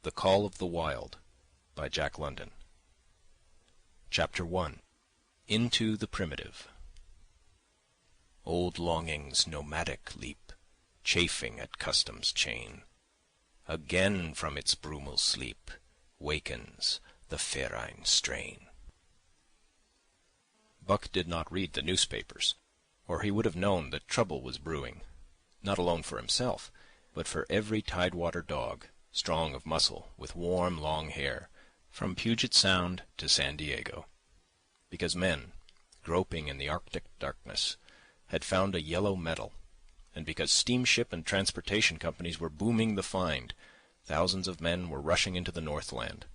The Call of the Wild, by Jack London. Chapter 1. Into the Primitive. Old longings nomadic leap, chafing at custom's chain. Again from its brumal sleep wakens the ferine strain. Buck did not read the newspapers, or he would have known that trouble was brewing, not alone for himself, but for every tidewater dog, strong of muscle, with warm, long hair, from Puget Sound to San Diego. Because men, groping in the Arctic darkness, had found a yellow metal, and because steamship and transportation companies were booming the find, thousands of men were rushing into the Northland.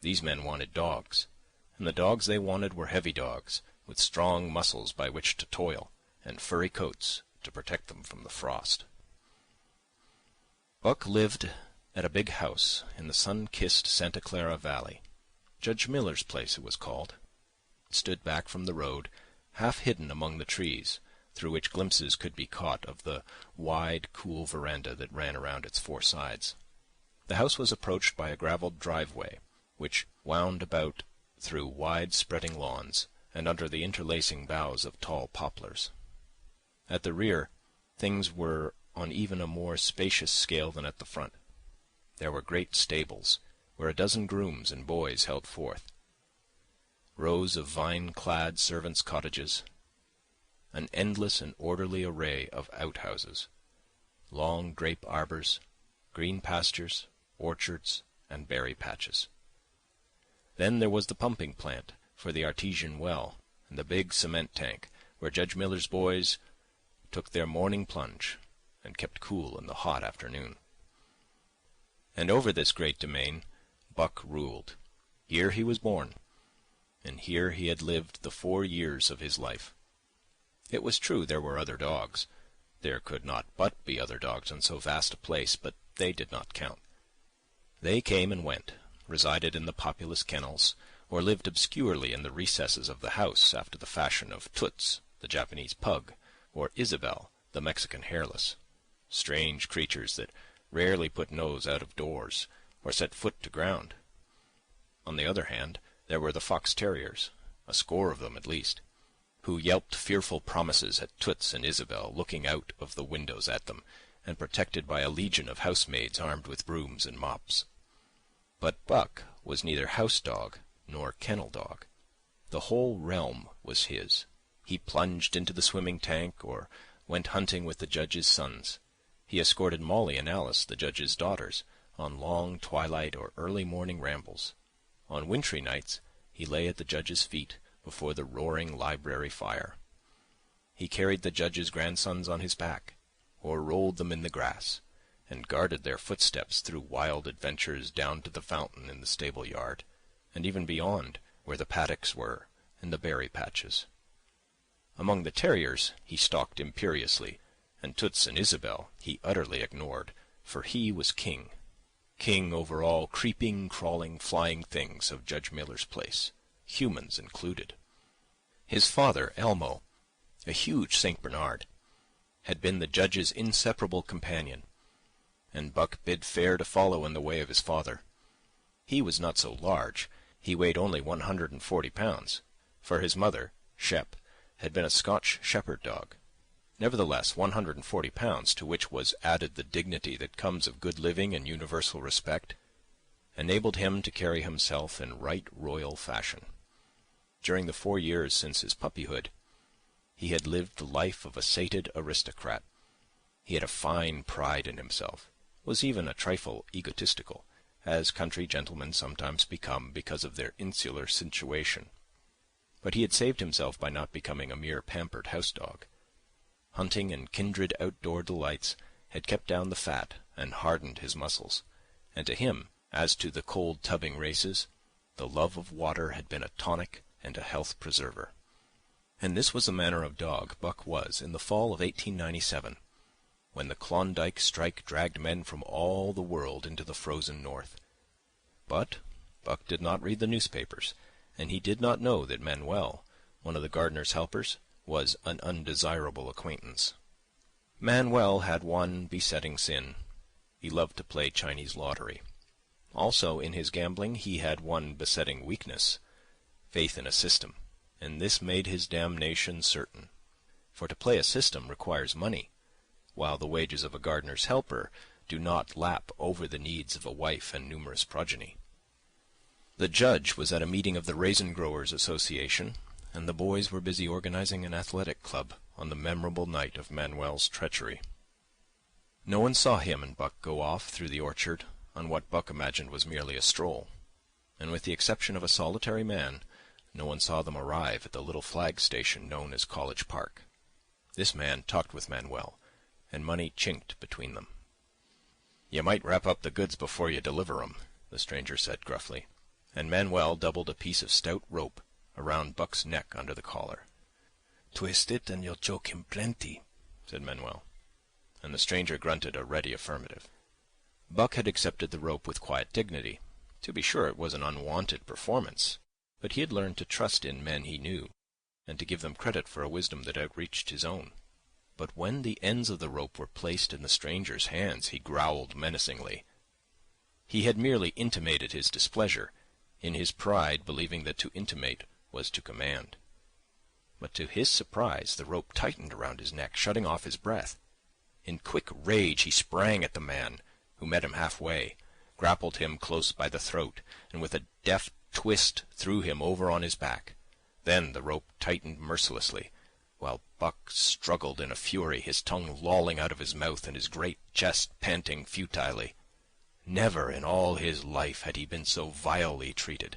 These men wanted dogs, and the dogs they wanted were heavy dogs, with strong muscles by which to toil, and furry coats to protect them from the frost. Buck lived at a big house in the sun-kissed Santa Clara Valley. Judge Miller's place it was called. It stood back from the road, half hidden among the trees, through which glimpses could be caught of the wide, cool veranda that ran around its four sides. The house was approached by a gravelled driveway, which wound about through wide spreading lawns, and under the interlacing boughs of tall poplars. At the rear, things were on even a more spacious scale than at the front. There were great stables, where a dozen grooms and boys held forth, rows of vine-clad servants' cottages, an endless and orderly array of outhouses, long grape arbours, green pastures, orchards, and berry patches. Then there was the pumping plant for the artesian well, and the big cement tank, where Judge Miller's boys took their morning plunge and kept cool in the hot afternoon. And over this great domain Buck ruled. Here he was born, and here he had lived the 4 years of his life. It was true there were other dogs. There could not but be other dogs on so vast a place, but they did not count. They came and went, resided in the populous kennels, or lived obscurely in the recesses of the house after the fashion of Toots, the Japanese pug, or Isabel, the Mexican hairless. Strange creatures that rarely put nose out of doors, or set foot to ground. On the other hand, there were the fox terriers, a score of them at least, who yelped fearful promises at Toots and Isabel, looking out of the windows at them, and protected by a legion of housemaids armed with brooms and mops. But Buck was neither house dog nor kennel dog. The whole realm was his. He plunged into the swimming tank, or went hunting with the judge's sons. He escorted Molly and Alice, the judge's daughters, on long twilight or early morning rambles. On wintry nights he lay at the judge's feet before the roaring library fire. He carried the judge's grandsons on his back, or rolled them in the grass, and guarded their footsteps through wild adventures down to the fountain in the stable yard, and even beyond, where the paddocks were, and the berry patches. Among the terriers he stalked imperiously, and Toots and Isabel he utterly ignored, for he was king over all creeping, crawling, flying things of Judge Miller's place, humans included. His father, Elmo, a huge St. Bernard, had been the judge's inseparable companion, and Buck bid fair to follow in the way of his father. He was not so large, he weighed only 140 pounds, for his mother, Shep, had been a Scotch shepherd dog. Nevertheless, 140 pounds, to which was added the dignity that comes of good living and universal respect, enabled him to carry himself in right royal fashion. During the 4 years since his puppyhood, he had lived the life of a sated aristocrat. He had a fine pride in himself, was even a trifle egotistical, as country gentlemen sometimes become because of their insular situation. But he had saved himself by not becoming a mere pampered house-dog. Hunting and kindred outdoor delights had kept down the fat and hardened his muscles, and to him, as to the cold tubbing races, the love of water had been a tonic and a health preserver. And this was the manner of dog Buck was in the fall of 1897, when the Klondike strike dragged men from all the world into the frozen north. But Buck did not read the newspapers, and he did not know that Manuel, one of the gardener's helpers, was an undesirable acquaintance. Manuel had one besetting sin. He loved to play Chinese lottery. Also, in his gambling he had one besetting weakness, faith in a system, and this made his damnation certain. For to play a system requires money, while the wages of a gardener's helper do not lap over the needs of a wife and numerous progeny. The judge was at a meeting of the Raisin Growers' Association, and the boys were busy organizing an athletic club on the memorable night of Manuel's treachery. No one saw him and Buck go off through the orchard on what Buck imagined was merely a stroll, and with the exception of a solitary man, no one saw them arrive at the little flag station known as College Park. This man talked with Manuel, and money chinked between them. "You might wrap up the goods before you deliver 'em," the stranger said gruffly, and Manuel doubled a piece of stout rope around Buck's neck under the collar. "Twist it and you'll choke him plenty," said Manuel, and the stranger grunted a ready affirmative. Buck had accepted the rope with quiet dignity. To be sure, it was an unwonted performance, but he had learned to trust in men he knew, and to give them credit for a wisdom that outreached his own. But when the ends of the rope were placed in the stranger's hands, he growled menacingly. He had merely intimated his displeasure, in his pride believing that to intimate was to command. But to his surprise the rope tightened around his neck, shutting off his breath. In quick rage he sprang at the man, who met him halfway, grappled him close by the throat, and with a deft twist threw him over on his back. Then the rope tightened mercilessly, while Buck struggled in a fury, his tongue lolling out of his mouth and his great chest panting futilely. Never in all his life had he been so vilely treated,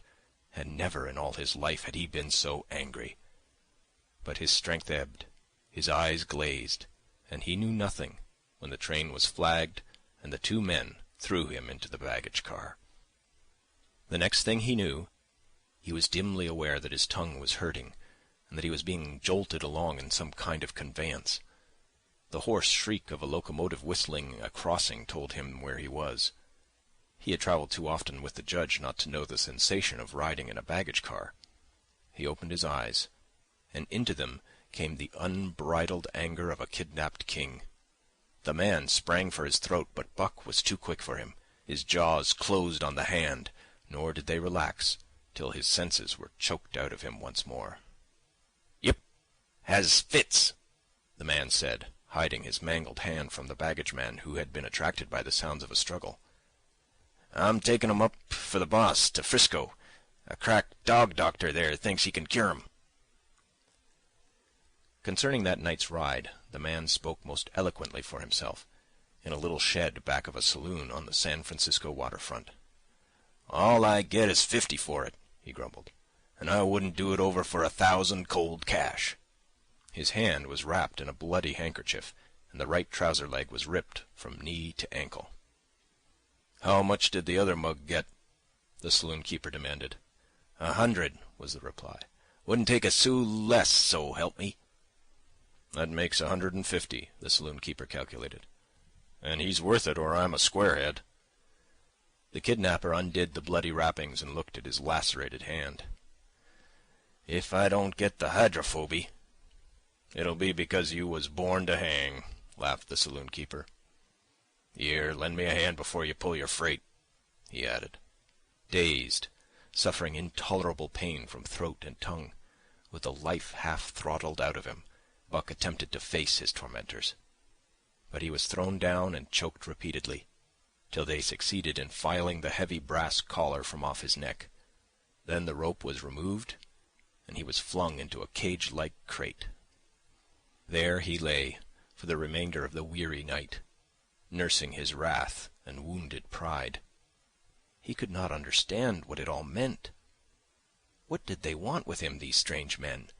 and never in all his life had he been so angry. But his strength ebbed, his eyes glazed, and he knew nothing when the train was flagged and the two men threw him into the baggage car. The next thing he knew, he was dimly aware that his tongue was hurting, and that he was being jolted along in some kind of conveyance. The hoarse shriek of a locomotive whistling a crossing told him where he was. He had travelled too often with the judge not to know the sensation of riding in a baggage car. He opened his eyes, and into them came the unbridled anger of a kidnapped king. The man sprang for his throat, but Buck was too quick for him. His jaws closed on the hand, nor did they relax till his senses were choked out of him once more. "Yep, has fits," the man said, hiding his mangled hand from the baggage-man, who had been attracted by the sounds of a struggle. "I'm taking 'em up for the boss to Frisco. A crack dog doctor there thinks he can cure 'em." Concerning that night's ride, the man spoke most eloquently for himself, in a little shed back of a saloon on the San Francisco waterfront. "All I get is 50 for it," he grumbled, "and I wouldn't do it over for 1,000 cold cash." His hand was wrapped in a bloody handkerchief, and the right trouser leg was ripped from knee to ankle. "How much did the other mug get?" the saloon-keeper demanded. 100, was the reply. "Wouldn't take a sou less, so help me." "That makes 150, the saloon-keeper calculated. "And he's worth it, or I'm a squarehead." The kidnapper undid the bloody wrappings and looked at his lacerated hand. "If I don't get the hydrophoby—" "It'll be because you was born to hang," laughed the saloon-keeper. "Here, lend me a hand before you pull your freight," he added. Dazed, suffering intolerable pain from throat and tongue, with the life half throttled out of him, Buck attempted to face his tormentors. But he was thrown down and choked repeatedly, till they succeeded in filing the heavy brass collar from off his neck. Then the rope was removed, and he was flung into a cage-like crate. There he lay for the remainder of the weary night, nursing his wrath and wounded pride. He could not understand what it all meant. What did they want with him, these strange men?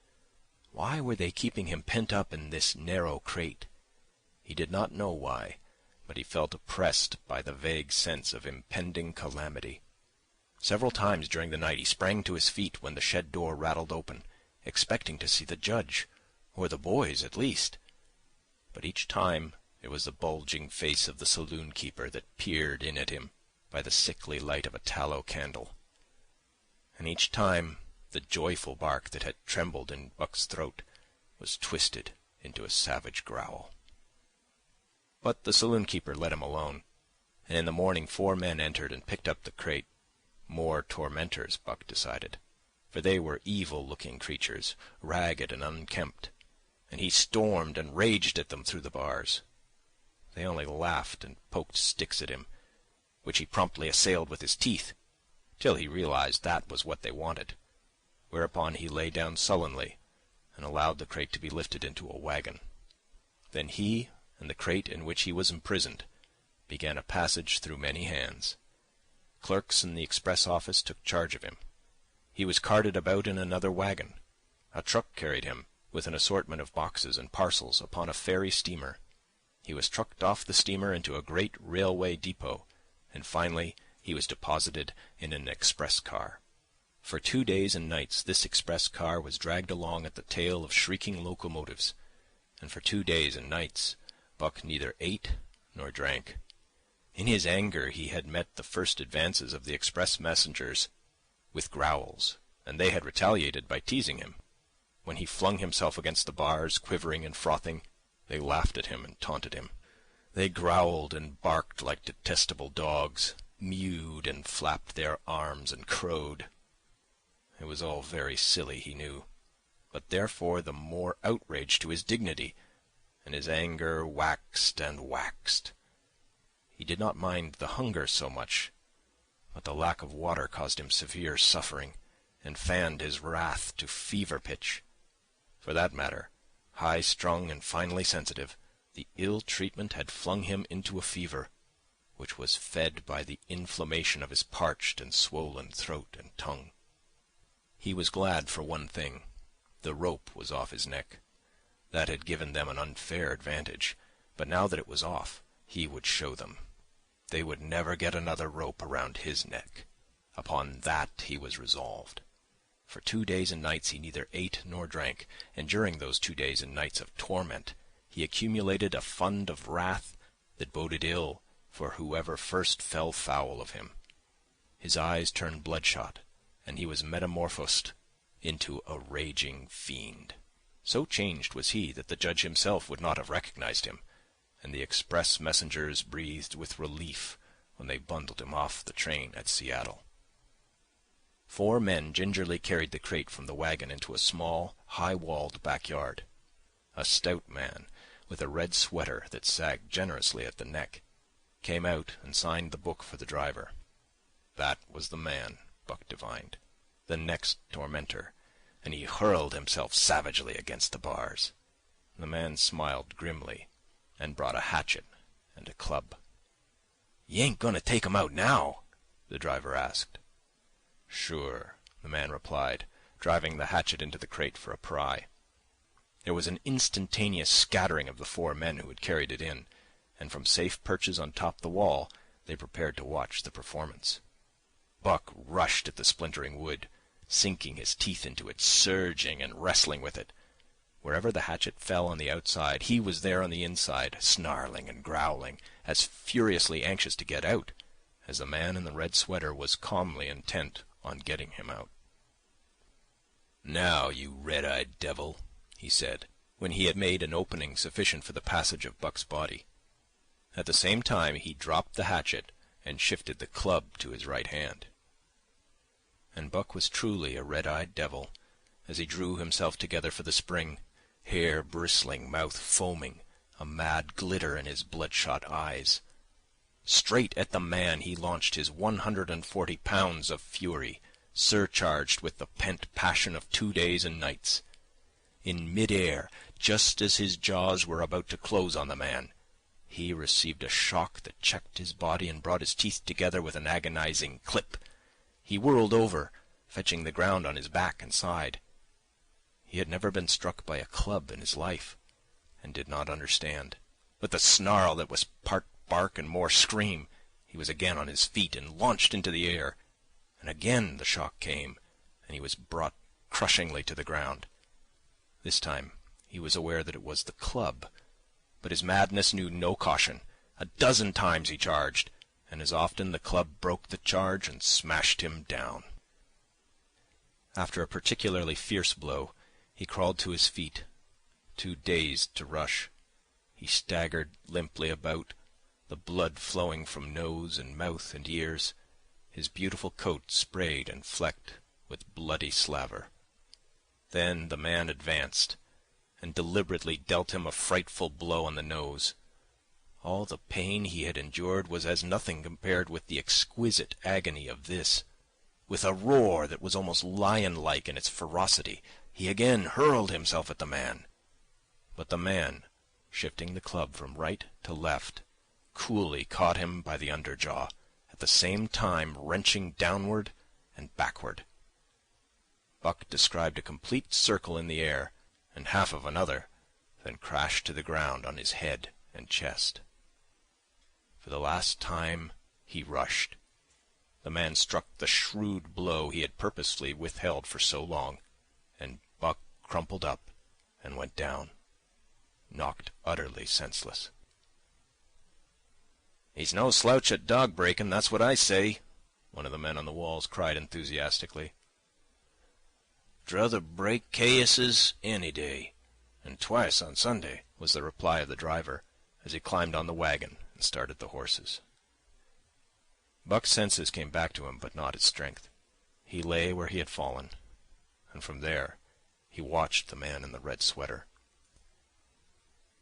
Why were they keeping him pent up in this narrow crate? He did not know why, but he felt oppressed by the vague sense of impending calamity. Several times during the night he sprang to his feet when the shed door rattled open, expecting to see the judge, or the boys at least. But each time it was the bulging face of the saloon-keeper that peered in at him by the sickly light of a tallow candle. And each time the joyful bark that had trembled in Buck's throat was twisted into a savage growl. But the saloon-keeper let him alone, and in the morning 4 men entered and picked up the crate. More tormentors, Buck decided, for they were evil-looking creatures, ragged and unkempt, and he stormed and raged at them through the bars. They only laughed and poked sticks at him, which he promptly assailed with his teeth, till he realized that was what they wanted, whereupon he lay down sullenly and allowed the crate to be lifted into a wagon. Then he and the crate in which he was imprisoned began a passage through many hands. Clerks in the express office took charge of him. He was carted about in another wagon. A truck carried him, with an assortment of boxes and parcels, upon a ferry steamer. He was trucked off the steamer into a great railway depot, and finally he was deposited in an express car. For 2 days and nights this express car was dragged along at the tail of shrieking locomotives, and for 2 days and nights Buck neither ate nor drank. In his anger he had met the first advances of the express messengers with growls, and they had retaliated by teasing him. When he flung himself against the bars, quivering and frothing, they laughed at him and taunted him. They growled and barked like detestable dogs, mewed and flapped their arms and crowed. It was all very silly, he knew, but therefore the more outrage to his dignity, and his anger waxed and waxed. He did not mind the hunger so much, but the lack of water caused him severe suffering, and fanned his wrath to fever pitch. For that matter, high-strung and finely sensitive, the ill treatment had flung him into a fever, which was fed by the inflammation of his parched and swollen throat and tongue. He was glad for one thing. The rope was off his neck. That had given them an unfair advantage, but now that it was off, he would show them. They would never get another rope around his neck. Upon that he was resolved. For 2 days and nights he neither ate nor drank, and during those 2 days and nights of torment he accumulated a fund of wrath that boded ill for whoever first fell foul of him. His eyes turned bloodshot, and he was metamorphosed into a raging fiend. So changed was he that the judge himself would not have recognized him, and the express messengers breathed with relief when they bundled him off the train at Seattle. 4 men gingerly carried the crate from the wagon into a small, high-walled backyard. A stout man, with a red sweater that sagged generously at the neck, came out and signed the book for the driver. That was the man, Buck divined, the next tormentor, and he hurled himself savagely against the bars. The man smiled grimly, and brought a hatchet and a club. "You ain't going to take 'em out now?" the driver asked. "Sure," the man replied, driving the hatchet into the crate for a pry. There was an instantaneous scattering of the 4 men who had carried it in, and from safe perches on top the wall they prepared to watch the performance. Buck rushed at the splintering wood, sinking his teeth into it, surging and wrestling with it. Wherever the hatchet fell on the outside, he was there on the inside, snarling and growling, as furiously anxious to get out as the man in the red sweater was calmly intent on getting him out. "Now, you red-eyed devil," he said, when he had made an opening sufficient for the passage of Buck's body. At the same time he dropped the hatchet and shifted the club to his right hand. And Buck was truly a red-eyed devil, as he drew himself together for the spring, hair bristling, mouth foaming, a mad glitter in his bloodshot eyes. Straight at the man he launched his 140 pounds of fury, surcharged with the pent passion of 2 days and nights. In mid-air, just as his jaws were about to close on the man, he received a shock that checked his body and brought his teeth together with an agonizing clip. He whirled over, fetching the ground on his back and side. He had never been struck by a club in his life, and did not understand. With a snarl that was part bark and more scream, he was again on his feet and launched into the air. And again the shock came, and he was brought crushingly to the ground. This time he was aware that it was the club, but his madness knew no caution. 12 times he charged, and as often the club broke the charge and smashed him down. After a particularly fierce blow, he crawled to his feet, too dazed to rush. He staggered limply about, the blood flowing from nose and mouth and ears, his beautiful coat sprayed and flecked with bloody slaver. Then the man advanced, and deliberately dealt him a frightful blow on the nose. All the pain he had endured was as nothing compared with the exquisite agony of this. With a roar that was almost lion-like in its ferocity, he again hurled himself at the man. But the man, shifting the club from right to left, coolly caught him by the underjaw, at the same time wrenching downward and backward. Buck described a complete circle in the air, and half of another, then crashed to the ground on his head and chest. For the last time he rushed. The man struck the shrewd blow he had purposely withheld for so long, and Buck crumpled up and went down, knocked utterly senseless. "He's no slouch at dog-breaking, that's what I say," one of the men on the walls cried enthusiastically. "Druther break Caius's any day, and twice on Sunday," was the reply of the driver, as he climbed on the wagon and started the horses. Buck's senses came back to him, but not his strength. He lay where he had fallen, and from there he watched the man in the red sweater.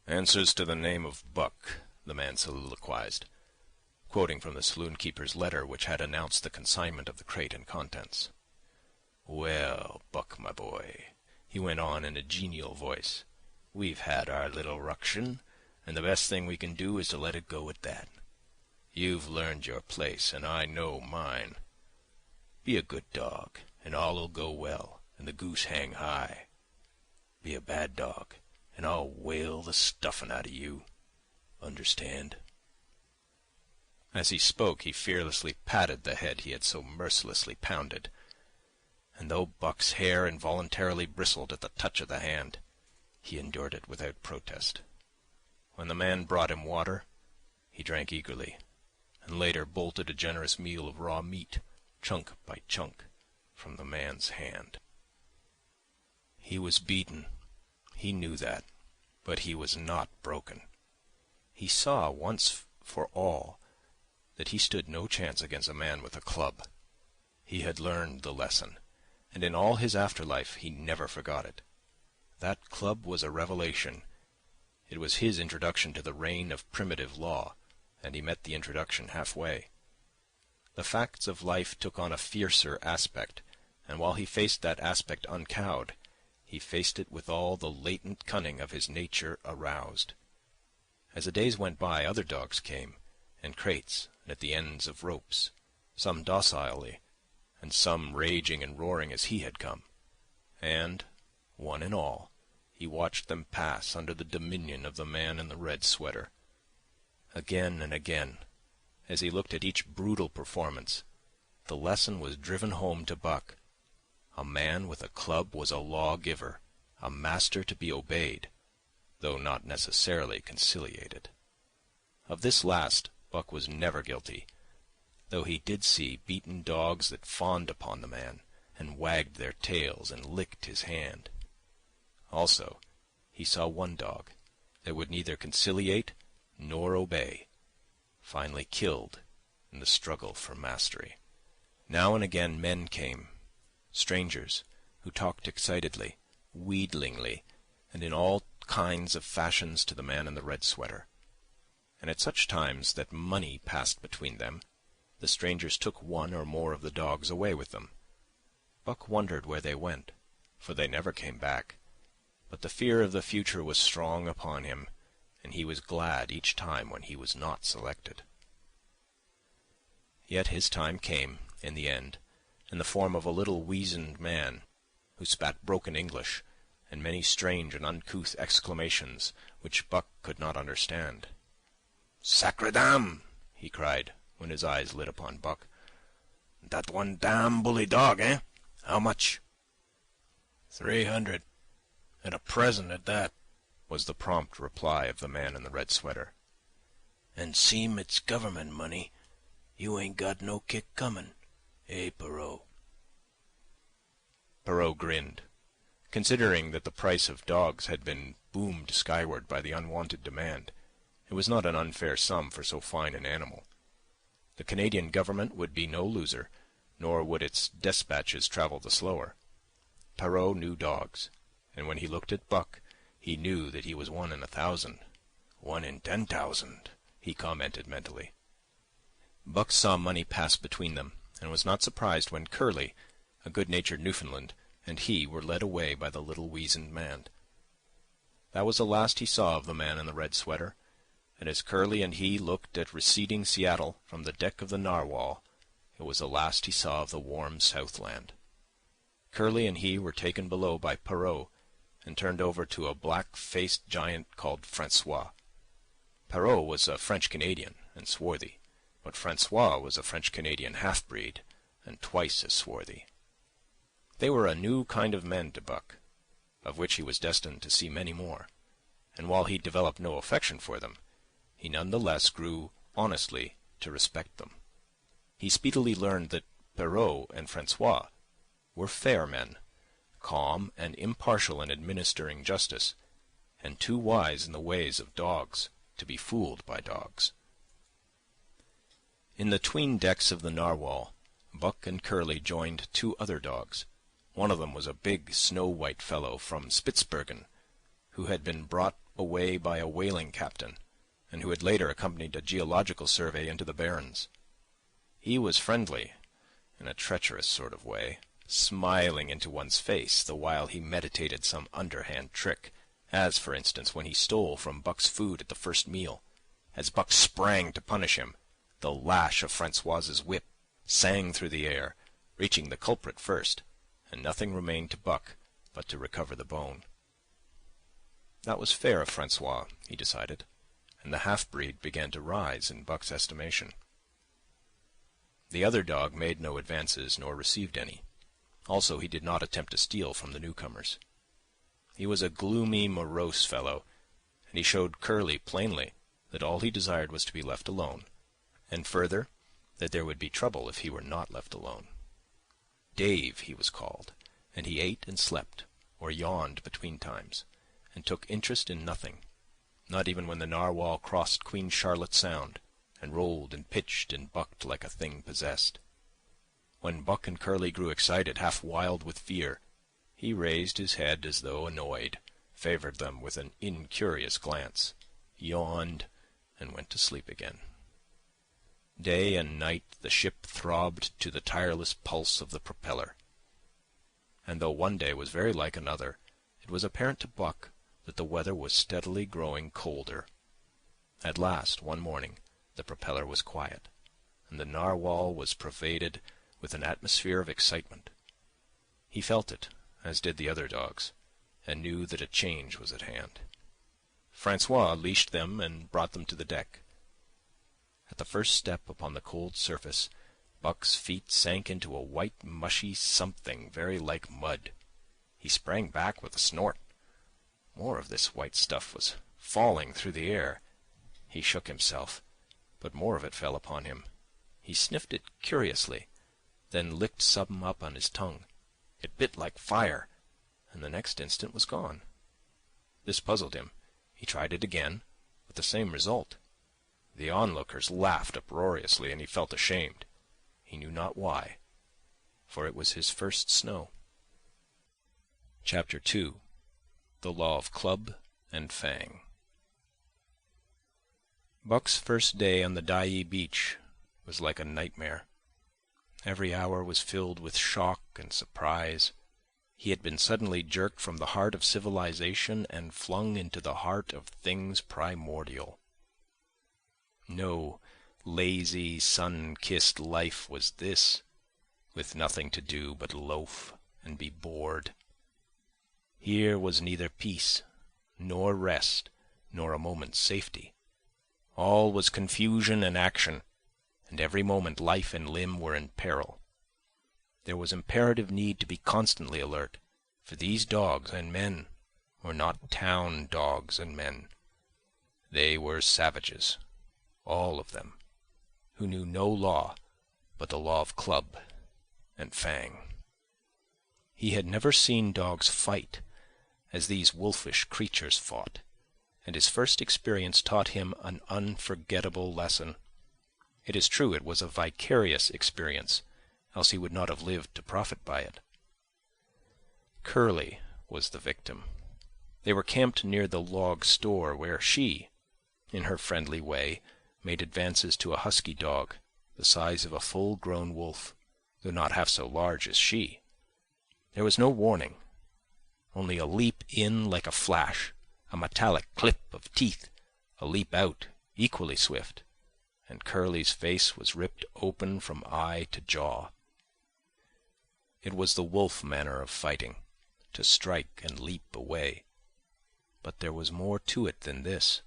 "Answers to the name of Buck," the man soliloquized, quoting from the saloon-keeper's letter which had announced the consignment of the crate and contents. "Well, Buck, my boy," he went on in a genial voice, "we've had our little ruction, and the best thing we can do is to let it go at that. You've learned your place, and I know mine. Be a good dog, and all'll go well, and the goose hang high. Be a bad dog, and I'll whale the stuffin' out of you. Understand?" As he spoke, he fearlessly patted the head he had so mercilessly pounded, and though Buck's hair involuntarily bristled at the touch of the hand, he endured it without protest. When the man brought him water, he drank eagerly, and later bolted a generous meal of raw meat, chunk by chunk, from the man's hand. He was beaten, he knew that, but he was not broken. He saw once for all that he stood no chance against a man with a club. He had learned the lesson, and in all his afterlife he never forgot it. That club was a revelation. It was his introduction to the reign of primitive law, and he met the introduction halfway. The facts of life took on a fiercer aspect, and while he faced that aspect uncowed, he faced it with all the latent cunning of his nature aroused. As the days went by, other dogs came, and crates, and at the ends of ropes, some docilely, and some raging and roaring as he had come, and, one and all, he watched them pass under the dominion of the man in the red sweater. Again and again, as he looked at each brutal performance, the lesson was driven home to Buck. A man with a club was a lawgiver, a master to be obeyed, though not necessarily conciliated. Of this last Buck was never guilty, though he did see beaten dogs that fawned upon the man, and wagged their tails and licked his hand. Also, he saw one dog that would neither conciliate nor obey, finally killed in the struggle for mastery. Now and again men came, strangers, who talked excitedly, wheedlingly, and in all kinds of fashions to the man in the red sweater. And at such times that money passed between them, the strangers took one or more of the dogs away with them. Buck wondered where they went, for they never came back, but the fear of the future was strong upon him, and he was glad each time when he was not selected. Yet his time came, in the end, in the form of a little weazened man, who spat broken English, and many strange and uncouth exclamations which Buck could not understand. "Sacre dam!" he cried, when his eyes lit upon Buck. "That one damn bully dog, eh? How much?" "300, and a present at that," was the prompt reply of the man in the red sweater. "And seem it's government money, you ain't got no kick comin', eh, Perrault?" Perrault grinned. Considering that the price of dogs had been boomed skyward by the unwonted demand, It was not an unfair sum for so fine an animal. The Canadian government would be no loser, nor would its despatches travel the slower. Perrault knew dogs, and when he looked at Buck, he knew that he was 1 in 1,000. 1 in 10,000, he commented mentally. Buck saw money pass between them, and was not surprised when Curly, a good-natured Newfoundland, and he were led away by the little weazened man. That was the last he saw of the man in the red sweater, and as Curly and he looked at receding Seattle from the deck of the Narwhal, it was the last he saw of the warm Southland. Curly and he were taken below by Perrault and turned over to a black-faced giant called Francois. Perrault was a French-Canadian and swarthy, but Francois was a French-Canadian half-breed and twice as swarthy. They were a new kind of men to Buck, of which he was destined to see many more, and while he developed no affection for them, he none the less grew honestly to respect them. He speedily learned that Perrault and Francois were fair men, calm and impartial in administering justice, and too wise in the ways of dogs to be fooled by dogs. In the 'tween decks of the Narwhal, Buck and Curly joined 2 other dogs. One of them was a big, snow-white fellow from Spitzbergen, who had been brought away by a whaling captain, and who had later accompanied a geological survey into the Barrens. He was friendly, in a treacherous sort of way, smiling into one's face the while he meditated some underhand trick, as, for instance, when he stole from Buck's food at the first meal. As Buck sprang to punish him, the lash of Francois's whip sang through the air, reaching the culprit first, and nothing remained to Buck but to recover the bone. That was fair of Francois, he decided, and the half-breed began to rise in Buck's estimation. The other dog made no advances nor received any. Also, he did not attempt to steal from the newcomers. He was a gloomy, morose fellow, and he showed Curly plainly that all he desired was to be left alone, and further, that there would be trouble if he were not left alone. Dave, he was called, and he ate and slept, or yawned between times, and took interest in nothing, not even when the Narwhal crossed Queen Charlotte Sound, and rolled and pitched and bucked like a thing possessed. When Buck and Curly grew excited, half wild with fear, he raised his head as though annoyed, favoured them with an incurious glance, yawned, and went to sleep again. Day and night the ship throbbed to the tireless pulse of the propeller. And though one day was very like another, it was apparent to Buck that the weather was steadily growing colder. At last, one morning, the propeller was quiet, and the Narwhal was pervaded with an atmosphere of excitement. He felt it, as did the other dogs, and knew that a change was at hand. Francois leashed them and brought them to the deck. At the first step upon the cold surface, Buck's feet sank into a white, mushy something very like mud. He sprang back with a snort. More of this white stuff was falling through the air. He shook himself, but more of it fell upon him. He sniffed it curiously, then licked some up on his tongue. It bit like fire, and the next instant was gone. This puzzled him. He tried it again, with the same result. The onlookers laughed uproariously, and he felt ashamed. He knew not why, for it was his first snow. Chapter 2. The Law of Club and Fang. Buck's first day on the Dyea beach was like a nightmare. Every hour was filled with shock and surprise. He had been suddenly jerked from the heart of civilization and flung into the heart of things primordial. No lazy, sun-kissed life was this, with nothing to do but loaf and be bored. Here was neither peace, nor rest, nor a moment's safety. All was confusion and action, and every moment life and limb were in peril. There was imperative need to be constantly alert, for these dogs and men were not town dogs and men. They were savages, all of them, who knew no law but the law of club and fang. He had never seen dogs fight as these wolfish creatures fought, and his first experience taught him an unforgettable lesson. It is true it was a vicarious experience, else he would not have lived to profit by it. Curly was the victim. They were camped near the log store where she, in her friendly way, made advances to a husky dog, the size of a full-grown wolf, though not half so large as she. There was no warning, only a leap in like a flash, a metallic clip of teeth, a leap out equally swift, and Curly's face was ripped open from eye to jaw. It was the wolf manner of fighting, to strike and leap away. But there was more to it than this.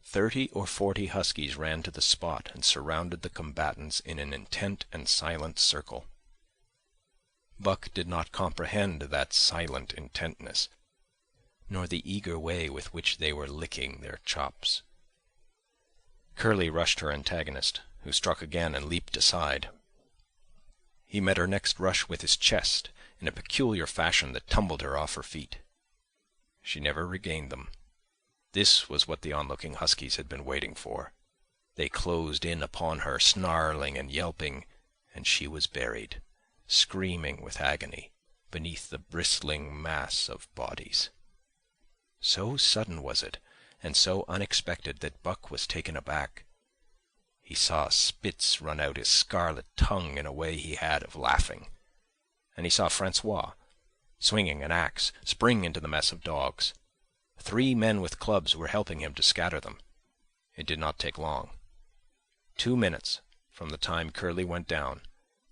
30 or 40 huskies ran to the spot and surrounded the combatants in an intent and silent circle. Buck did not comprehend that silent intentness, nor the eager way with which they were licking their chops. Curly rushed her antagonist, who struck again and leaped aside. He met her next rush with his chest in a peculiar fashion that tumbled her off her feet. She never regained them. This was what the onlooking huskies had been waiting for. They closed in upon her, snarling and yelping, and she was buried, screaming with agony, beneath the bristling mass of bodies. So sudden was it, and so unexpected, that Buck was taken aback. He saw Spitz run out his scarlet tongue in a way he had of laughing, and he saw Francois, swinging an axe, spring into the mess of dogs. 3 men with clubs were helping him to scatter them. It did not take long. 2 minutes from the time Curly went down,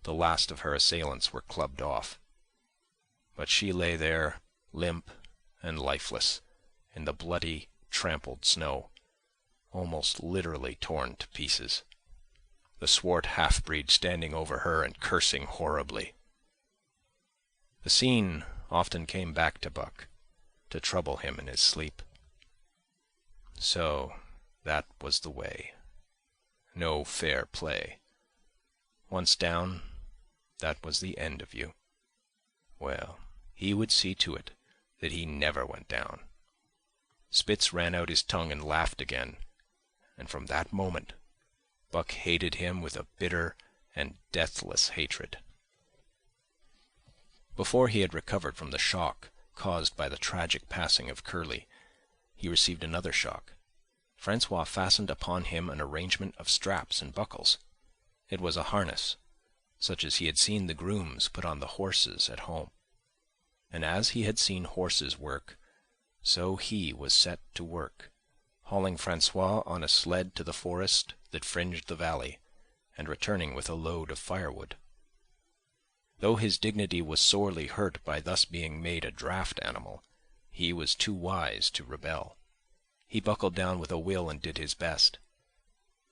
the last of her assailants were clubbed off. But she lay there, limp and lifeless, in the bloody, trampled snow, almost literally torn to pieces, the swart half-breed standing over her and cursing horribly. The scene often came back to Buck, to trouble him in his sleep. So that was the way. No fair play. Once down, that was the end of you. Well, he would see to it that he never went down. Spitz ran out his tongue and laughed again, and from that moment Buck hated him with a bitter and deathless hatred. Before he had recovered from the shock caused by the tragic passing of Curly, he received another shock. Francois fastened upon him an arrangement of straps and buckles. It was a harness, such as he had seen the grooms put on the horses at home. And as he had seen horses work, so he was set to work, hauling Francois on a sled to the forest that fringed the valley, and returning with a load of firewood. Though his dignity was sorely hurt by thus being made a draft animal, he was too wise to rebel. He buckled down with a will and did his best,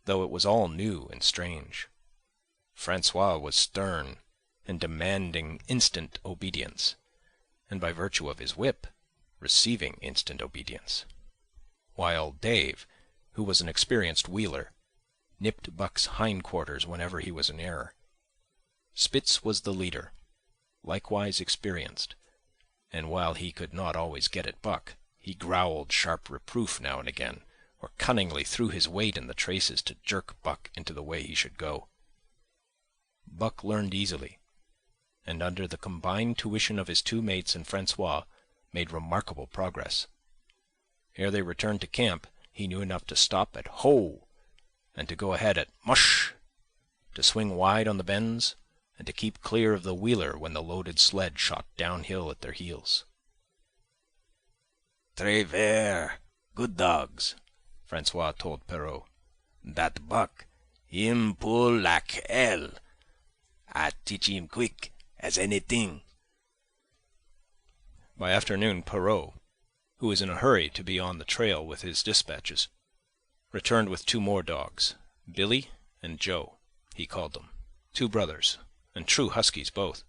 though it was all new and strange. Francois was stern and demanding instant obedience, and by virtue of his whip, receiving instant obedience, while Dave, who was an experienced wheeler, nipped Buck's hindquarters whenever he was in error. Spitz was the leader, likewise experienced, and while he could not always get at Buck, he growled sharp reproof now and again, or cunningly threw his weight in the traces to jerk Buck into the way he should go. Buck learned easily, and under the combined tuition of his 2 mates and Francois, made remarkable progress. Ere they returned to camp, he knew enough to stop at "Ho!" and to go ahead at "Mush!", to swing wide on the bends, and to keep clear of the wheeler when the loaded sled shot downhill at their heels. "Très ver, good dogs," Francois told Perrault. "Dat Buck, him pull like hell. I teach him quick as anything." By afternoon, Perrault, who was in a hurry to be on the trail with his dispatches, returned with 2 more dogs, Billy and Joe, he called them, 2 brothers, and true huskies both.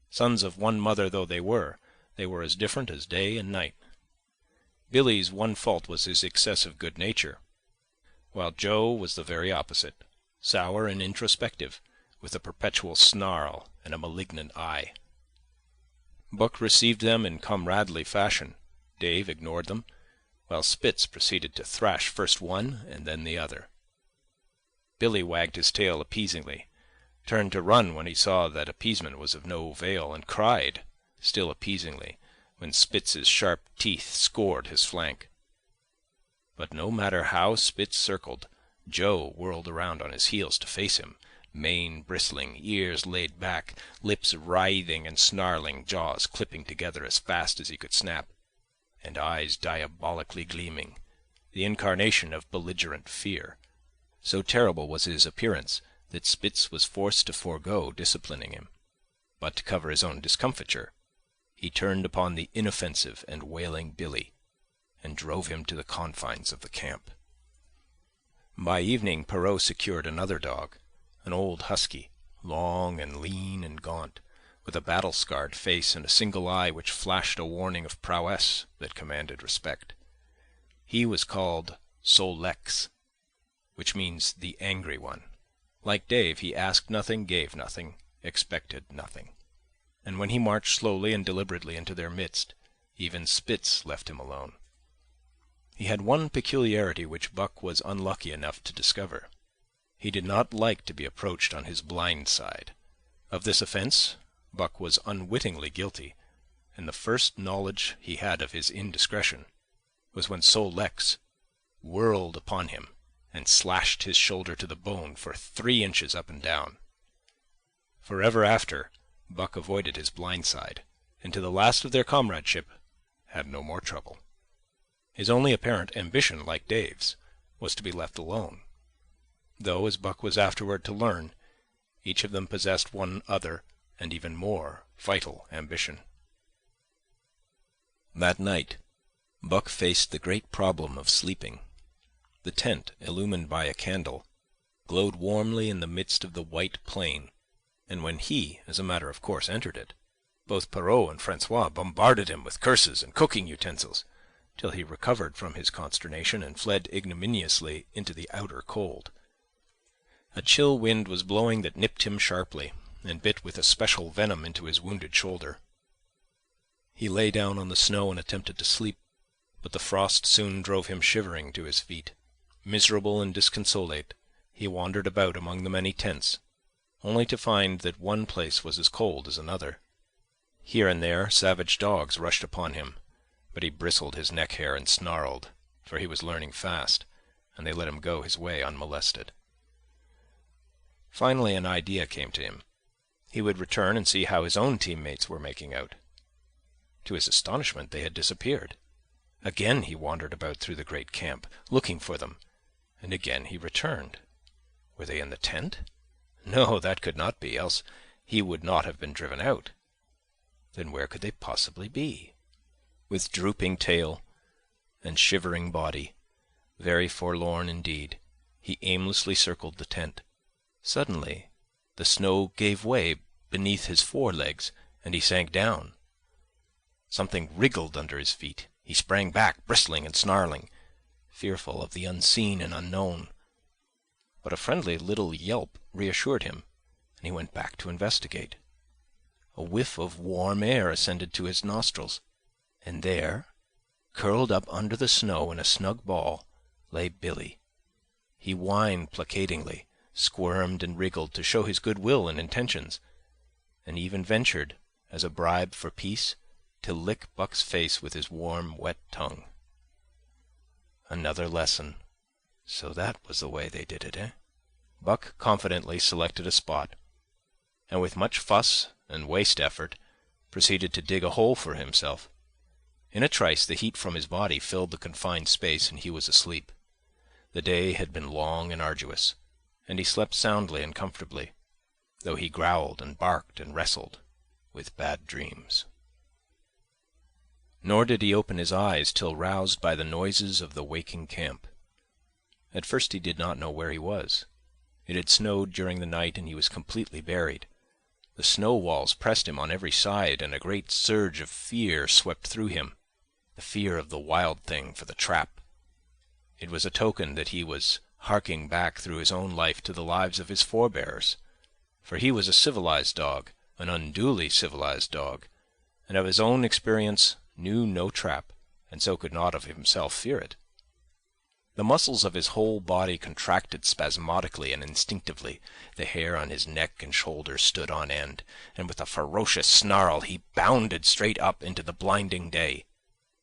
Sons of one mother though they were as different as day and night. Billy's one fault was his excessive good nature, while Joe was the very opposite, sour and introspective, with a perpetual snarl and a malignant eye. Buck received them in comradely fashion. Dave ignored them, while Spitz proceeded to thrash first one and then the other. Billy wagged his tail appeasingly, turned to run when he saw that appeasement was of no avail, and cried, still appeasingly, when Spitz's sharp teeth scored his flank. But no matter how Spitz circled, Joe whirled around on his heels to face him, mane bristling, ears laid back, lips writhing and snarling, jaws clipping together as fast as he could snap, and eyes diabolically gleaming, the incarnation of belligerent fear. So terrible was his appearance that Spitz was forced to forego disciplining him. But to cover his own discomfiture, he turned upon the inoffensive and wailing Billy, and drove him to the confines of the camp. By evening Perrault secured another dog, an old husky, long and lean and gaunt, with a battle-scarred face and a single eye which flashed a warning of prowess that commanded respect. He was called Sol-leks, which means the angry one. Like Dave, he asked nothing, gave nothing, expected nothing. And when he marched slowly and deliberately into their midst, even Spitz left him alone. He had one peculiarity which Buck was unlucky enough to discover. He did not like to be approached on his blind side. Of this offence Buck was unwittingly guilty, and the first knowledge he had of his indiscretion was when Sol-leks whirled upon him and slashed his shoulder to the bone for 3 inches up and down. Forever after, Buck avoided his blind side, and to the last of their comradeship had no more trouble. His only apparent ambition, like Dave's, was to be left alone, though, as Buck was afterward to learn, each of them possessed one other and even more vital ambition. That night, Buck faced the great problem of sleeping. The tent, illumined by a candle, glowed warmly in the midst of the white plain, and when he, as a matter of course, entered it, both Perrault and Francois bombarded him with curses and cooking utensils, till he recovered from his consternation and fled ignominiously into the outer cold. A chill wind was blowing that nipped him sharply, and bit with especial venom into his wounded shoulder. He lay down on the snow and attempted to sleep, but the frost soon drove him shivering to his feet. Miserable and disconsolate, he wandered about among the many tents, only to find that one place was as cold as another. Here and there savage dogs rushed upon him, but he bristled his neck hair and snarled, for he was learning fast, and they let him go his way unmolested. Finally an idea came to him. He would return and see how his own teammates were making out. To his astonishment, they had disappeared. Again he wandered about through the great camp, looking for them, and again he returned. Were they in the tent? No, that could not be, else he would not have been driven out. Then where could they possibly be? With drooping tail and shivering body, very forlorn indeed, he aimlessly circled the tent. Suddenly the snow gave way beneath his forelegs, and he sank down. Something wriggled under his feet. He sprang back, bristling and snarling, fearful of the unseen and unknown. But a friendly little yelp reassured him, and he went back to investigate. A whiff of warm air ascended to his nostrils, and there, curled up under the snow in a snug ball, lay Billy. He whined placatingly, squirmed and wriggled to show his good will and intentions, and even ventured, as a bribe for peace, to lick Buck's face with his warm, wet tongue. Another lesson. So that was the way they did it, eh? Buck confidently selected a spot, and with much fuss and waste effort, proceeded to dig a hole for himself. In a trice the heat from his body filled the confined space, and he was asleep. The day had been long and arduous, and he slept soundly and comfortably, though he growled and barked and wrestled with bad dreams. Nor did he open his eyes till roused by the noises of the waking camp. At first he did not know where he was. It had snowed during the night, and he was completely buried. The snow walls pressed him on every side, and a great surge of fear swept through him, the fear of the wild thing for the trap. It was a token that he was harking back through his own life to the lives of his forebears, for he was a civilized dog, an unduly civilized dog, and of his own experience knew no trap and so could not of himself fear it. The muscles of his whole body contracted spasmodically and instinctively, the hair on his neck and shoulders stood on end, and with a ferocious snarl he bounded straight up into the blinding day,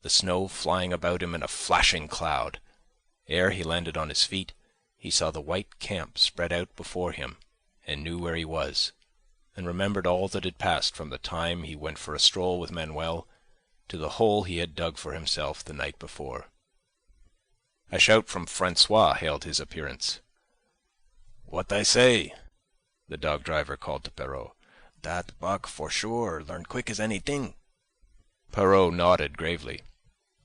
the snow flying about him in a flashing cloud. Ere he landed on his feet, he saw the white camp spread out before him, and knew where he was, and remembered all that had passed from the time he went for a stroll with Manuel to the hole he had dug for himself the night before. A shout from Francois hailed his appearance. "What I say?" the dog-driver called to Perrault. "Dat Buck, for sure, learn quick as anything." Perrault nodded gravely.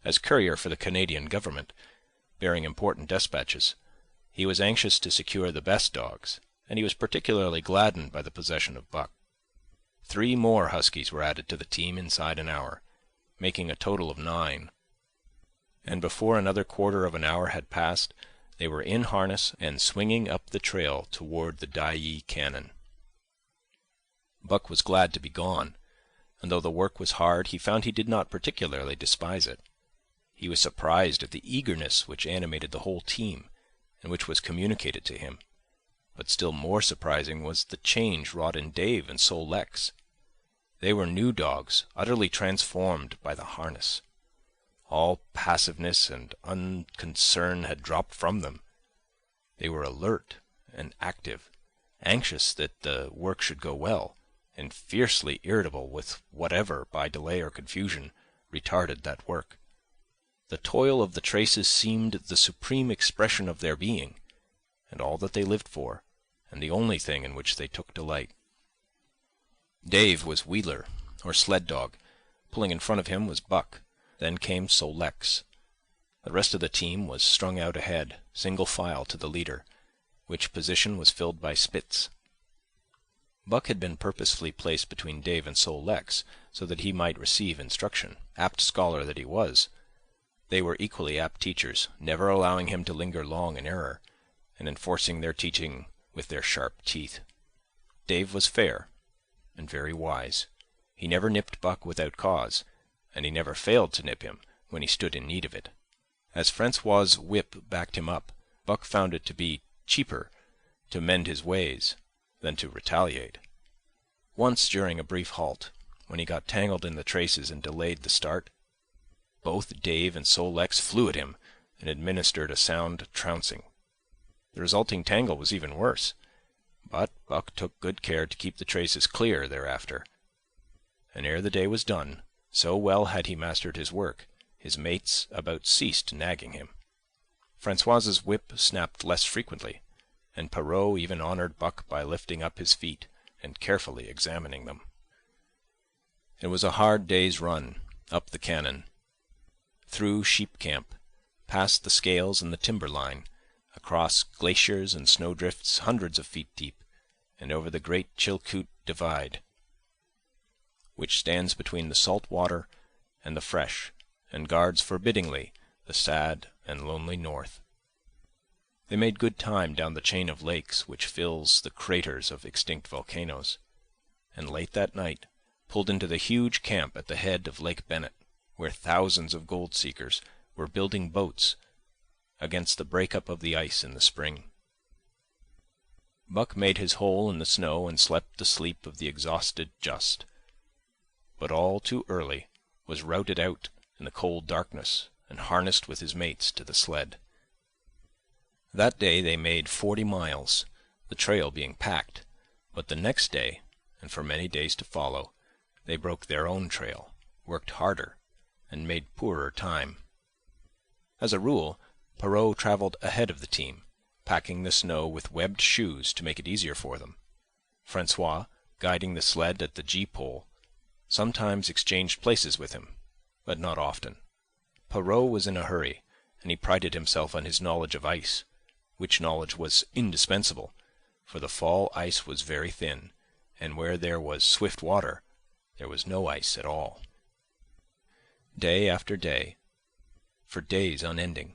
As courier for the Canadian government, bearing important despatches, he was anxious to secure the best dogs, and he was particularly gladdened by the possession of Buck. 3 more huskies were added to the team inside an hour, making a total of 9. And before another quarter of an hour had passed, they were in harness and swinging up the trail toward the Dyea Cañon. Buck was glad to be gone, and though the work was hard, he found he did not particularly despise it. He was surprised at the eagerness which animated the whole team, and which was communicated to him. But still more surprising was the change wrought in Dave and Sol Leks. They were new dogs, utterly transformed by the harness. All passiveness and unconcern had dropped from them. They were alert and active, anxious that the work should go well, and fiercely irritable with whatever, by delay or confusion, retarded that work. The toil of the traces seemed the supreme expression of their being, and all that they lived for, and the only thing in which they took delight. Dave was wheeler, or sled dog. Pulling in front of him was Buck. Then came Sol Leks. The rest of the team was strung out ahead, single file to the leader, which position was filled by Spitz. Buck had been purposefully placed between Dave and Sol Leks, so that he might receive instruction, apt scholar that he was. They were equally apt teachers, never allowing him to linger long in error, and enforcing their teaching with their sharp teeth. Dave was fair, and very wise. He never nipped Buck without cause, and he never failed to nip him when he stood in need of it. As Francois's whip backed him up, Buck found it to be cheaper to mend his ways than to retaliate. Once, during a brief halt, when he got tangled in the traces and delayed the start, both Dave and Sol Leks flew at him and administered a sound trouncing. The resulting tangle was even worse, but Buck took good care to keep the traces clear thereafter, and ere the day was done, so well had he mastered his work, his mates about ceased nagging him. Francois's whip snapped less frequently, and Perrault even honored Buck by lifting up his feet and carefully examining them. It was a hard day's run, up the cañon, through Sheep Camp, past the scales and the timber line, across glaciers and snowdrifts hundreds of feet deep, and over the great Chilkoot Divide, which stands between the salt water and the fresh, and guards forbiddingly the sad and lonely north. They made good time down the chain of lakes which fills the craters of extinct volcanoes, and late that night pulled into the huge camp at the head of Lake Bennett, where thousands of gold-seekers were building boats against the break-up of the ice in the spring. Buck made his hole in the snow and slept the sleep of the exhausted just, but all too early was routed out in the cold darkness and harnessed with his mates to the sled. That day they made 40 miles, the trail being packed, but the next day, and for many days to follow, they broke their own trail, worked harder, and made poorer time. As a rule, Perrault traveled ahead of the team, packing the snow with webbed shoes to make it easier for them. Francois, guiding the sled at the gee-pole, sometimes exchanged places with him, but not often. Perrault was in a hurry, and he prided himself on his knowledge of ice, which knowledge was indispensable, for the fall ice was very thin, and where there was swift water, there was no ice at all. Day after day, for days unending,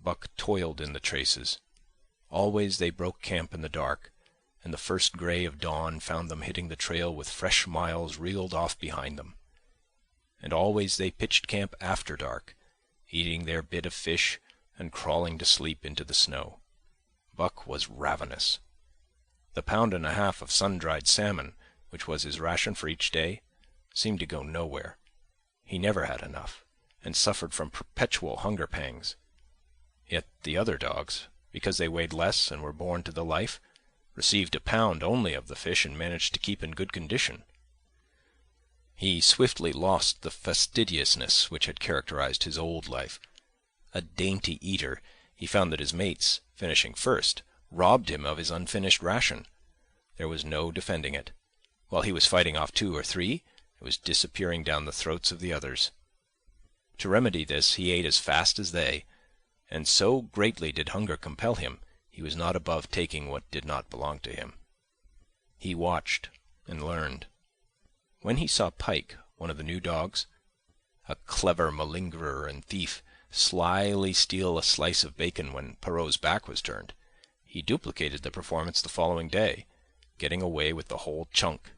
Buck toiled in the traces. Always they broke camp in the dark, and the first gray of dawn found them hitting the trail with fresh miles reeled off behind them. And always they pitched camp after dark, eating their bit of fish and crawling to sleep into the snow. Buck was ravenous. The pound and a half of sun-dried salmon, which was his ration for each day, seemed to go nowhere. He never had enough, and suffered from perpetual hunger pangs. Yet the other dogs, because they weighed less and were born to the life, received a pound only of the fish and managed to keep in good condition. He swiftly lost the fastidiousness which had characterized his old life. A dainty eater, he found that his mates, finishing first, robbed him of his unfinished ration. There was no defending it. While he was fighting off 2 or 3, it was disappearing down the throats of the others. To remedy this, he ate as fast as they, and so greatly did hunger compel him, he was not above taking what did not belong to him. He watched and learned. When he saw Pike, one of the new dogs, a clever malingerer and thief, slyly steal a slice of bacon when Perrault's back was turned, he duplicated the performance the following day, getting away with the whole chunk.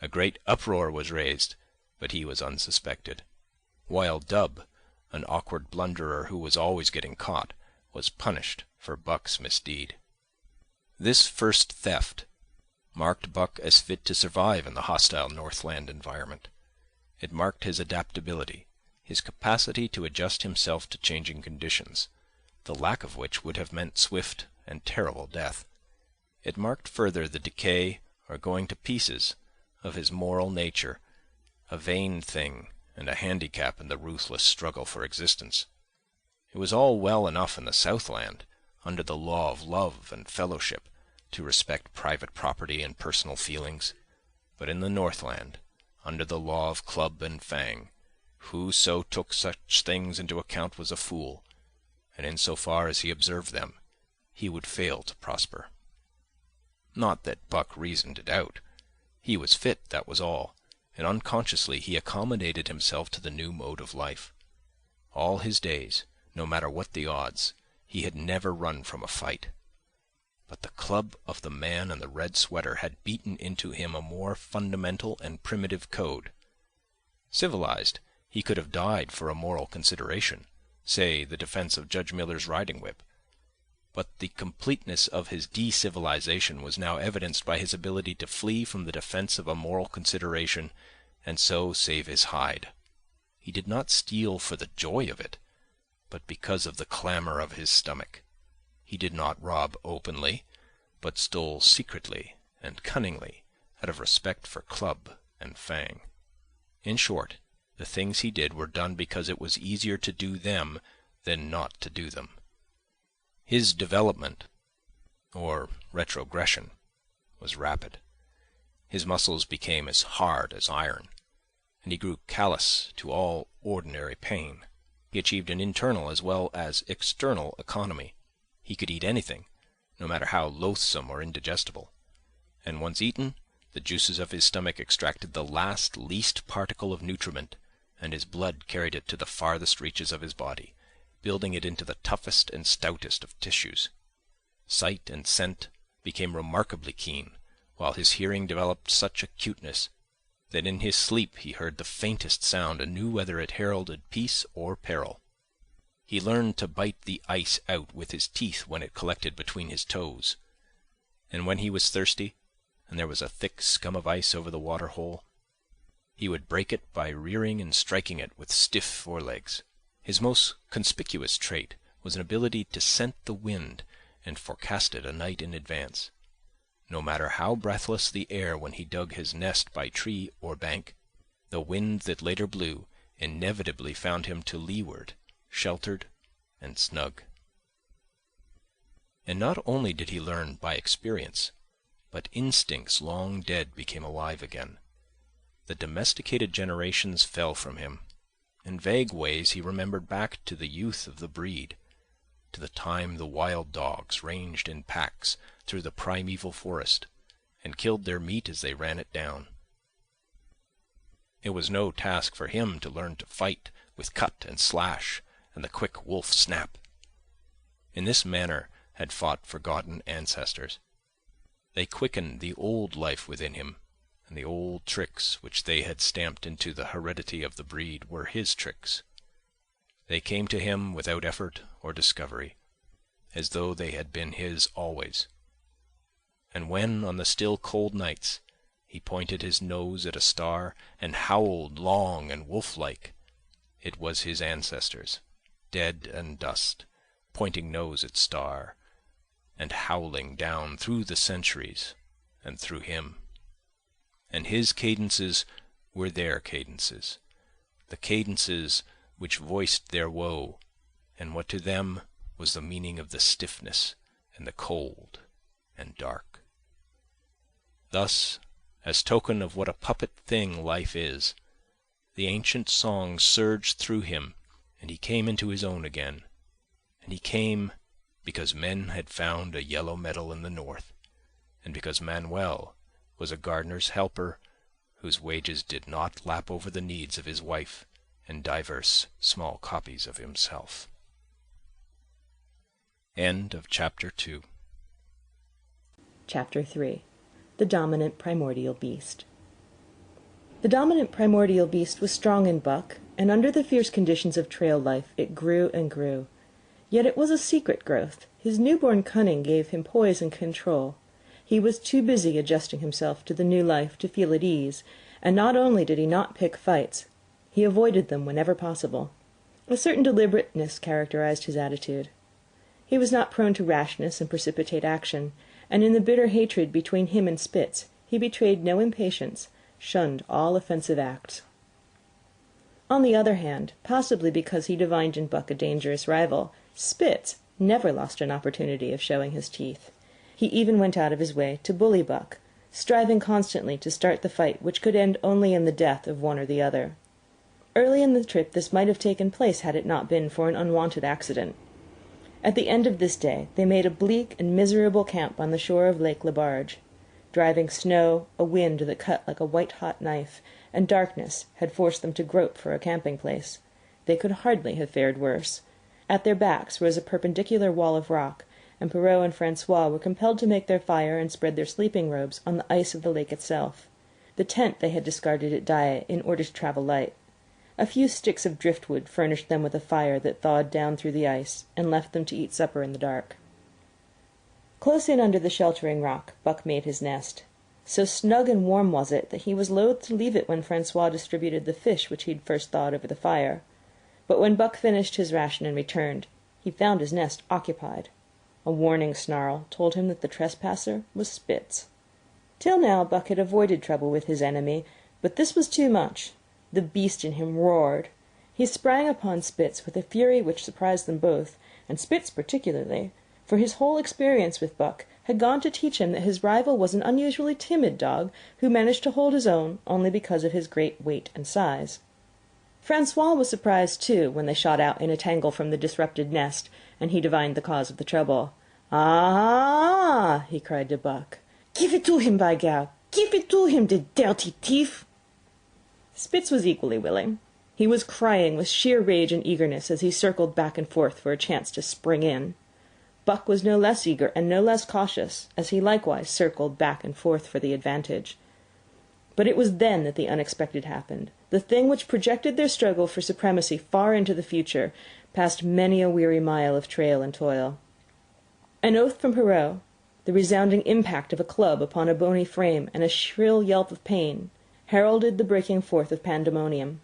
A great uproar was raised, but he was unsuspected. Wild Dub, an awkward blunderer who was always getting caught, was punished for Buck's misdeed. This first theft marked Buck as fit to survive in the hostile Northland environment. It marked his adaptability, his capacity to adjust himself to changing conditions, the lack of which would have meant swift and terrible death. It marked further the decay or going to pieces of his moral nature, a vain thing and a handicap in the ruthless struggle for existence. It was all well enough in the Southland, under the law of love and fellowship, to respect private property and personal feelings, but in the Northland, under the law of club and fang, whoso took such things into account was a fool, and in so far as he observed them, he would fail to prosper. Not that Buck reasoned it out. He was fit, that was all, and unconsciously he accommodated himself to the new mode of life. All his days, no matter what the odds, he had never run from a fight. But the club of the man in the red sweater had beaten into him a more fundamental and primitive code. Civilized, he could have died for a moral consideration, say the defense of Judge Miller's riding whip. But the completeness of his de-civilization was now evidenced by his ability to flee from the defense of a moral consideration and so save his hide. He did not steal for the joy of it, but because of the clamor of his stomach. He did not rob openly, but stole secretly and cunningly out of respect for club and fang. In short, the things he did were done because it was easier to do them than not to do them. His development, or retrogression, was rapid. His muscles became as hard as iron, and he grew callous to all ordinary pain. He achieved an internal as well as external economy. He could eat anything, no matter how loathsome or indigestible, and once eaten, the juices of his stomach extracted the last least particle of nutriment, and his blood carried it to the farthest reaches of his body, building it into the toughest and stoutest of tissues. Sight and scent became remarkably keen, while his hearing developed such acuteness that in his sleep he heard the faintest sound and knew whether it heralded peace or peril. He learned to bite the ice out with his teeth when it collected between his toes, and when he was thirsty, and there was a thick scum of ice over the water-hole, he would break it by rearing and striking it with stiff forelegs. His most conspicuous trait was an ability to scent the wind and forecast it a night in advance. No matter how breathless the air when he dug his nest by tree or bank, the wind that later blew inevitably found him to leeward, sheltered and snug. And not only did he learn by experience, but instincts long dead became alive again. The domesticated generations fell from him. In vague ways he remembered back to the youth of the breed, to the time the wild dogs ranged in packs through the primeval forest and killed their meat as they ran it down. It was no task for him to learn to fight with cut and slash and the quick wolf snap. In this manner had fought forgotten ancestors. They quickened the old life within him, and the old tricks which they had stamped into the heredity of the breed were his tricks. They came to him without effort or discovery, as though they had been his always. And when, on the still cold nights, he pointed his nose at a star and howled long and wolf-like, it was his ancestors, dead and dust, pointing nose at star and howling down through the centuries and through him. And his cadences were their cadences, the cadences which voiced their woe and what to them was the meaning of the stiffness and the cold and dark. Thus, as token of what a puppet thing life is, the ancient song surged through him, and he came into his own again. And he came because men had found a yellow metal in the north, and because Manuel was a gardener's helper whose wages did not lap over the needs of his wife and divers small copies of himself. End of Chapter 2. Chapter 3. The Dominant Primordial Beast. The dominant primordial beast was strong in Buck, and under the fierce conditions of trail life it grew and grew. Yet it was a secret growth. His newborn cunning gave him poise and control. He was too busy adjusting himself to the new life to feel at ease, and not only did he not pick fights, he avoided them whenever possible. A certain deliberateness characterized his attitude. He was not prone to rashness and precipitate action, and in the bitter hatred between him and Spitz he betrayed no impatience, shunned all offensive acts. On the other hand, possibly because he divined in Buck a dangerous rival, Spitz never lost an opportunity of showing his teeth. He even went out of his way to bully Buck, striving constantly to start the fight which could end only in the death of one or the other. Early in the trip this might have taken place had it not been for an unwonted accident. At the end of this day they made a bleak and miserable camp on the shore of Lake Lebarge. Driving snow, a wind that cut like a white-hot knife, and darkness had forced them to grope for a camping place. They could hardly have fared worse. At their backs rose a perpendicular wall of rock, and Perrault and Francois were compelled to make their fire and spread their sleeping robes on the ice of the lake itself. The tent they had discarded at Dyea in order to travel light. A few sticks of driftwood furnished them with a fire that thawed down through the ice, and left them to eat supper in the dark. Close in under the sheltering rock, Buck made his nest. So snug and warm was it that he was loath to leave it when Francois distributed the fish which he had first thawed over the fire. But when Buck finished his ration and returned, he found his nest occupied. A warning snarl told him that the trespasser was Spitz. Till now Buck had avoided trouble with his enemy, but this was too much. The beast in him roared. He sprang upon Spitz with a fury which surprised them both, and Spitz particularly, for his whole experience with Buck had gone to teach him that his rival was an unusually timid dog who managed to hold his own only because of his great weight and size. Francois was surprised, too, when they shot out in a tangle from the disrupted nest, and he divined the cause of the trouble. "Ah!" he cried to Buck. "Give it to him, by gad! Give it to him, the dirty thief!" Spitz was equally willing. He was crying with sheer rage and eagerness as he circled back and forth for a chance to spring in. Buck was no less eager and no less cautious, as he likewise circled back and forth for the advantage. But it was then that the unexpected happened, the thing which projected their struggle for supremacy far into the future, past many a weary mile of trail and toil. An oath from Perrault, the resounding impact of a club upon a bony frame, and a shrill yelp of pain heralded the breaking forth of pandemonium.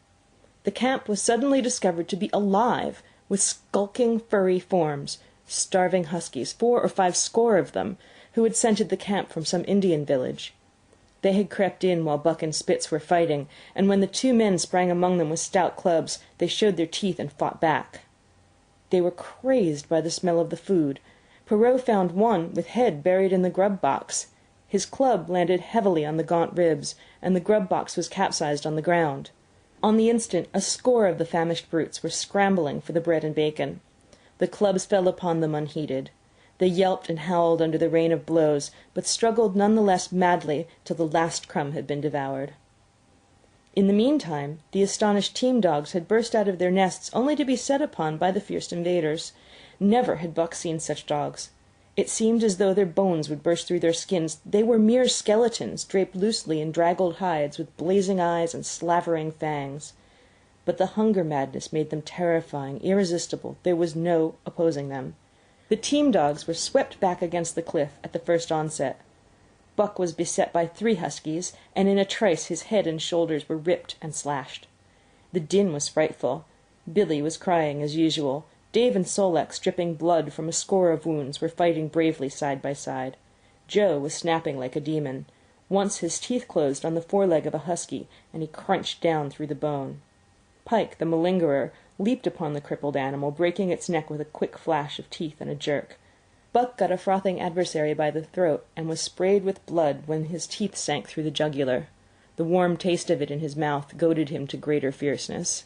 The camp was suddenly discovered to be alive with skulking furry forms, starving huskies, 4 or 5 score of them, who had scented the camp from some Indian village. They had crept in while Buck and Spitz were fighting, and when the 2 men sprang among them with stout clubs, they showed their teeth and fought back. They were crazed by the smell of the food. Perrault found one with head buried in the grub box. His club landed heavily on the gaunt ribs, and the grub box was capsized on the ground. On the instant a score of the famished brutes were scrambling for the bread and bacon. The clubs fell upon them unheeded. They yelped and howled under the rain of blows, but struggled none the less madly till the last crumb had been devoured. In the meantime, the astonished team dogs had burst out of their nests only to be set upon by the fierce invaders. Never had Buck seen such dogs. It seemed as though their bones would burst through their skins. They were mere skeletons, draped loosely in draggled hides, with blazing eyes and slavering fangs. but the hunger madness made them terrifying, irresistible. There was no opposing them. The team dogs were swept back against the cliff at the first onset. Buck was beset by 3 huskies, and in a trice his head and shoulders were ripped and slashed. The din was frightful. Billy was crying as usual. Dave and Sol-leks, dripping blood from a score of wounds, were fighting bravely side by side. Joe was snapping like a demon. Once his teeth closed on the foreleg of a husky, and he crunched down through the bone. Pike, the malingerer, leaped upon the crippled animal, breaking its neck with a quick flash of teeth and a jerk. Buck got a frothing adversary by the throat, and was sprayed with blood when his teeth sank through the jugular. The warm taste of it in his mouth goaded him to greater fierceness.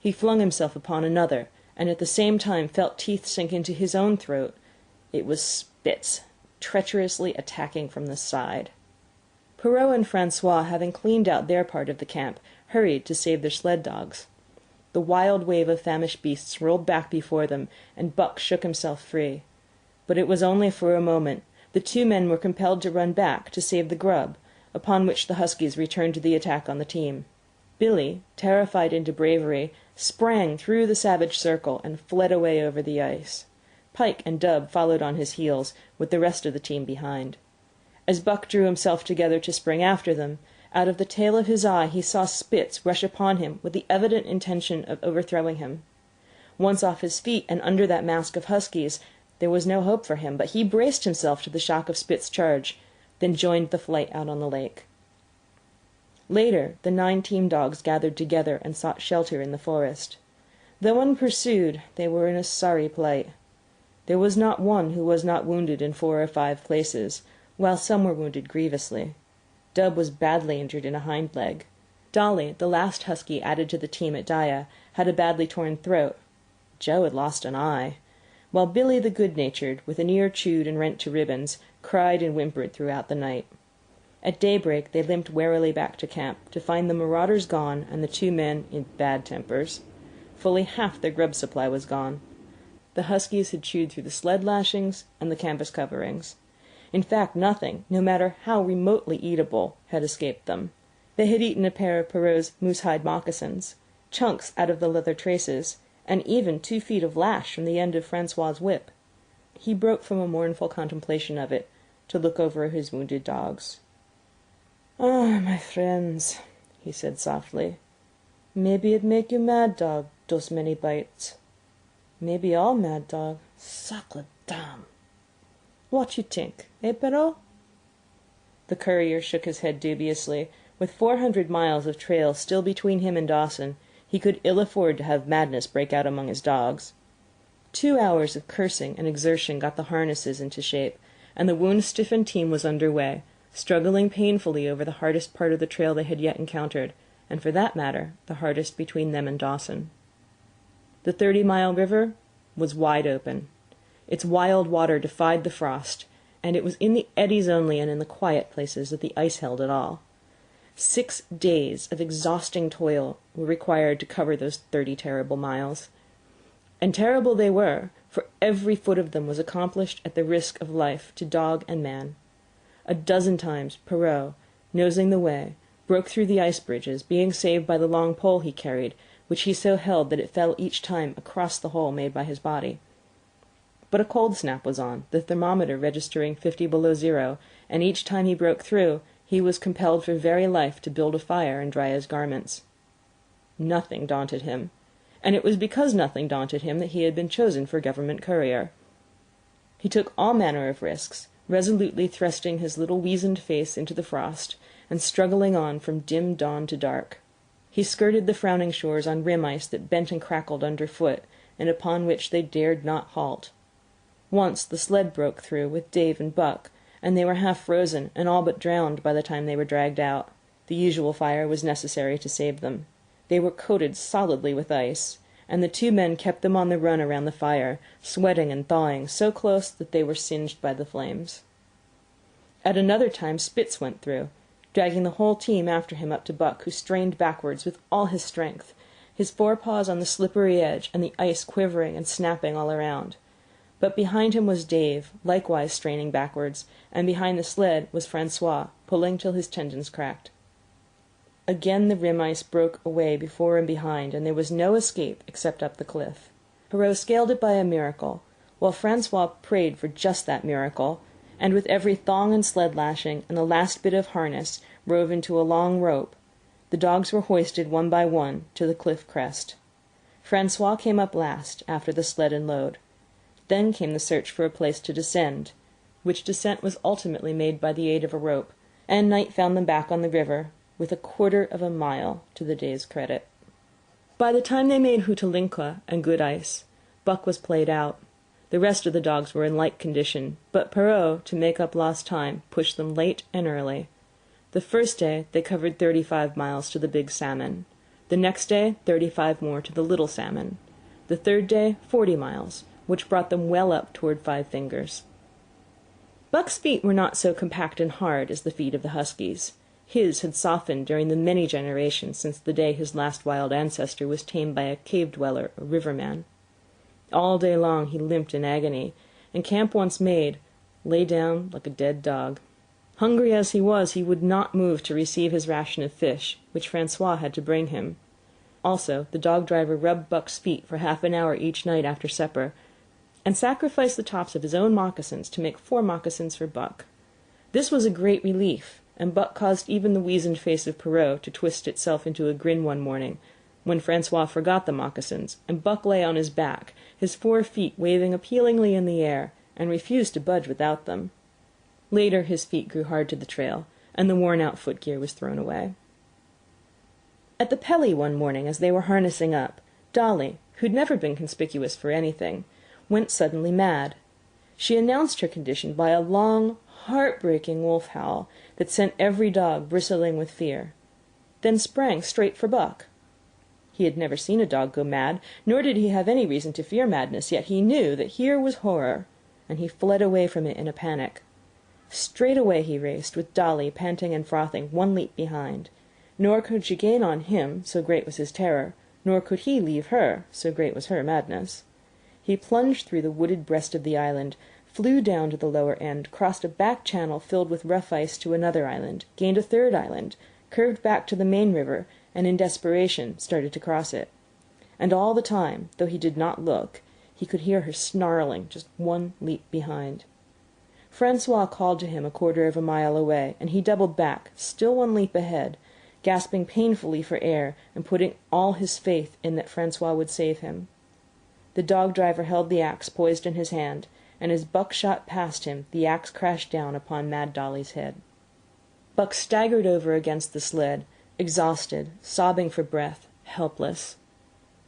He flung himself upon another, and at the same time felt teeth sink into his own throat. It was Spitz, treacherously attacking from the side. Perrault and Francois, having cleaned out their part of the camp, hurried to save their sled dogs. The wild wave of famished beasts rolled back before them, and Buck shook himself free. But it was only for a moment. The 2 men were compelled to run back to save the grub, upon which the huskies returned to the attack on the team. Billy, terrified into bravery, sprang through the savage circle and fled away over the ice. Pike and Dub followed on his heels, with the rest of the team behind. As Buck drew himself together to spring after them, out of the tail of his eye he saw Spitz rush upon him with the evident intention of overthrowing him. Once off his feet and under that mask of huskies, there was no hope for him, but he braced himself to the shock of Spitz's charge, then joined the flight out on the lake. Later, the 9 team dogs gathered together and sought shelter in the forest. Though unpursued, they were in a sorry plight. There was not one who was not wounded in 4 or 5 places, while some were wounded grievously. Dub was badly injured in a hind leg. Dolly, the last husky added to the team at Dyea, had a badly torn throat. Joe had lost an eye, while Billy the good-natured, with an ear chewed and rent to ribbons, cried and whimpered throughout the night. At daybreak they limped warily back to camp, to find the marauders gone and the 2 men in bad tempers. Fully half their grub supply was gone. The huskies had chewed through the sled lashings and the canvas coverings. In fact, nothing, no matter how remotely eatable, had escaped them. They had eaten a pair of Perrault's moose-hide moccasins, chunks out of the leather traces, and even 2 feet of lash from the end of Francois's whip. He broke from a mournful contemplation of it, to look over his wounded dogs. "Ah, my friends," he said softly, "maybe it make you mad dog, dose many bites. Maybe all mad dog. Sacre dame! What you think, eh, Perrault?" The courier shook his head dubiously. With 400 miles of trail still between him and Dawson, he could ill afford to have madness break out among his dogs. 2 hours of cursing and exertion got the harnesses into shape, and the wound-stiffened team was under way, struggling painfully over the hardest part of the trail they had yet encountered, and for that matter, the hardest between them and Dawson. The 30-mile river was wide open. Its wild water defied the frost, and it was in the eddies only and in the quiet places that the ice held at all. 6 days of exhausting toil were required to cover those 30 terrible miles. And terrible they were, for every foot of them was accomplished at the risk of life to dog and man. A dozen times Perrault, nosing the way, broke through the ice bridges, being saved by the long pole he carried, which he so held that it fell each time across the hole made by his body. But a cold snap was on, the thermometer registering 50 below zero, and each time he broke through, he was compelled for very life to build a fire and dry his garments. Nothing daunted him, and it was because nothing daunted him that he had been chosen for government courier. He took all manner of risks, resolutely thrusting his little weazened face into the frost, and struggling on from dim dawn to dark. He skirted the frowning shores on rim ice that bent and crackled underfoot, and upon which they dared not halt. Once the sled broke through with Dave and Buck, and they were half frozen and all but drowned by the time they were dragged out. The usual fire was necessary to save them. They were coated solidly with ice, and the 2 men kept them on the run around the fire, sweating and thawing so close that they were singed by the flames. At another time Spitz went through, dragging the whole team after him up to Buck, who strained backwards with all his strength, his forepaws on the slippery edge and the ice quivering and snapping all around. But behind him was Dave, likewise straining backwards, and behind the sled was Francois, pulling till his tendons cracked. Again the rim ice broke away before and behind, and there was no escape except up the cliff. Perrault scaled it by a miracle, while Francois prayed for just that miracle, and with every thong and sled lashing, and the last bit of harness rove into a long rope, the dogs were hoisted one by one to the cliff crest. Francois came up last, after the sled and load. Then came the search for a place to descend, which descent was ultimately made by the aid of a rope, and night found them back on the river, with 1/4 of a mile to the day's credit. By the time they made Hootalinqua and good ice, Buck was played out. The rest of the dogs were in like condition, but Perrault, to make up lost time, pushed them late and early. The first day they covered 35 miles to the Big Salmon. The next day 35 more to the Little Salmon. The third day 40 miles, which brought them well up toward Five Fingers. Buck's feet were not so compact and hard as the feet of the huskies. His had softened during the many generations since the day his last wild ancestor was tamed by a cave-dweller or river-man. All day long he limped in agony, and camp once made, lay down like a dead dog. Hungry as he was, he would not move to receive his ration of fish, which Francois had to bring him. Also, the dog-driver rubbed Buck's feet for half an hour each night after supper, and sacrificed the tops of his own moccasins to make 4 moccasins for Buck. This was a great relief, and Buck caused even the weazened face of Perrault to twist itself into a grin one morning, when Francois forgot the moccasins, and Buck lay on his back, his 4 feet waving appealingly in the air, and refused to budge without them. Later his feet grew hard to the trail, and the worn-out footgear was thrown away. At the Pelly one morning, as they were harnessing up, Dolly, who'd never been conspicuous for anything, went suddenly mad. She announced her condition by a long, heart-breaking wolf howl that sent every dog bristling with fear, then sprang straight for Buck. He had never seen a dog go mad, nor did he have any reason to fear madness, yet he knew that here was horror, and he fled away from it in a panic. Straight away he raced, with Dolly, panting and frothing, 1 leap behind. Nor could she gain on him, so great was his terror, nor could he leave her, so great was her madness. He plunged through the wooded breast of the island, flew down to the lower end, crossed a back channel filled with rough ice to another island, gained a 3rd island, curved back to the main river, and in desperation started to cross it. And all the time, though he did not look, he could hear her snarling just 1 leap behind. Francois called to him 1/4 of a mile away, and he doubled back, still 1 leap ahead, gasping painfully for air and putting all his faith in that Francois would save him. The dog-driver held the axe poised in his hand, and as Buck shot past him, the axe crashed down upon Mad Dolly's head. Buck staggered over against the sled, exhausted, sobbing for breath, helpless.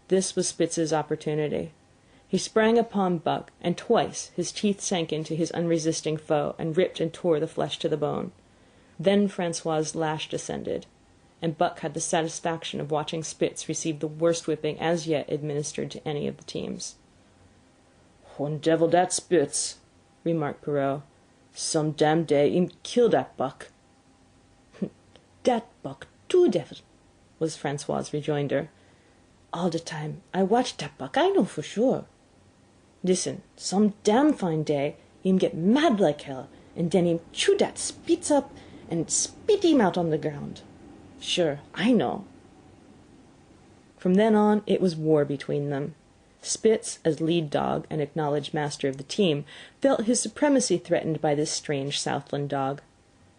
This was Spitz's opportunity. He sprang upon Buck, and twice his teeth sank into his unresisting foe and ripped and tore the flesh to the bone. Then Francois's lash descended, and Buck had the satisfaction of watching Spitz receive the worst whipping as yet administered to any of the teams. "One devil dat Spitz," remarked Perrault. "Some damn day him kill dat Buck." "Dat Buck too devil," was Francois's rejoinder. "All the time I watch dat Buck, I know for sure. Listen, some damn fine day him get mad like hell, and den him chew dat Spitz up and spit him out on the ground. Sure, I know." From then on it was war between them. Spitz, as lead dog and acknowledged master of the team, felt his supremacy threatened by this strange Southland dog.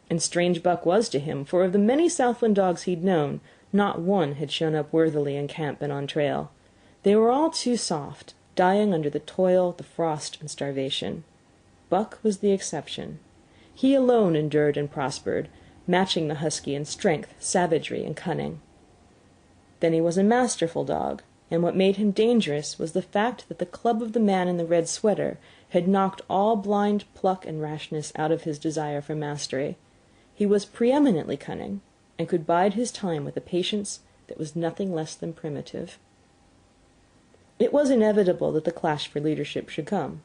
And strange Buck was to him, for of the many Southland dogs he'd known, not one had shown up worthily in camp and on trail. They were all too soft, dying under the toil, the frost, and starvation. Buck was the exception. He alone endured and prospered, matching the husky in strength, savagery, and cunning. Then he was a masterful dog, and what made him dangerous was the fact that the club of the man in the red sweater had knocked all blind pluck and rashness out of his desire for mastery. He was preeminently cunning, and could bide his time with a patience that was nothing less than primitive. It was inevitable that the clash for leadership should come.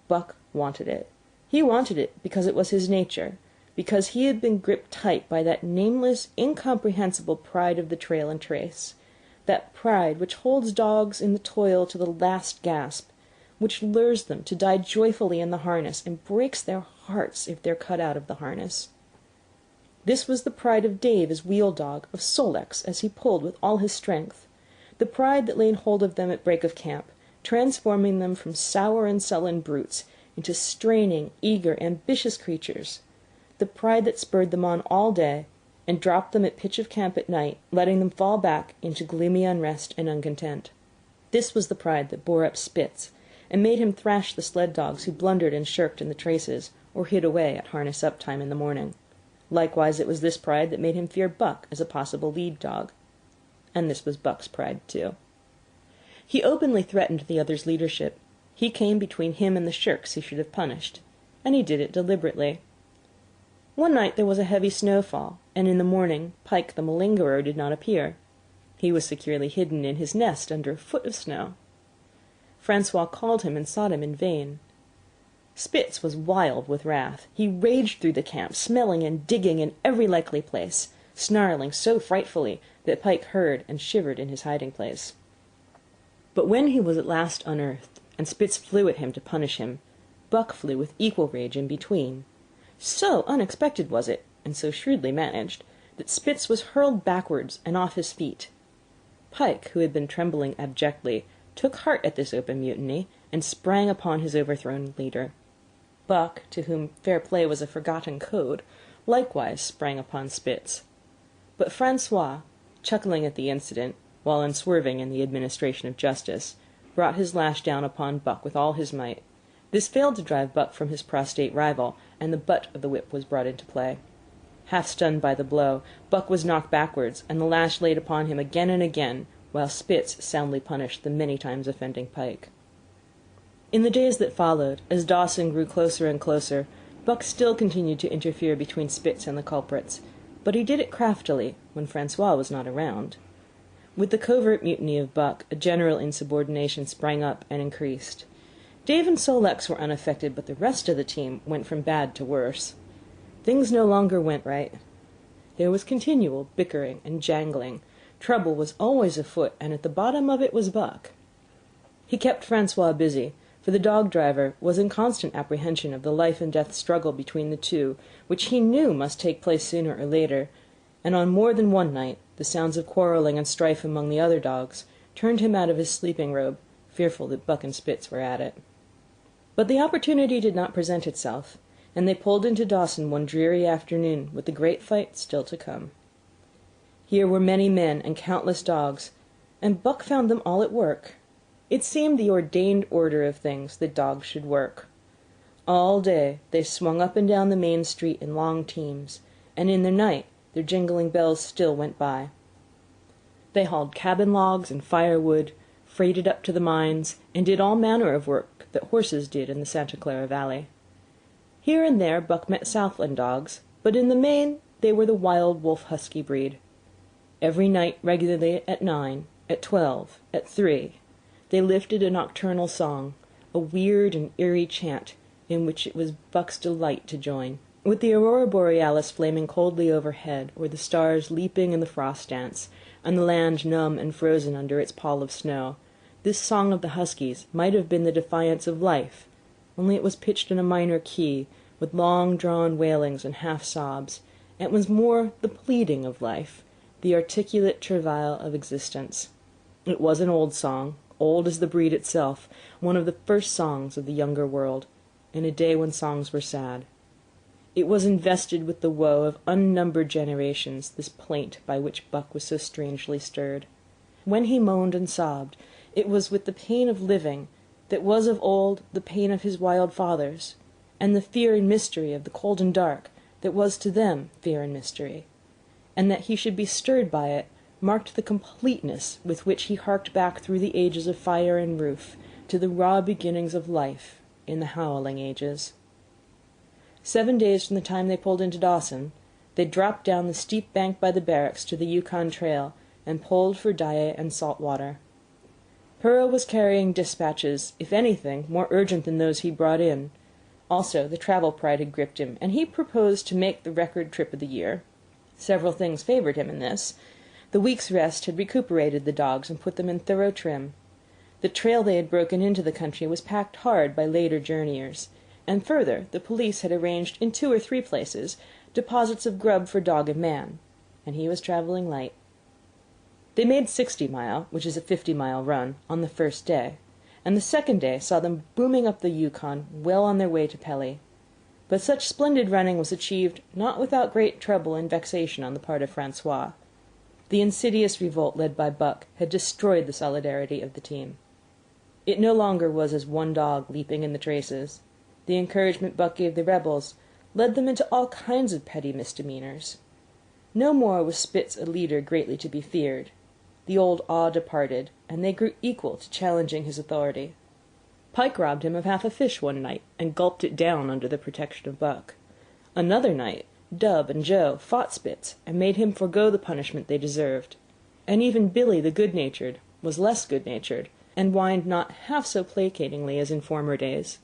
Buck wanted it. He wanted it because it was his nature, because he had been gripped tight by that nameless, incomprehensible pride of the trail and trace, that pride which holds dogs in the toil to the last gasp, which lures them to die joyfully in the harness and breaks their hearts if they're cut out of the harness. This was the pride of Dave as wheel dog, of Sol-leks as he pulled with all his strength, the pride that laid hold of them at break of camp, transforming them from sour and sullen brutes into straining, eager, ambitious creatures, the pride that spurred them on all day and dropped them at pitch of camp at night, letting them fall back into gloomy unrest and uncontent. This was the pride that bore up Spitz and made him thrash the sled dogs who blundered and shirked in the traces or hid away at harness-up time in the morning. Likewise, it was this pride that made him fear Buck as a possible lead dog. And this was Buck's pride, too. He openly threatened the other's leadership. He came between him and the shirks he should have punished, and he did it deliberately. One night there was a heavy snowfall, and in the morning Pike the malingerer did not appear. He was securely hidden in his nest under a foot of snow. Francois called him and sought him in vain. Spitz was wild with wrath. He raged through the camp, smelling and digging in every likely place, snarling so frightfully that Pike heard and shivered in his hiding place. But when he was at last unearthed, and Spitz flew at him to punish him, Buck flew with equal rage in between. So unexpected was it, and so shrewdly managed, that Spitz was hurled backwards and off his feet. Pike, who had been trembling abjectly, took heart at this open mutiny, and sprang upon his overthrown leader. Buck, to whom fair play was a forgotten code, likewise sprang upon Spitz. But Francois, chuckling at the incident, while unswerving in the administration of justice, brought his lash down upon Buck with all his might. This failed to drive Buck from his prostrate rival, and the butt of the whip was brought into play. Half stunned by the blow, Buck was knocked backwards, and the lash laid upon him again and again, while Spitz soundly punished the many times offending Pike. In the days that followed, as Dawson grew closer and closer, Buck still continued to interfere between Spitz and the culprits, but he did it craftily when Francois was not around. With the covert mutiny of Buck, a general insubordination sprang up and increased. Dave and Sol-leks were unaffected, but the rest of the team went from bad to worse. Things no longer went right. There was continual bickering and jangling. Trouble was always afoot, and at the bottom of it was Buck. He kept Francois busy, for the dog-driver was in constant apprehension of the life-and-death struggle between the two, which he knew must take place sooner or later, and on more than one night the sounds of quarrelling and strife among the other dogs turned him out of his sleeping robe, fearful that Buck and Spitz were at it. But the opportunity did not present itself, and they pulled into Dawson one dreary afternoon with the great fight still to come. Here were many men and countless dogs, and Buck found them all at work. It seemed the ordained order of things that dogs should work. All day they swung up and down the main street in long teams, and in the night their jingling bells still went by. They hauled cabin logs and firewood, freighted up to the mines, and did all manner of work that horses did in the Santa Clara Valley. Here and there Buck met Southland dogs, but in the main they were the wild wolf husky breed. Every night regularly at 9, at 12, at 3, they lifted a nocturnal song, a weird and eerie chant, in which it was Buck's delight to join. With the aurora borealis flaming coldly overhead, or the stars leaping in the frost dance, and the land numb and frozen under its pall of snow, this song of the huskies might have been the defiance of life, only it was pitched in a minor key, with long-drawn wailings and half-sobs, and it was more the pleading of life, the articulate travail of existence. It was an old song, old as the breed itself, one of the first songs of the younger world, in a day when songs were sad. It was invested with the woe of unnumbered generations, this plaint by which Buck was so strangely stirred. When he moaned and sobbed, it was with the pain of living that was of old the pain of his wild fathers, and the fear and mystery of the cold and dark that was to them fear and mystery, and that he should be stirred by it marked the completeness with which he harked back through the ages of fire and roof to the raw beginnings of life in the howling ages. 7 days from the time they pulled into Dawson, they dropped down the steep bank by the barracks to the Yukon Trail and pulled for Dyea and Salt Water. Perrault was carrying dispatches, if anything, more urgent than those he brought in. Also, the travel pride had gripped him, and he proposed to make the record trip of the year. Several things favoured him in this. The week's rest had recuperated the dogs and put them in thorough trim. The trail they had broken into the country was packed hard by later journeyers, and further, the police had arranged in 2 or 3 places deposits of grub for dog and man, and he was travelling light. They made 60 Mile, which is a 50-mile run, on the first day, and the second day saw them booming up the Yukon well on their way to Pelly. But such splendid running was achieved not without great trouble and vexation on the part of Francois. The insidious revolt led by Buck had destroyed the solidarity of the team. It no longer was as one dog leaping in the traces. The encouragement Buck gave the rebels led them into all kinds of petty misdemeanors. No more was Spitz a leader greatly to be feared. The old awe departed, and they grew equal to challenging his authority. Pike robbed him of half a fish one night, and gulped it down under the protection of Buck. Another night, Dub and Joe fought Spitz, and made him forego the punishment they deserved. And even Billy the good-natured was less good-natured, and whined not half so placatingly as in former days.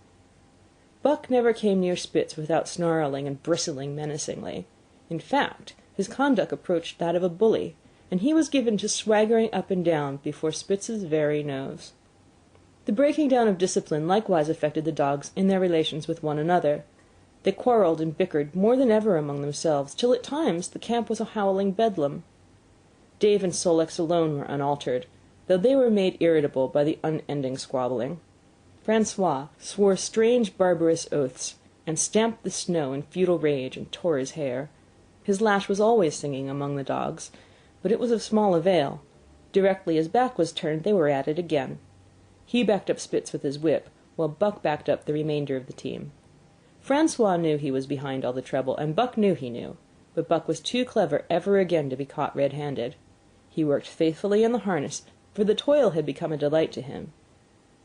Buck never came near Spitz without snarling and bristling menacingly. In fact, his conduct approached that of a bully, and he was given to swaggering up and down before Spitz's very nose. The breaking down of discipline likewise affected the dogs in their relations with one another. They quarrelled and bickered more than ever among themselves, till at times the camp was a howling bedlam. Dave and Sol-leks alone were unaltered, though they were made irritable by the unending squabbling. Francois swore strange barbarous oaths, and stamped the snow in futile rage, and tore his hair. His lash was always singing among the dogs, but it was of small avail. Directly his back was turned, they were at it again. He backed up Spitz with his whip, while Buck backed up the remainder of the team. Francois knew he was behind all the trouble, and Buck knew he knew, but Buck was too clever ever again to be caught red-handed. He worked faithfully in the harness, for the toil had become a delight to him.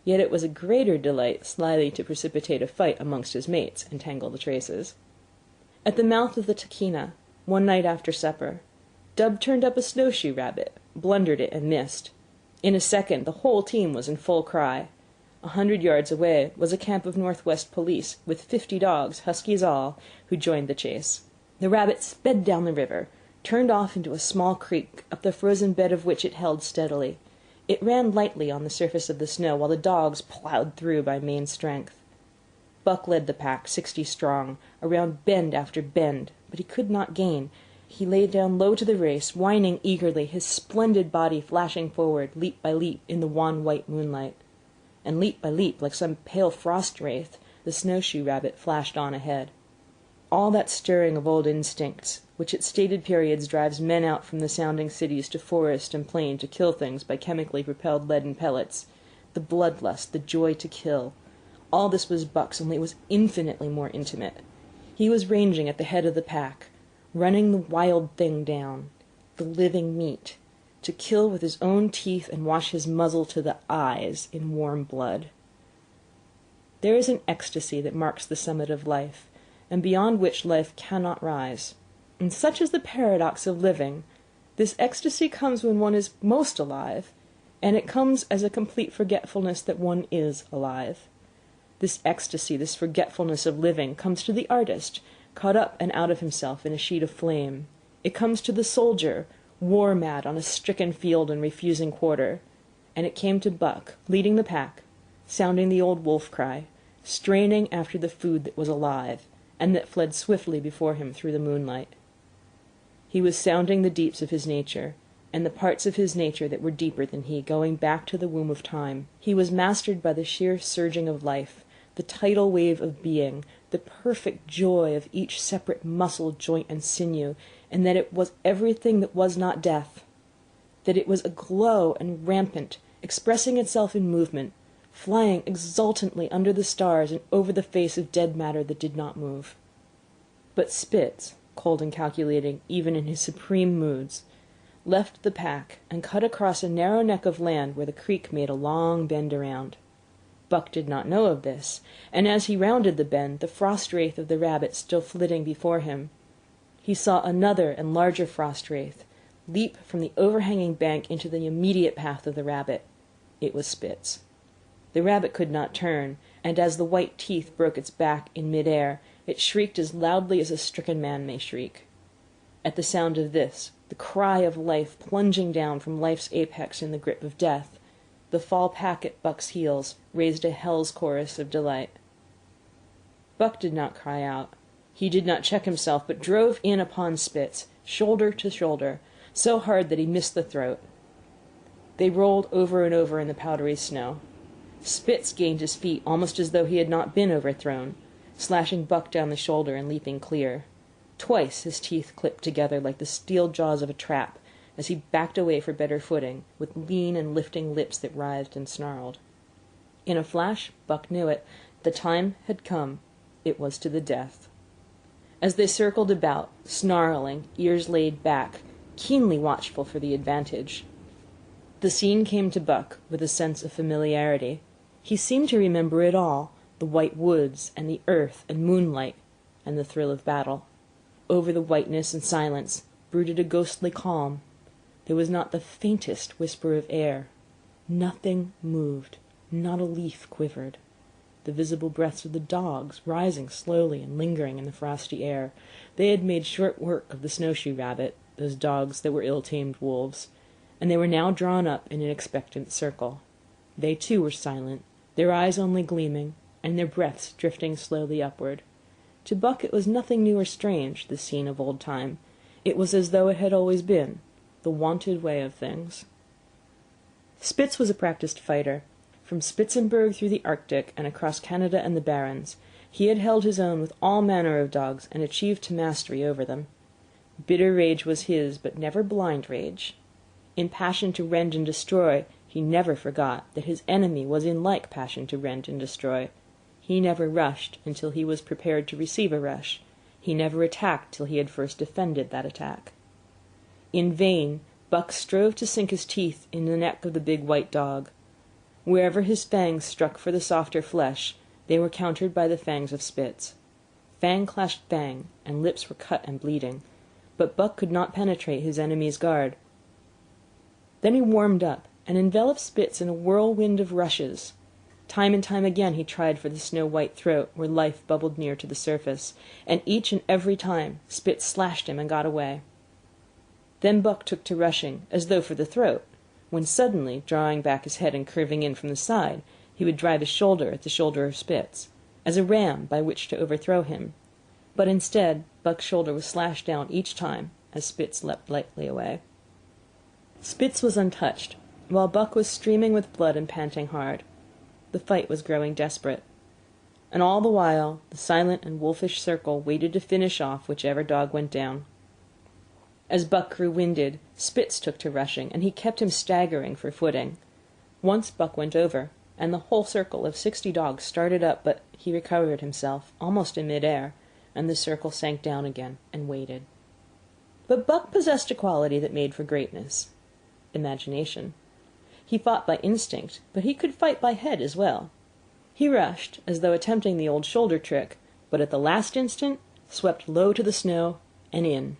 Yet it was a greater delight slyly to precipitate a fight amongst his mates and tangle the traces. At the mouth of the Tahkeena, one night after supper, Dub turned up a snowshoe rabbit, blundered it, and missed. In a second the whole team was in full cry. 100 yards away was a camp of Northwest police, with 50 dogs, huskies all, who joined the chase. The rabbit sped down the river, turned off into a small creek, up the frozen bed of which it held steadily. It ran lightly on the surface of the snow, while the dogs ploughed through by main strength. Buck led the pack, 60 strong, around bend after bend, but he could not gain. He lay down low to the race, whining eagerly, his splendid body flashing forward, leap by leap, in the wan white moonlight. And leap by leap, like some pale frost wraith, the snowshoe rabbit flashed on ahead. All that stirring of old instincts, which at stated periods drives men out from the sounding cities to forest and plain to kill things by chemically propelled leaden pellets, the bloodlust, the joy to kill, all this was Buck's, only it was infinitely more intimate. He was ranging at the head of the pack, running the wild thing down, the living meat, to kill with his own teeth and wash his muzzle to the eyes in warm blood. There is an ecstasy that marks the summit of life, and beyond which life cannot rise. And such is the paradox of living. This ecstasy comes when one is most alive, and it comes as a complete forgetfulness that one is alive. This ecstasy, this forgetfulness of living, comes to the artist, caught up and out of himself in a sheet of flame. It comes to the soldier, war-mad on a stricken field and refusing quarter. And it came to Buck, leading the pack, sounding the old wolf cry, straining after the food that was alive, and that fled swiftly before him through the moonlight. He was sounding the deeps of his nature, and the parts of his nature that were deeper than he, going back to the womb of time. He was mastered by the sheer surging of life, the tidal wave of being, the perfect joy of each separate muscle, joint, and sinew, and that it was everything that was not death, that it was aglow and rampant, expressing itself in movement, flying exultantly under the stars and over the face of dead matter that did not move. But Spitz, cold and calculating even in his supreme moods, left the pack and cut across a narrow neck of land where the creek made a long bend around. Buck did not know of this, and as he rounded the bend, the frost wraith of the rabbit still flitting before him, he saw another and larger frost wraith leap from the overhanging bank into the immediate path of the rabbit. It was Spitz. The rabbit could not turn, and as the white teeth broke its back in mid-air, it shrieked as loudly as a stricken man may shriek. At the sound of this, the cry of life plunging down from life's apex in the grip of death, the fall pack at Buck's heels raised a hell's chorus of delight. Buck did not cry out. He did not check himself, but drove in upon Spitz, shoulder to shoulder, so hard that he missed the throat. They rolled over and over in the powdery snow. Spitz gained his feet almost as though he had not been overthrown, slashing Buck down the shoulder and leaping clear. Twice his teeth clipped together like the steel jaws of a trap as he backed away for better footing, with lean and lifting lips that writhed and snarled. In a flash, Buck knew it. The time had come. It was to the death. As they circled about, snarling, ears laid back, keenly watchful for the advantage, the scene came to Buck with a sense of familiarity. He seemed to remember it all, the white woods and the earth and moonlight and the thrill of battle. Over the whiteness and silence brooded a ghostly calm. There was not the faintest whisper of air. Nothing moved, not a leaf quivered. The visible breaths of the dogs, rising slowly and lingering in the frosty air. They had made short work of the snowshoe rabbit, those dogs that were ill-tamed wolves, and they were now drawn up in an expectant circle. They too were silent, their eyes only gleaming, and their breaths drifting slowly upward. To Buck it was nothing new or strange, this scene of old time. It was as though it had always been, the wonted way of things. Spitz was a practised fighter. From Spitzenberg through the Arctic and across Canada and the Barrens, he had held his own with all manner of dogs and achieved to mastery over them. Bitter rage was his, but never blind rage. In passion to rend and destroy, he never forgot that his enemy was in like passion to rend and destroy. He never rushed until he was prepared to receive a rush. He never attacked till he had first defended that attack. In vain Buck strove to sink his teeth in the neck of the big white dog. Wherever his fangs struck for the softer flesh, they were countered by the fangs of Spitz. Fang clashed fang, and lips were cut and bleeding, but Buck could not penetrate his enemy's guard. Then he warmed up, and enveloped Spitz in a whirlwind of rushes. Time and time again he tried for the snow-white throat, where life bubbled near to the surface, and each and every time Spitz slashed him and got away. Then Buck took to rushing, as though for the throat, when suddenly, drawing back his head and curving in from the side, he would drive his shoulder at the shoulder of Spitz, as a ram by which to overthrow him. But instead, Buck's shoulder was slashed down each time, as Spitz leapt lightly away. Spitz was untouched, while Buck was streaming with blood and panting hard. The fight was growing desperate. And all the while, the silent and wolfish circle waited to finish off whichever dog went down. As Buck grew winded, Spitz took to rushing, and he kept him staggering for footing. Once Buck went over, and the whole circle of 60 dogs started up, but he recovered himself, almost in mid-air, and the circle sank down again and waited. But Buck possessed a quality that made for greatness: imagination. He fought by instinct, but he could fight by head as well. He rushed, as though attempting the old shoulder trick, but at the last instant swept low to the snow and in.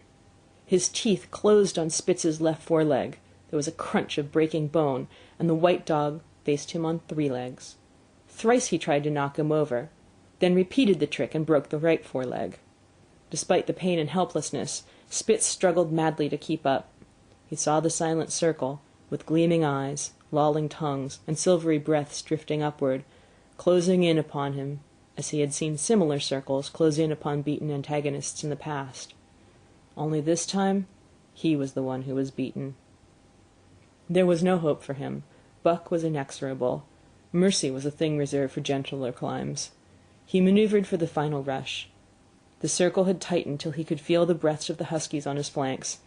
His teeth closed on Spitz's left foreleg. There was a crunch of breaking bone, and the white dog faced him on 3 legs. Thrice he tried to knock him over, then repeated the trick and broke the right foreleg. Despite the pain and helplessness, Spitz struggled madly to keep up. He saw the silent circle, with gleaming eyes, lolling tongues, and silvery breaths drifting upward, closing in upon him, as he had seen similar circles close in upon beaten antagonists in the past. Only this time he was the one who was beaten. There was no hope for him. Buck was inexorable. Mercy was a thing reserved for gentler climes. He maneuvered for the final rush. The circle had tightened till he could feel the breaths of the huskies on his flanks.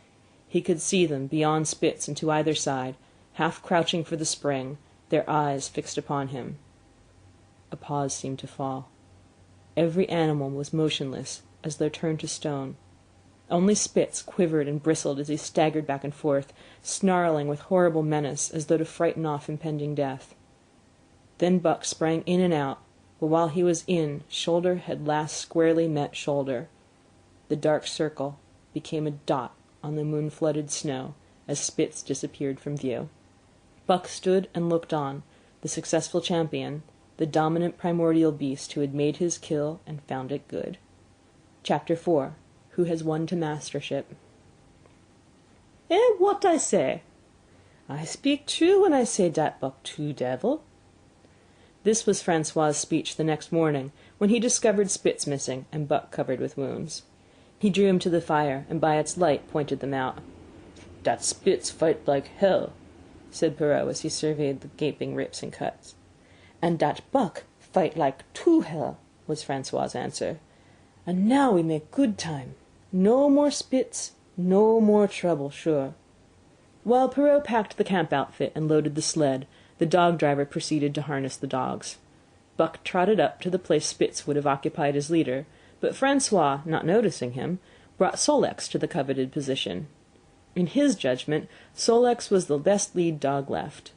He could see them beyond Spitz and to either side, half crouching for the spring, their eyes fixed upon him. A pause seemed to fall. Every animal was motionless, as though turned to stone. Only Spitz quivered and bristled as he staggered back and forth, snarling with horrible menace, as though to frighten off impending death. Then Buck sprang in and out, but while he was in, shoulder had last squarely met shoulder. The dark circle became a dot on the moon-flooded snow as Spitz disappeared from view. Buck stood and looked on, the successful champion, the dominant primordial beast who had made his kill and found it good. Chapter 4. Who has won to mastership. What I say? I speak true when I say dat Buck too devil. This was Francois's speech the next morning, when he discovered Spitz missing and Buck covered with wounds. He drew him to the fire, and by its light pointed them out. "Dat Spitz fight like hell," said Perrault as he surveyed the gaping rips and cuts. "And dat Buck fight like two hell," was Francois's answer. "And now we make good time. No more Spitz, no more trouble, sure." While Perrault packed the camp outfit and loaded the sled, the dog driver proceeded to harness the dogs. Buck trotted up to the place Spitz would have occupied as leader, but Francois, not noticing him, brought Sol-leks to the coveted position. In his judgment, Sol-leks was the best lead dog left.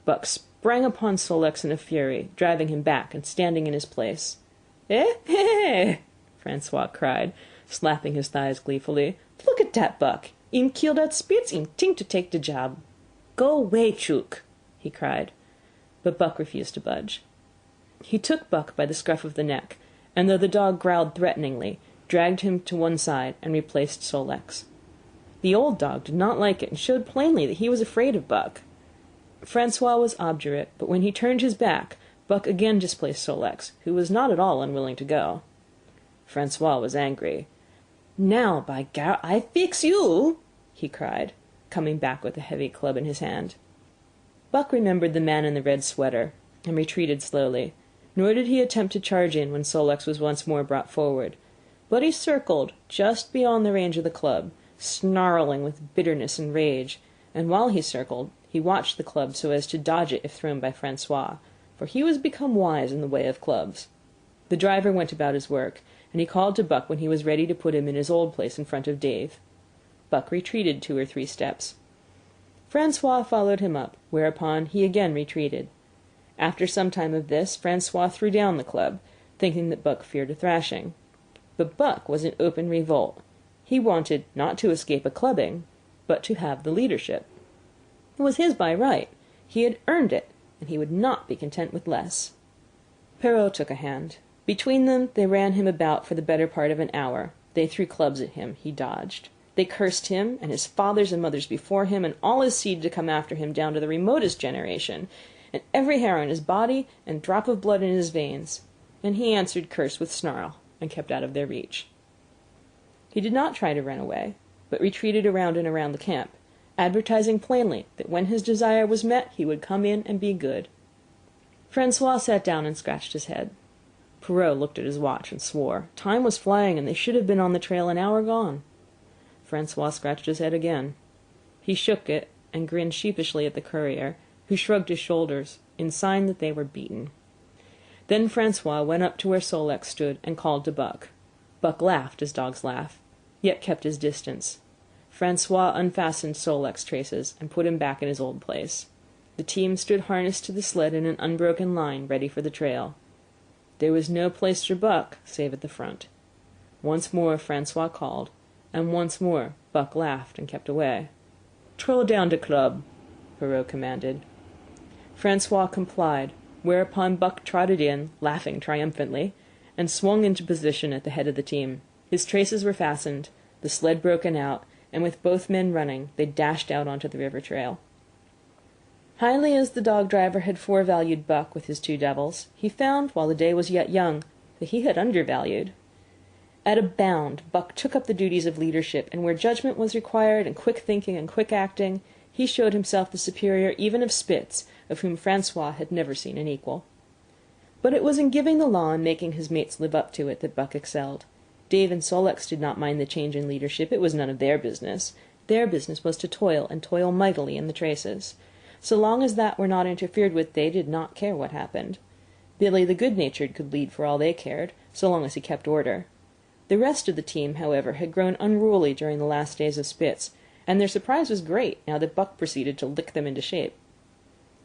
Buck sprang upon Sol-leks in a fury, driving him back and standing in his place. "Eh, eh!" Francois cried, slapping his thighs gleefully. "Look at dat Buck! Him kill dat Spitz, him think to take de job. Go away, Chook!" he cried. But Buck refused to budge. He took Buck by the scruff of the neck, and though the dog growled threateningly, dragged him to one side and replaced Sol-leks. The old dog did not like it, and showed plainly that he was afraid of Buck. Francois was obdurate, but when he turned his back, Buck again displaced Sol-leks, who was not at all unwilling to go. Francois was angry. "Now, by gar, I fix you!" he cried, coming back with a heavy club in his hand. Buck remembered the man in the red sweater, and retreated slowly, nor did he attempt to charge in when Sol-leks was once more brought forward, but he circled just beyond the range of the club, snarling with bitterness and rage, and while he circled, he watched the club so as to dodge it if thrown by Francois, for he was become wise in the way of clubs. The driver went about his work, and he called to Buck when he was ready to put him in his old place in front of Dave. Buck retreated 2 or 3 steps. Francois followed him up, whereupon he again retreated. After some time of this, Francois threw down the club, thinking that Buck feared a thrashing. But Buck was in open revolt. He wanted not to escape a clubbing, but to have the leadership. It was his by right. He had earned it, and he would not be content with less. Perrault took a hand. Between them, they ran him about for the better part of an hour. They threw clubs at him. He dodged. They cursed him, and his fathers and mothers before him, and all his seed to come after him down to the remotest generation, and every hair on his body and drop of blood in his veins, and he answered curse with snarl, and kept out of their reach. He did not try to run away, but retreated around and around the camp, advertising plainly that when his desire was met he would come in and be good. Francois sat down and scratched his head. Perrault looked at his watch and swore. Time was flying, and they should have been on the trail an hour gone. Francois scratched his head again. He shook it, and grinned sheepishly at the courier, who shrugged his shoulders, in sign that they were beaten. Then Francois went up to where Sol-leks stood and called to Buck. Buck laughed, as dogs laugh, yet kept his distance. Francois unfastened Sol-leks' traces and put him back in his old place. The team stood harnessed to the sled in an unbroken line, ready for the trail. There was no place for Buck save at the front. Once more Francois called, and once more Buck laughed and kept away. "Throw down the club," Perrault commanded. Francois complied, whereupon Buck trotted in, laughing triumphantly, and swung into position at the head of the team. His traces were fastened, the sled broken out, and with both men running, they dashed out onto the river trail. Highly as the dog-driver had forevalued Buck with his 2 devils, he found, while the day was yet young, that he had undervalued. At a bound, Buck took up the duties of leadership, and where judgment was required, and quick thinking and quick acting, he showed himself the superior even of Spitz, of whom Francois had never seen an equal. But it was in giving the law and making his mates live up to it that Buck excelled. Dave and Sol-leks did not mind the change in leadership. It was none of their business. Their business was to toil, and toil mightily in the traces. So long as that were not interfered with, they did not care what happened. Billy the good-natured could lead for all they cared, so long as he kept order. The rest of the team, however, had grown unruly during the last days of Spitz, and their surprise was great now that Buck proceeded to lick them into shape.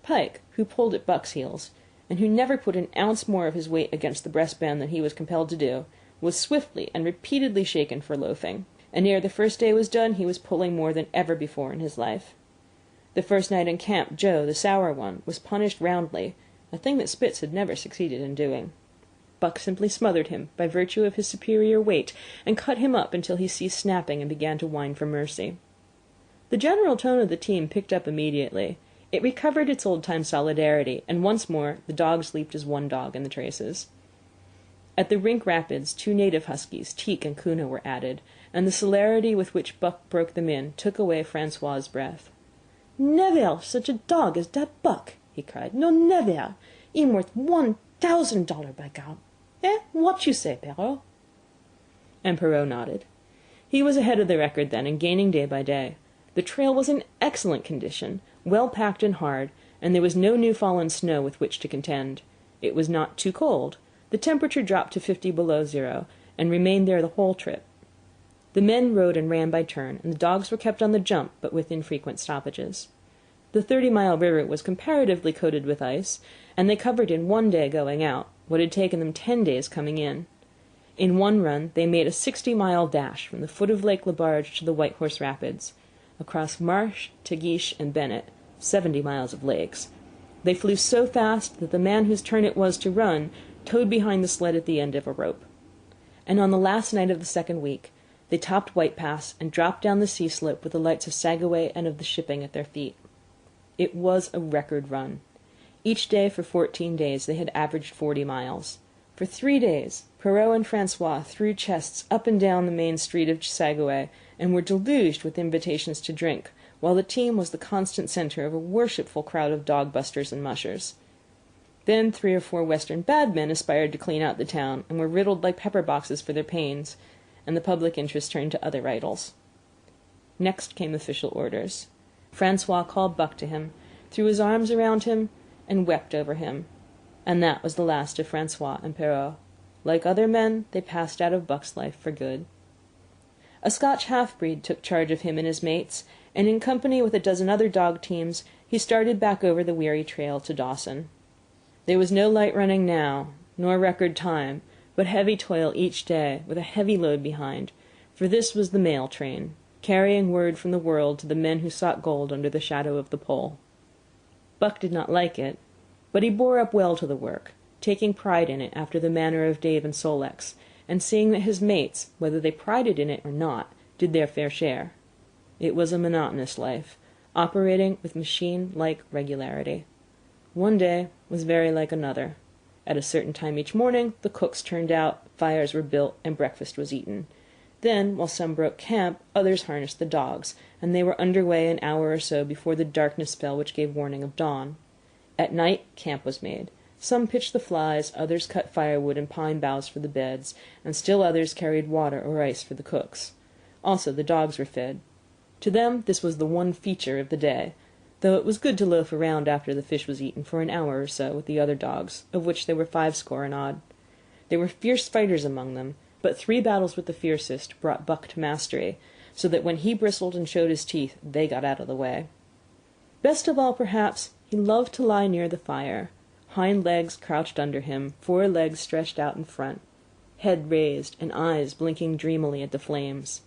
Pike, who pulled at Buck's heels, and who never put an ounce more of his weight against the breastband than he was compelled to do, was swiftly and repeatedly shaken for loafing, and ere the first day was done he was pulling more than ever before in his life. The first night in camp, Joe, the sour one, was punished roundly, a thing that Spitz had never succeeded in doing. Buck simply smothered him by virtue of his superior weight, and cut him up until he ceased snapping and began to whine for mercy. The general tone of the team picked up immediately. It recovered its old-time solidarity, and once more the dogs leaped as one dog in the traces. At the Rink Rapids 2 native huskies, Teek and Kuna, were added, and the celerity with which Buck broke them in took away Francois's breath. "Nevaire such a dog as dat Buck!" he cried. "No, nevaire! Heem worth $1,000, by God! Eh? What you say, Perrault?" And Perrault nodded. He was ahead of the record then, and gaining day by day. The trail was in excellent condition, well packed and hard, and there was no new fallen snow with which to contend. It was not too cold. The temperature dropped to 50 below zero, and remained there the whole trip. The men rode and ran by turn, and the dogs were kept on the jump, but with infrequent stoppages. The 30-mile river was comparatively coated with ice, and they covered in 1 day going out what had taken them 10 days coming in. In one run they made a 60-mile dash from the foot of Lake Lebarge to the White Horse Rapids, across Marsh, Tagish, and Bennett, 70 miles of lakes. They flew so fast that the man whose turn it was to run towed behind the sled at the end of a rope. And on the last night of the second week they topped White Pass and dropped down the sea slope with the lights of Sagaway and of the shipping at their feet. It was a record run. Each day for 14 days they had averaged 40 miles. For 3 days Perrault and Francois threw chests up and down the main street of Sagaway and were deluged with invitations to drink, while the team was the constant centre of a worshipful crowd of dog-busters and mushers. Then 3 or 4 Western bad men aspired to clean out the town, and were riddled like pepper-boxes for their pains, and the public interest turned to other idols. Next came official orders. Francois called Buck to him, threw his arms around him, and wept over him. And that was the last of Francois and Perrault. Like other men, they passed out of Buck's life for good. A Scotch half-breed took charge of him and his mates, and in company with a dozen other dog teams he started back over the weary trail to Dawson. There was no light running now, nor record time, but heavy toil each day, with a heavy load behind, for this was the mail train, carrying word from the world to the men who sought gold under the shadow of the pole. Buck did not like it, but he bore up well to the work, taking pride in it after the manner of Dave and Sol-leks, and seeing that his mates, whether they prided in it or not, did their fair share. It was a monotonous life, operating with machine-like regularity. One day was very like another. At a certain time each morning the cooks turned out, fires were built, and breakfast was eaten. Then, while some broke camp, others harnessed the dogs, and they were under way an hour or so before the darkness fell which gave warning of dawn. At night camp was made. Some pitched the flies, others cut firewood and pine boughs for the beds, and still others carried water or ice for the cooks. Also the dogs were fed. To them this was the one feature of the day, though it was good to loaf around after the fish was eaten for an hour or so with the other dogs, of which there were 50 and odd. There were fierce fighters among them, but 3 battles with the fiercest brought Buck to mastery, so that when he bristled and showed his teeth, they got out of the way. Best of all, perhaps, he loved to lie near the fire, hind legs crouched under him, 4 legs stretched out in front, head raised and eyes blinking dreamily at the flames.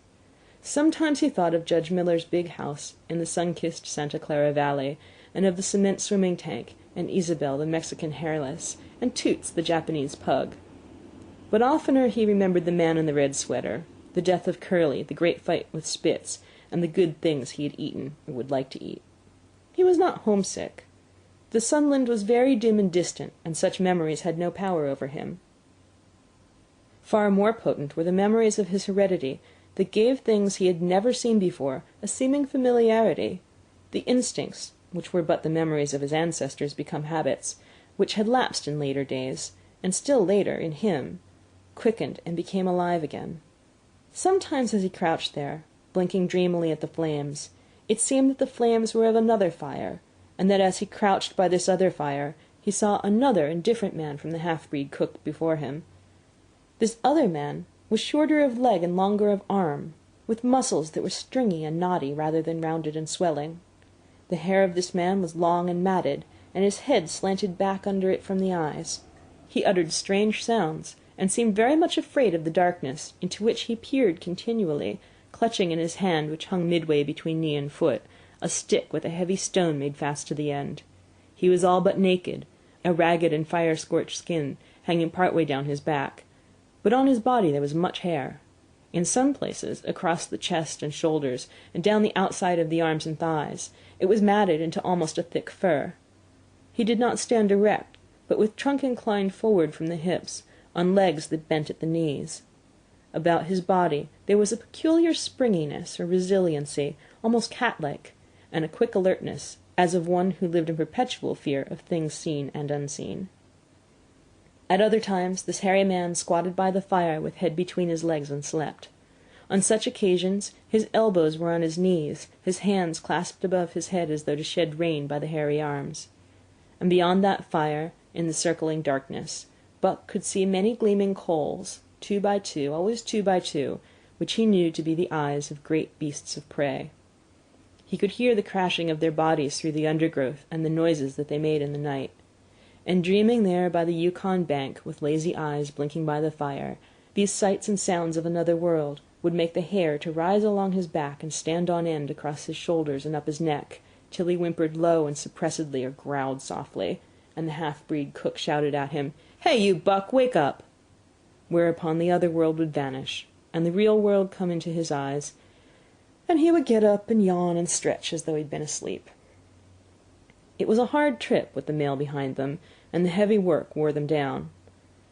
Sometimes he thought of Judge Miller's big house in the sun-kissed Santa Clara Valley, and of the cement swimming tank, and Isabel the Mexican hairless, and Toots the Japanese pug. But oftener he remembered the man in the red sweater, the death of Curly, the great fight with Spitz, and the good things he had eaten or would like to eat. He was not homesick. The Sunland was very dim and distant, and such memories had no power over him. Far more potent were the memories of his heredity, that gave things he had never seen before a seeming familiarity, the instincts, which were but the memories of his ancestors become habits, which had lapsed in later days, and still later, in him, quickened and became alive again. Sometimes as he crouched there, blinking dreamily at the flames, it seemed that the flames were of another fire, and that as he crouched by this other fire he saw another and different man from the half-breed cook before him. This other man was shorter of leg and longer of arm, with muscles that were stringy and knotty rather than rounded and swelling. The hair of this man was long and matted, and his head slanted back under it from the eyes. He uttered strange sounds, and seemed very much afraid of the darkness, into which he peered continually, clutching in his hand, which hung midway between knee and foot, a stick with a heavy stone made fast to the end. He was all but naked, a ragged and fire-scorched skin hanging part way down his back, but on his body there was much hair. In some places, across the chest and shoulders, and down the outside of the arms and thighs, it was matted into almost a thick fur. He did not stand erect, but with trunk inclined forward from the hips, on legs that bent at the knees. About his body there was a peculiar springiness or resiliency, almost cat-like, and a quick alertness, as of one who lived in perpetual fear of things seen and unseen. At other times this hairy man squatted by the fire with head between his legs and slept. On such occasions his elbows were on his knees, his hands clasped above his head as though to shed rain by the hairy arms. And beyond that fire, in the circling darkness, Buck could see many gleaming coals, 2 by 2, always 2 by 2, which he knew to be the eyes of great beasts of prey. He could hear the crashing of their bodies through the undergrowth and the noises that they made in the night. And dreaming there by the Yukon bank, with lazy eyes blinking by the fire, these sights and sounds of another world would make the hair to rise along his back and stand on end across his shoulders and up his neck, till he whimpered low and suppressedly or growled softly, and the half-breed cook shouted at him, "Hey, you Buck, wake up!" Whereupon the other world would vanish, and the real world come into his eyes, and he would get up and yawn and stretch as though he'd been asleep. It was a hard trip with the mail behind them, and the heavy work wore them down.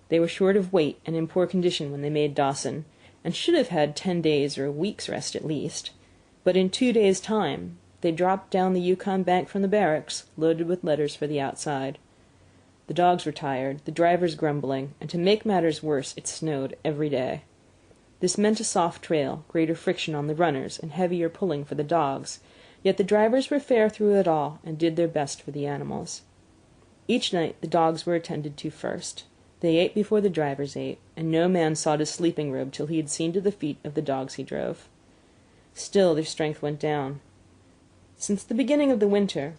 They were short of weight and in poor condition when they made Dawson, and should have had 10 days or a week's rest at least. But in 2 days' time they dropped down the Yukon bank from the barracks, loaded with letters for the outside. The dogs were tired, the drivers grumbling, and to make matters worse it snowed every day. This meant a soft trail, greater friction on the runners, and heavier pulling for the dogs, yet the drivers were fair through it all, and did their best for the animals. Each night the dogs were attended to first. They ate before the drivers ate, and no man sought his sleeping robe till he had seen to the feet of the dogs he drove. Still their strength went down. Since the beginning of the winter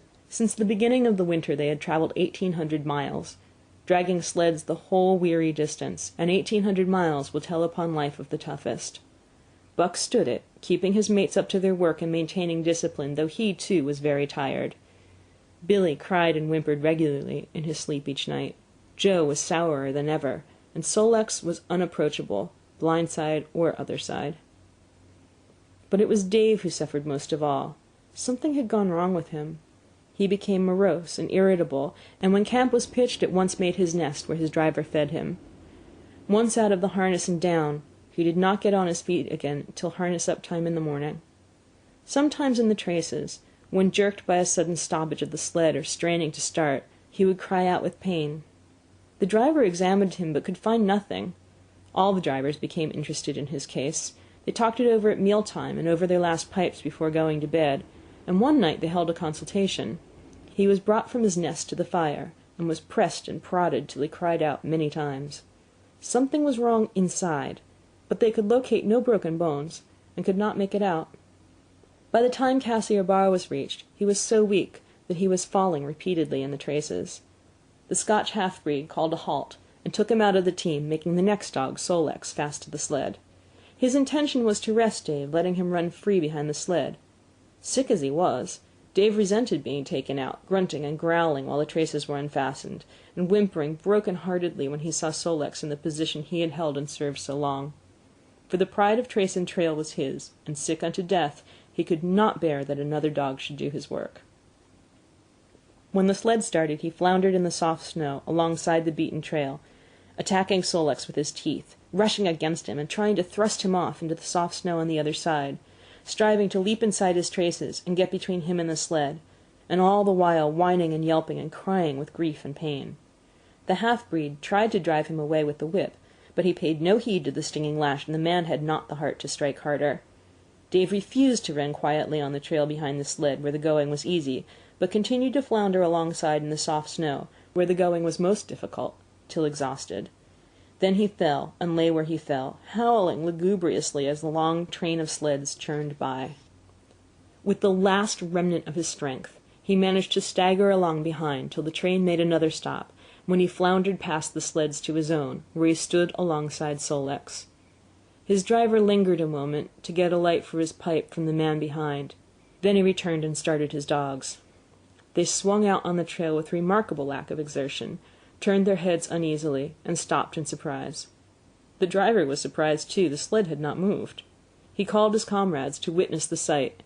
they had travelled 1,800 miles, dragging sleds the whole weary distance, and 1,800 miles will tell upon life of the toughest. Buck stood it, keeping his mates up to their work and maintaining discipline, though he, too, was very tired. Billy cried and whimpered regularly in his sleep each night. Joe was sourer than ever, and Sol-leks was unapproachable, blind side or other side. But it was Dave who suffered most of all. Something had gone wrong with him. He became morose and irritable, and when camp was pitched at once made his nest where his driver fed him. Once out of the harness and down, he did not get on his feet again till harness-up time in the morning. Sometimes in the traces, when jerked by a sudden stoppage of the sled or straining to start, he would cry out with pain. The driver examined him but could find nothing. All the drivers became interested in his case. They talked it over at meal-time and over their last pipes before going to bed, and one night they held a consultation. He was brought from his nest to the fire, and was pressed and prodded till he cried out many times. Something was wrong inside, but they could locate no broken bones, and could not make it out. By the time Cassiar Bar was reached, he was so weak that he was falling repeatedly in the traces. The Scotch half-breed called a halt, and took him out of the team, making the next dog, Sol-leks, fast to the sled. His intention was to rest Dave, letting him run free behind the sled. Sick as he was, Dave resented being taken out, grunting and growling while the traces were unfastened, and whimpering broken-heartedly when he saw Sol-leks in the position he had held and served so long. For the pride of trace and trail was his, and sick unto death, he could not bear that another dog should do his work. When the sled started, he floundered in the soft snow alongside the beaten trail, attacking Sol-leks with his teeth, rushing against him and trying to thrust him off into the soft snow on the other side, striving to leap inside his traces and get between him and the sled, and all the while whining and yelping and crying with grief and pain. The half-breed tried to drive him away with the whip, but he paid no heed to the stinging lash, and the man had not the heart to strike harder. Dave refused to run quietly on the trail behind the sled, where the going was easy, but continued to flounder alongside in the soft snow, where the going was most difficult, till exhausted. Then he fell, and lay where he fell, howling lugubriously as the long train of sleds churned by. With the last remnant of his strength, he managed to stagger along behind till the train made another stop, when he floundered past the sleds to his own, where he stood alongside Sol-leks. His driver lingered a moment to get a light for his pipe from the man behind. Then he returned and started his dogs. They swung out on the trail with remarkable lack of exertion, turned their heads uneasily, and stopped in surprise. The driver was surprised too. The sled had not moved. He called his comrades to witness the sight.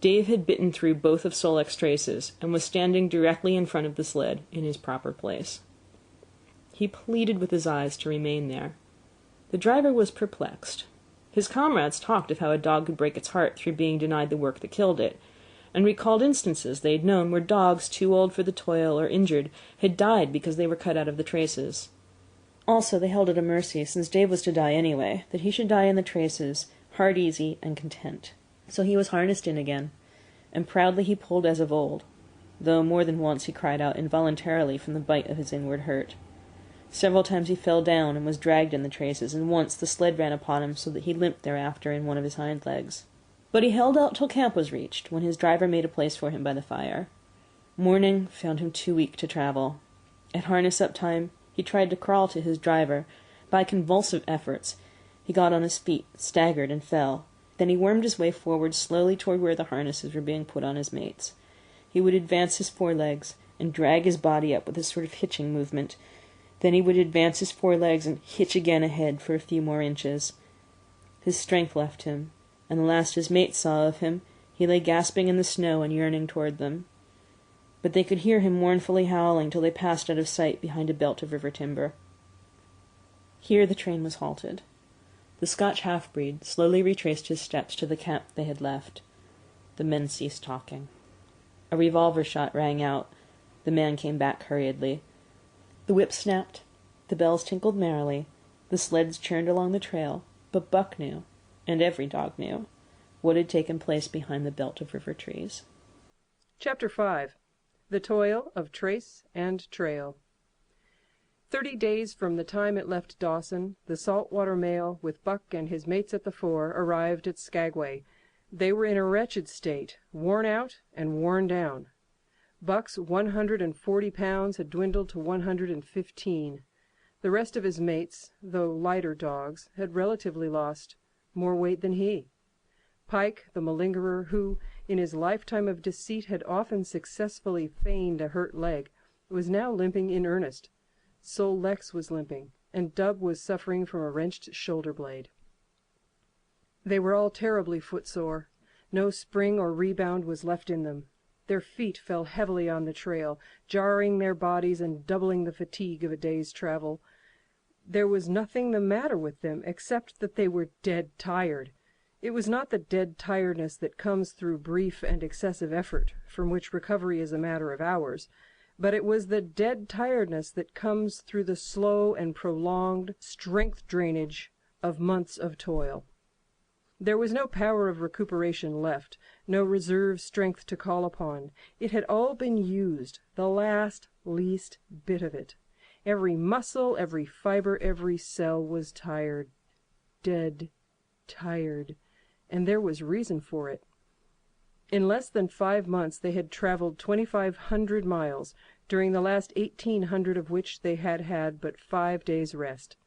Dave had bitten through both of Sol-leks' traces, and was standing directly in front of the sled, in his proper place. He pleaded with his eyes to remain there. The driver was perplexed. His comrades talked of how a dog could break its heart through being denied the work that killed it, and recalled instances they had known where dogs, too old for the toil or injured, had died because they were cut out of the traces. Also, they held it a mercy, since Dave was to die anyway, that he should die in the traces, heart easy and content. So he was harnessed in again, and proudly he pulled as of old, though more than once he cried out involuntarily from the bite of his inward hurt. Several times he fell down and was dragged in the traces, and once the sled ran upon him so that he limped thereafter in one of his hind legs. But he held out till camp was reached, when his driver made a place for him by the fire. Morning found him too weak to travel. At harness-up time he tried to crawl to his driver. By convulsive efforts he got on his feet, staggered, and fell. Then he wormed his way forward slowly toward where the harnesses were being put on his mates. He would advance his forelegs and drag his body up with a sort of hitching movement. Then he would advance his forelegs and hitch again ahead for a few more inches. His strength left him, and the last his mates saw of him, he lay gasping in the snow and yearning toward them. But they could hear him mournfully howling till they passed out of sight behind a belt of river timber. Here the train was halted. The Scotch half-breed slowly retraced his steps to the camp they had left. The men ceased talking. A revolver shot rang out. The man came back hurriedly. The whip snapped. The bells tinkled merrily. The sleds churned along the trail. But Buck knew, and every dog knew, what had taken place behind the belt of river trees. Chapter 5. The Toil of Trace and Trail. 30 days from the time it left Dawson, the saltwater mail, with Buck and his mates at the fore, arrived at Skagway. They were in a wretched state, worn out and worn down. Buck's 140 pounds had dwindled to 115. The rest of his mates, though lighter dogs, had relatively lost more weight than he. Pike, the malingerer, who, in his lifetime of deceit, had often successfully feigned a hurt leg, was now limping in earnest. Sol Leks was limping, and Dub was suffering from a wrenched shoulder blade. They were all terribly footsore. No spring or rebound was left in them. Their feet fell heavily on the trail, jarring their bodies and doubling the fatigue of a day's travel. There was nothing the matter with them except that they were dead tired. It was not the dead tiredness that comes through brief and excessive effort, from which recovery is a matter of hours, but it was the dead tiredness that comes through the slow and prolonged strength drainage of months of toil. There was no power of recuperation left, no reserve strength to call upon. It had all been used, the last, least bit of it. Every muscle, every fiber, every cell was tired, dead, tired, and there was reason for it. In less than 5 months they had traveled 2,500 miles, during the last 1,800 of which they had had but 5 days' rest.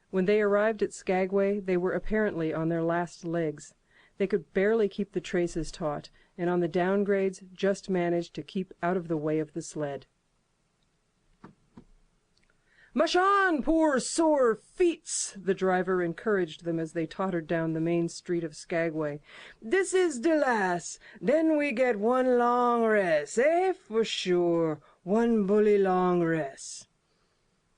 When they arrived at Skagway, they were apparently on their last legs. They could barely keep the traces taut, and on the downgrades just managed to keep out of the way of the sled. "Mush on, poor sore feets!" the driver encouraged them as they tottered down the main street of Skagway. "This is de lass. Then we get one long rest, eh, for sure. One bully long rest."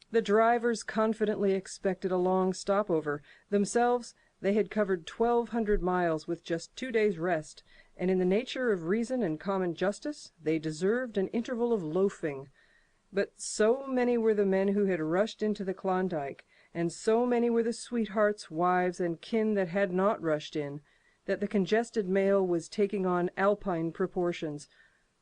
The drivers confidently expected a long stopover. Themselves, they had covered 1,200 miles with just 2 days' rest, and in the nature of reason and common justice, they deserved an interval of loafing. But so many were the men who had rushed into the Klondike, and so many were the sweethearts, wives, and kin that had not rushed in, that the congested mail was taking on Alpine proportions.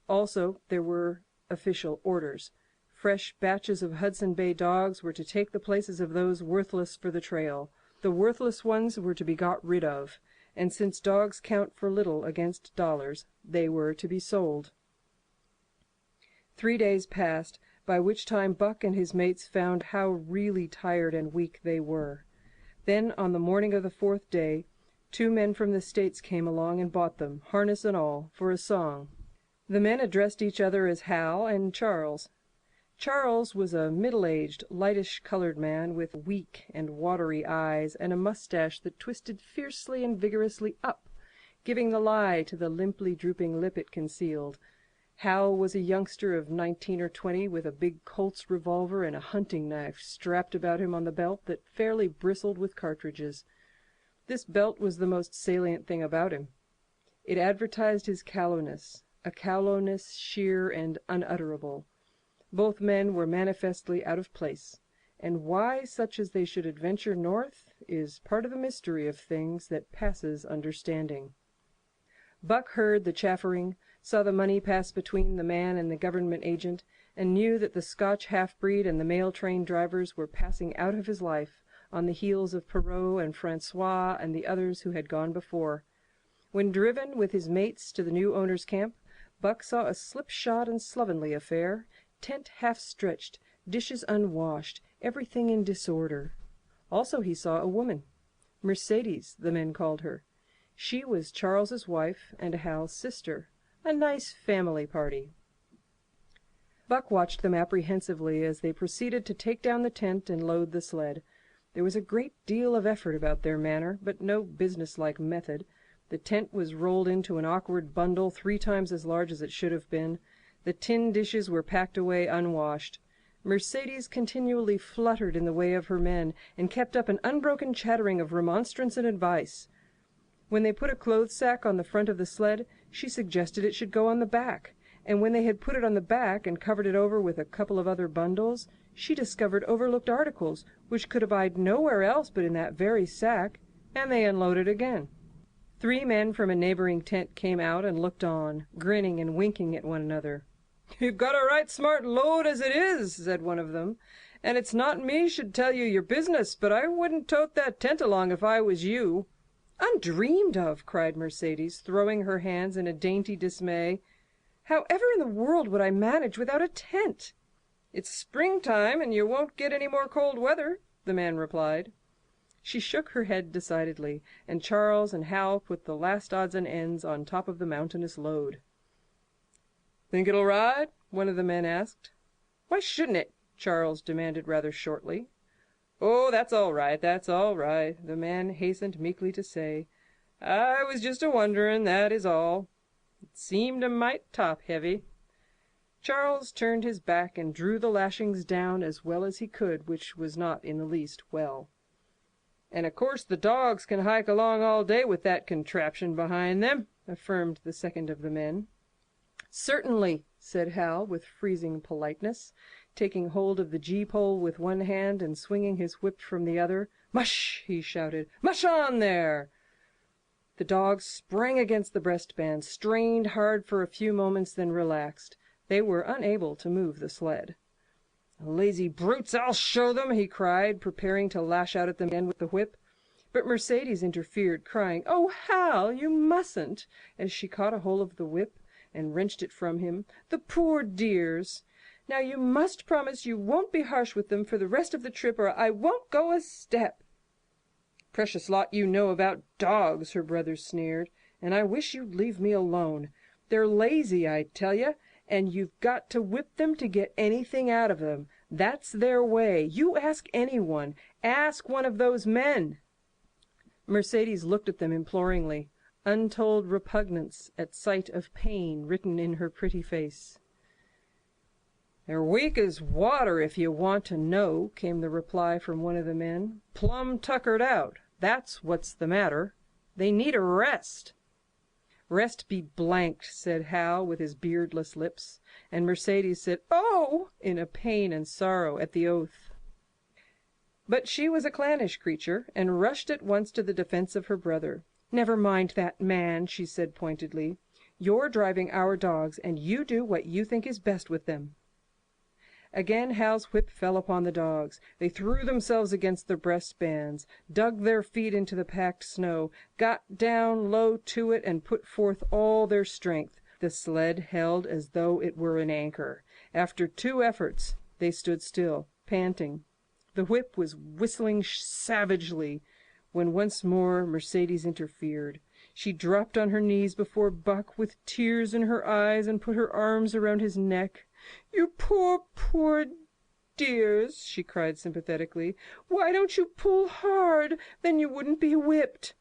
Also, there were official orders. Fresh batches of Hudson Bay dogs were to take the places of those worthless for the trail. The worthless ones were to be got rid of, and since dogs count for little against dollars, they were to be sold. 3 days passed, by which time Buck and his mates found how really tired and weak they were. Then, on the morning of the 4th day, 2 men from the States came along and bought them, harness and all, for a song. The men addressed each other as Hal and Charles. Charles was a middle-aged, lightish-colored man with weak and watery eyes and a mustache that twisted fiercely and vigorously up, giving the lie to the limply drooping lip it concealed. Hal was a youngster of 19 or 20 with a big Colt's revolver and a hunting knife strapped about him on the belt that fairly bristled with cartridges. This belt was the most salient thing about him. It advertised his callowness, a callowness sheer and unutterable. Both men were manifestly out of place, and why such as they should adventure north is part of the mystery of things that passes understanding. Buck heard the chaffering, saw the money pass between the man and the government agent, and knew that the Scotch half-breed and the mail train drivers were passing out of his life on the heels of Perrault and Francois and the others who had gone before. When driven with his mates to the new owner's camp, Buck saw a slipshod and slovenly affair, tent half-stretched, dishes unwashed, everything in disorder. Also he saw a woman. Mercedes, the men called her. She was Charles's wife and Hal's sister. A nice family party. Buck watched them apprehensively as they proceeded to take down the tent and load the sled. There was a great deal of effort about their manner, but no businesslike method. The tent was rolled into an awkward bundle 3 times as large as it should have been. The tin dishes were packed away unwashed. Mercedes continually fluttered in the way of her men, and kept up an unbroken chattering of remonstrance and advice. When they put a clothes sack on the front of the sled, she suggested it should go on the back, and when they had put it on the back and covered it over with a couple of other bundles, she discovered overlooked articles which could abide nowhere else but in that very sack, and they unloaded again. 3 men from a neighboring tent came out and looked on, grinning and winking at one another. "You've got a right smart load as it is," said one of them, "and it's not me should tell you your business, but I wouldn't tote that tent along if I was you." "Undreamed of!" cried Mercedes, throwing her hands in a dainty dismay. "However in the world would I manage without a tent?" "It's springtime, and you won't get any more cold weather," the man replied. She shook her head decidedly, and Charles and Hal put the last odds and ends on top of the mountainous load. "Think it'll ride?" one of the men asked. "Why shouldn't it?" Charles demanded rather shortly. "Oh, that's all right, that's all right," the man hastened meekly to say. "I was just a-wonderin', that is all. It seemed a mite top-heavy." Charles turned his back and drew the lashings down as well as he could, which was not in the least well. "And of course the dogs can hike along all day with that contraption behind them," affirmed the second of the men. "Certainly," said Hal, with freezing politeness, taking hold of the gee-pole with one hand and swinging his whip from the other. "Mush!" he shouted. "Mush on there!" The dogs sprang against the breastband, strained hard for a few moments, then relaxed. They were unable to move the sled. "Lazy brutes, I'll show them!" he cried, preparing to lash out at them again with the whip. But Mercedes interfered, crying, "Oh, Hal, you mustn't!" as she caught a hold of the whip and wrenched it from him. "The poor dears! Now you must promise you won't be harsh with them for the rest of the trip, or I won't go a step." "Precious lot you know about dogs," her brother sneered, "and I wish you'd leave me alone. They're lazy, I tell you, and you've got to whip them to get anything out of them. That's their way. You ask anyone. Ask one of those men." Mercedes looked at them imploringly, untold repugnance at sight of pain written in her pretty face. "They're weak as water, if you want to know," came the reply from one of the men. "Plumb tuckered out. That's what's the matter. They need a rest." "Rest be blanked," said Hal with his beardless lips, and Mercedes said, "Oh!" in a pain and sorrow at the oath. But she was a clannish creature, and rushed at once to the defense of her brother. "Never mind that man," she said pointedly. "You're driving our dogs, and you do what you think is best with them." Again Hal's whip fell upon the dogs. They threw themselves against the breastbands, dug their feet into the packed snow, got down low to it, and put forth all their strength. The sled held as though it were an anchor. After 2 efforts, they stood still, panting. The whip was whistling savagely when once more Mercedes interfered. She dropped on her knees before Buck with tears in her eyes and put her arms around his neck. "You poor, poor dears," she cried sympathetically. "Why don't you pull hard? Then you wouldn't be whipped."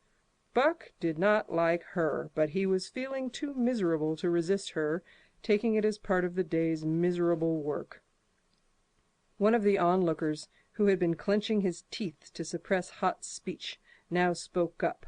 Buck did not like her, but he was feeling too miserable to resist her, taking it as part of the day's miserable work. One of the onlookers, who had been clenching his teeth to suppress hot speech, now spoke up.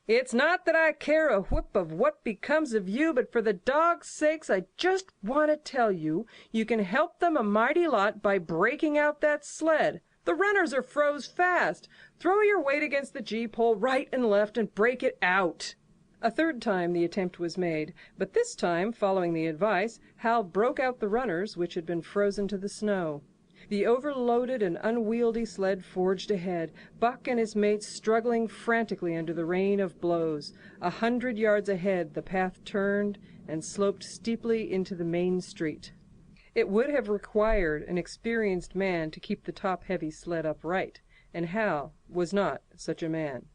"It's not that I care a whip of what becomes of you, but for the dogs' sakes I just want to tell you, you can help them a mighty lot by breaking out that sled. The runners are froze fast. Throw your weight against the gee-pole right and left and break it out." A third time the attempt was made, but this time, following the advice, Hal broke out the runners, which had been frozen to the snow. The overloaded and unwieldy sled forged ahead, Buck and his mates struggling frantically under the rain of blows. 100 yards ahead the path turned and sloped steeply into the main street. It would have required an experienced man to keep the top-heavy sled upright, and Hal was not such a man.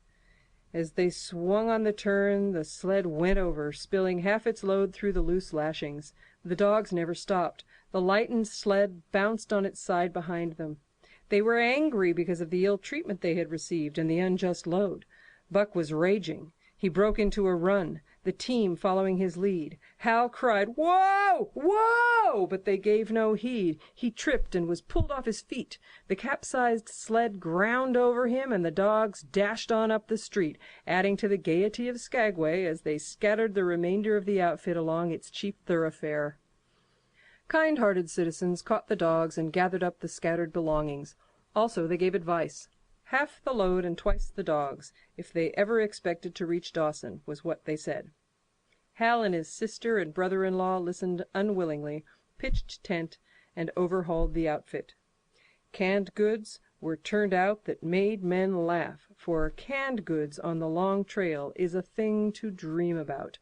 As they swung on the turn, the sled went over, spilling half its load through the loose lashings. The dogs never stopped. The lightened sled bounced on its side behind them. They were angry because of the ill treatment they had received and the unjust load. Buck was raging. He broke into a run, the team following his lead. Hal cried, "Whoa! Whoa!" but they gave no heed. He tripped and was pulled off his feet. The capsized sled ground over him, and the dogs dashed on up the street, adding to the gaiety of Skagway as they scattered the remainder of the outfit along its chief thoroughfare. Kind-hearted citizens caught the dogs and gathered up the scattered belongings. Also they gave advice. Half the load and twice the dogs, if they ever expected to reach Dawson, was what they said. Hal and his sister and brother-in-law listened unwillingly, pitched tent, and overhauled the outfit. Canned goods were turned out that made men laugh, for canned goods on the long trail is a thing to dream about.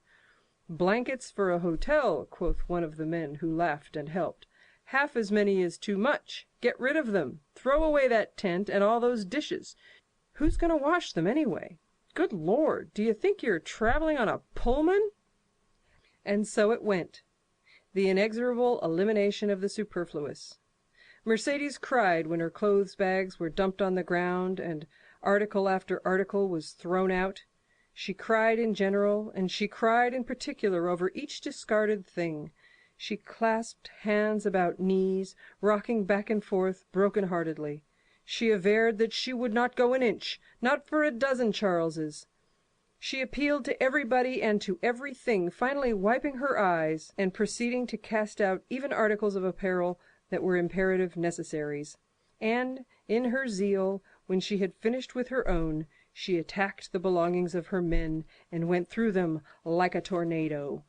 "Blankets for a hotel," quoth one of the men who laughed and helped. "Half as many is too much. Get rid of them. Throw away that tent and all those dishes. Who's going to wash them, anyway? Good Lord, do you think you're traveling on a Pullman?" And so it went. The inexorable elimination of the superfluous. Mercedes cried when her clothes bags were dumped on the ground and article after article was thrown out. She cried in general, and she cried in particular over each discarded thing. She clasped hands about knees, rocking back and forth broken-heartedly. She averred that she would not go an inch, not for a dozen Charleses. She appealed to everybody and to everything, finally wiping her eyes and proceeding to cast out even articles of apparel that were imperative necessaries. And, in her zeal, when she had finished with her own, she attacked the belongings of her men and went through them like a tornado.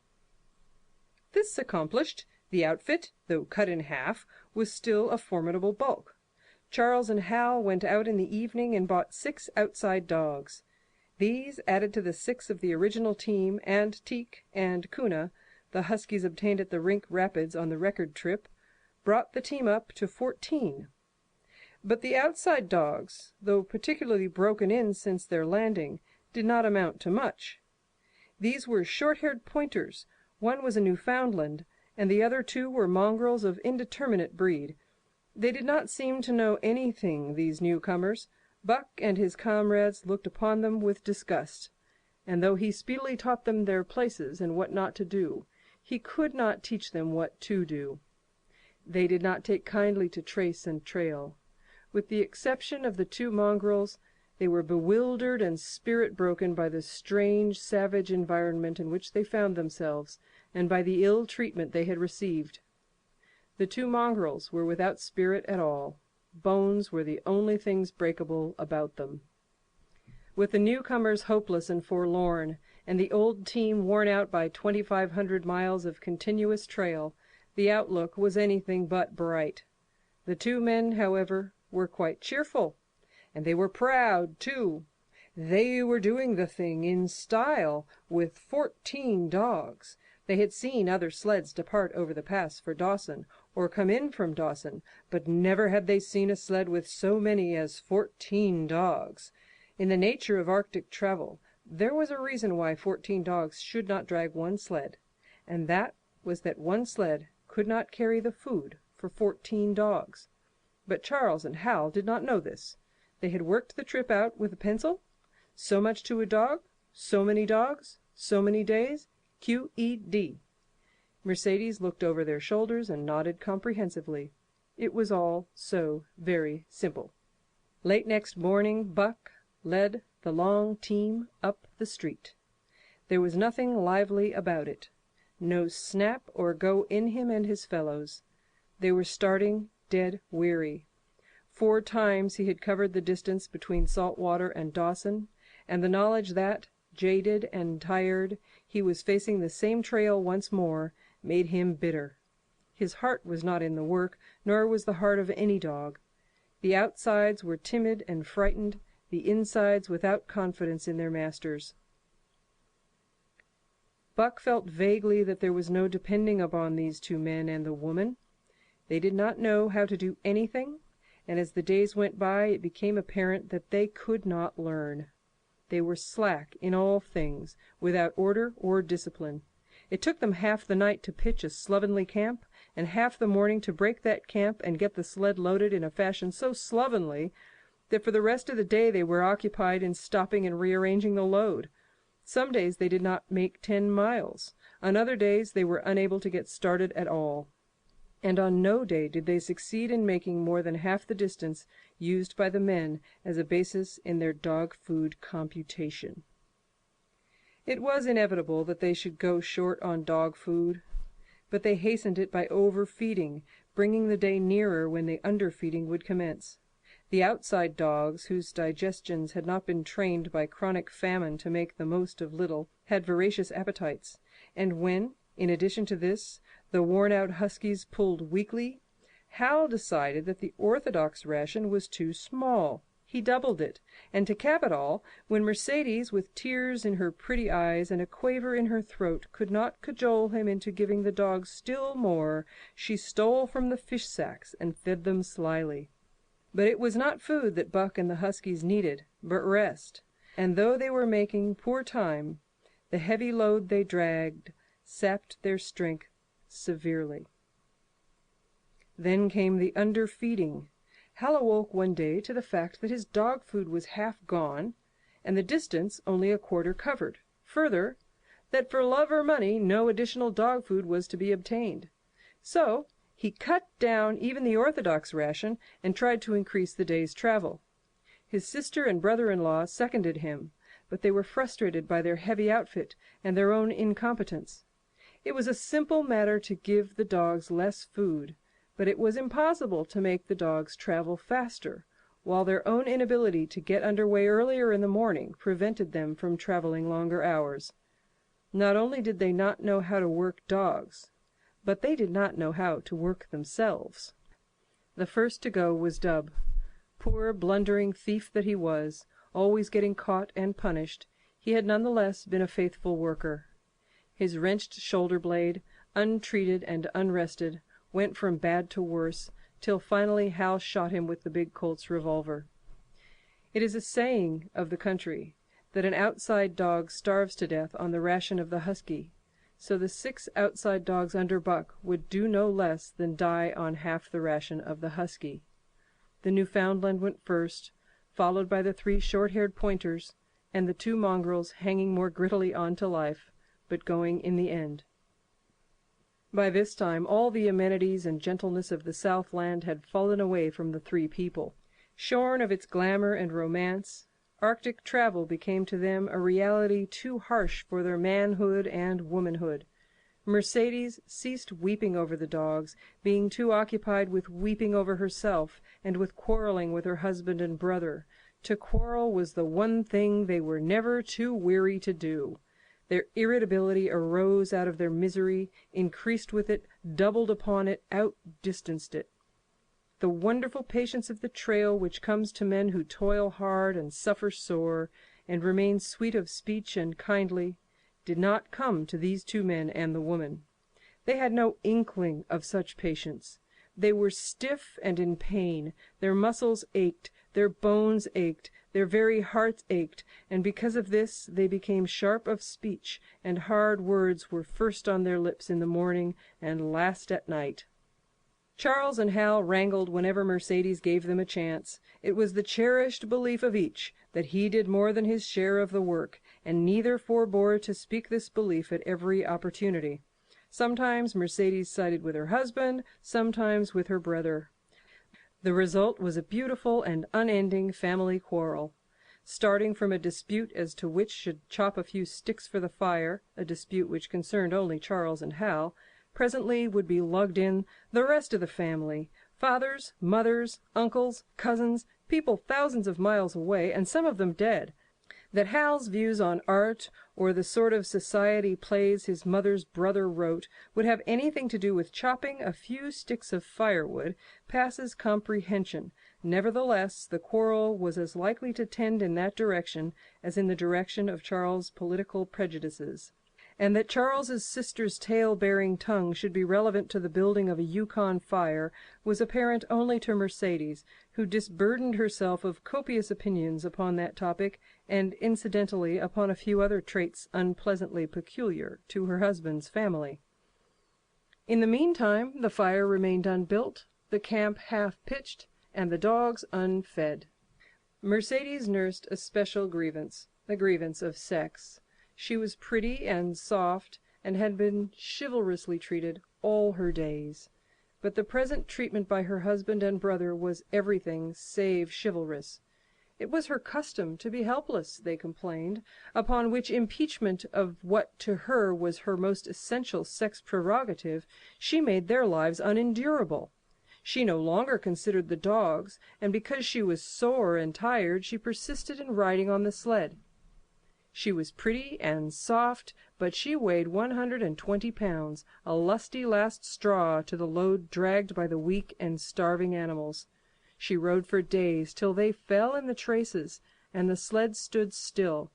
This accomplished, the outfit, though cut in half, was still a formidable bulk. Charles and Hal went out in the evening and bought 6 outside dogs. These, added to the 6 of the original team, and Teek and Kuna, the huskies obtained at the Rink Rapids on the record trip, brought the team up to 14. But the outside dogs, though particularly broken in since their landing, did not amount to much. These were short-haired pointers. One was a Newfoundland, and the other 2 were mongrels of indeterminate breed. They did not seem to know anything, these newcomers. Buck and his comrades looked upon them with disgust, and though he speedily taught them their places and what not to do, he could not teach them what to do. They did not take kindly to trace and trail. With the exception of the 2 mongrels, they were bewildered and spirit-broken by the strange, savage environment in which they found themselves, and by the ill treatment they had received. The 2 mongrels were without spirit at all. Bones were the only things breakable about them. With the newcomers hopeless and forlorn, and the old team worn out by 2,500 miles of continuous trail, the outlook was anything but bright. The 2 men, however, were quite cheerful, and they were proud, too. They were doing the thing in style, with 14 dogs. They had seen other sleds depart over the pass for Dawson, or come in from Dawson, but never had they seen a sled with so many as 14 dogs. In the nature of Arctic travel, there was a reason why 14 dogs should not drag one sled, and that was that one sled could not carry the food for 14 dogs. But Charles and Hal did not know this. They had worked the trip out with a pencil. So much to a dog, so many dogs, so many days, QED. Mercedes looked over their shoulders and nodded comprehensively. It was all so very simple. Late next morning Buck led the long team up the street. There was nothing lively about it. No snap or go in him and his fellows. They were starting dead weary. 4 times he had covered the distance between Saltwater and Dawson, and the knowledge that, jaded and tired, he was facing the same trail once more made him bitter. His heart was not in the work, nor was the heart of any dog. The outsides were timid and frightened, the insides without confidence in their masters. Buck felt vaguely that there was no depending upon these 2 men and the woman. They did not know how to do anything, and as the days went by it became apparent that they could not learn. They were slack in all things, without order or discipline. It took them half the night to pitch a slovenly camp, and half the morning to break that camp and get the sled loaded in a fashion so slovenly that for the rest of the day they were occupied in stopping and rearranging the load. Some days they did not make 10 miles. On other days they were unable to get started at all. And on no day did they succeed in making more than half the distance used by the men as a basis in their dog food computation. It was inevitable that they should go short on dog food, but they hastened it by overfeeding, bringing the day nearer when the underfeeding would commence. The outside dogs, whose digestions had not been trained by chronic famine to make the most of little, had voracious appetites, and when, in addition to this, the worn-out huskies pulled weakly, Hal decided that the orthodox ration was too small. He doubled it, and to cap it all, when Mercedes, with tears in her pretty eyes and a quaver in her throat, could not cajole him into giving the dogs still more, she stole from the fish sacks and fed them slyly. But it was not food that Buck and the huskies needed, but rest, and though they were making poor time, the heavy load they dragged sapped their strength severely. Then came the underfeeding. Hal awoke one day to the fact that his dog food was half gone, and the distance only a quarter covered. Further, that for love or money no additional dog food was to be obtained. So he cut down even the orthodox ration and tried to increase the day's travel. His sister and brother-in-law seconded him, but they were frustrated by their heavy outfit and their own incompetence. It was a simple matter to give the dogs less food, but it was impossible to make the dogs travel faster, while their own inability to get under way earlier in the morning prevented them from traveling longer hours. Not only did they not know how to work dogs, but they did not know how to work themselves. The first to go was Dub. Poor blundering thief that he was, always getting caught and punished, he had none the less been a faithful worker. His wrenched shoulder blade, untreated and unrested, went from bad to worse, till finally Hal shot him with the big Colt's revolver. It is a saying of the country that an outside dog starves to death on the ration of the husky, so the 6 outside dogs under Buck would do no less than die on half the ration of the husky. The Newfoundland went first, followed by the 3 short-haired pointers, and the 2 mongrels hanging more grittily on to life, but going in the end. By this time all the amenities and gentleness of the Southland had fallen away from the 3 people. Shorn of its glamour and romance, Arctic travel became to them a reality too harsh for their manhood and womanhood. Mercedes ceased weeping over the dogs, being too occupied with weeping over herself and with quarreling with her husband and brother. To quarrel was the one thing they were never too weary to do. Their irritability arose out of their misery, increased with it, doubled upon it, outdistanced it. The wonderful patience of the trail which comes to men who toil hard and suffer sore, and remain sweet of speech and kindly, did not come to these 2 men and the woman. They had no inkling of such patience. They were stiff and in pain. Their muscles ached, their bones ached, their very hearts ached, and because of this they became sharp of speech, and hard words were first on their lips in the morning and last at night. Charles and Hal wrangled whenever Mercedes gave them a chance. It was the cherished belief of each that he did more than his share of the work, and neither forbore to speak this belief at every opportunity. Sometimes Mercedes sided with her husband, sometimes with her brother. The result was a beautiful and unending family quarrel. Starting from a dispute as to which should chop a few sticks for the fire, a dispute which concerned only Charles and Hal, presently would be lugged in the rest of the family, fathers, mothers, uncles, cousins, people thousands of miles away, and some of them dead. That Hal's views on art, or the sort of society plays his mother's brother wrote, would have anything to do with chopping a few sticks of firewood passes comprehension. Nevertheless, the quarrel was as likely to tend in that direction as in the direction of Charles' political prejudices. And that Charles's sister's tale-bearing tongue should be relevant to the building of a Yukon fire was apparent only to Mercedes, who disburdened herself of copious opinions upon that topic, and incidentally upon a few other traits unpleasantly peculiar to her husband's family. In the meantime the fire remained unbuilt, the camp half-pitched, and the dogs unfed. Mercedes nursed a special grievance, the grievance of sex. She was pretty and soft, and had been chivalrously treated all her days. But the present treatment by her husband and brother was everything save chivalrous. It was her custom to be helpless, they complained, upon which impeachment of what to her was her most essential sex prerogative, she made their lives unendurable. She no longer considered the dogs, and because she was sore and tired, she persisted in riding on the sled. She was pretty and soft, but she weighed 120 pounds, a lusty last straw to the load dragged by the weak and starving animals. She rode for days, till they fell in the traces, and the sled stood still.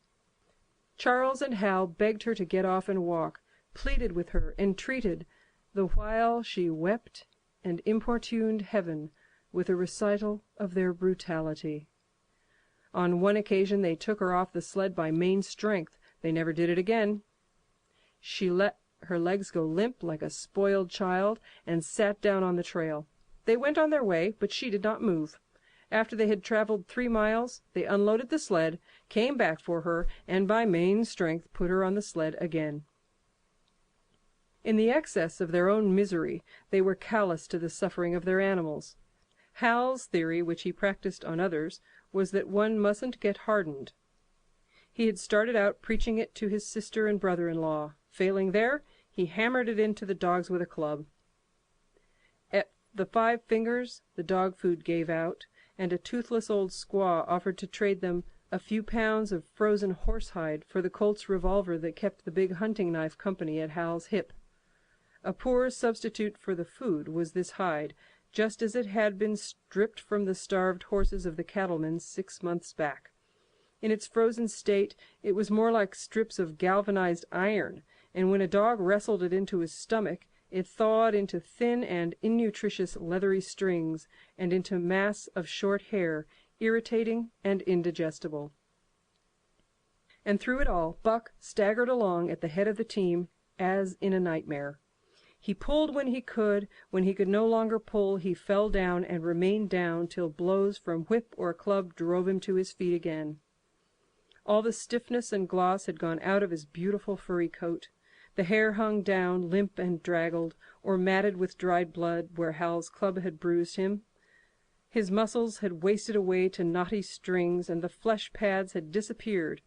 Charles and Hal begged her to get off and walk, pleaded with her, entreated, the while she wept and importuned heaven with a recital of their brutality. On one occasion they took her off the sled by main strength. They never did it again. She let her legs go limp like a spoiled child, and sat down on the trail. They went on their way, but she did not move. After they had traveled 3 miles, they unloaded the sled, came back for her, and by main strength put her on the sled again. In the excess of their own misery, they were callous to the suffering of their animals. Hal's theory, which he practiced on others, was that one mustn't get hardened. He had started out preaching it to his sister and brother-in-law. Failing there, he hammered it into the dogs with a club. At the 5 fingers, the dog food gave out, and a toothless old squaw offered to trade them a few pounds of frozen horsehide for the Colt's revolver that kept the big hunting knife company at Hal's hip. A poor substitute for the food was this hide, just as it had been stripped from the starved horses of the cattlemen 6 months back. In its frozen state, it was more like strips of galvanized iron, and when a dog wrestled it into his stomach, it thawed into thin and innutritious leathery strings, and into mass of short hair, irritating and indigestible. And through it all, Buck staggered along at the head of the team, as in a nightmare. He pulled when he could no longer pull, he fell down and remained down till blows from whip or club drove him to his feet again. All the stiffness and gloss had gone out of his beautiful furry coat. The hair hung down, limp and draggled, or matted with dried blood where Hal's club had bruised him. His muscles had wasted away to knotty strings, and the flesh pads had disappeared,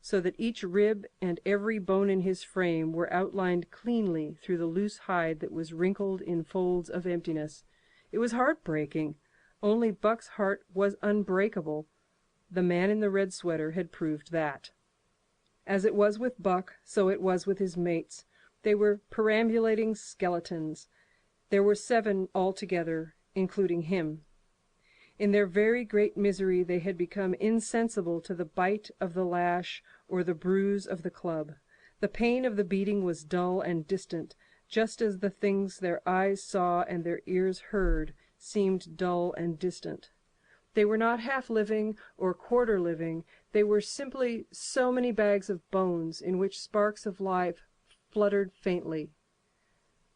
so that each rib and every bone in his frame were outlined cleanly through the loose hide that was wrinkled in folds of emptiness. It was heartbreaking. Only Buck's heart was unbreakable. The man in the red sweater had proved that. As it was with Buck, so it was with his mates. They were perambulating skeletons. There were 7 altogether, including him. In their very great misery they had become insensible to the bite of the lash or the bruise of the club. The pain of the beating was dull and distant, just as the things their eyes saw and their ears heard seemed dull and distant. They were not half-living or quarter-living. They were simply so many bags of bones in which sparks of life fluttered faintly.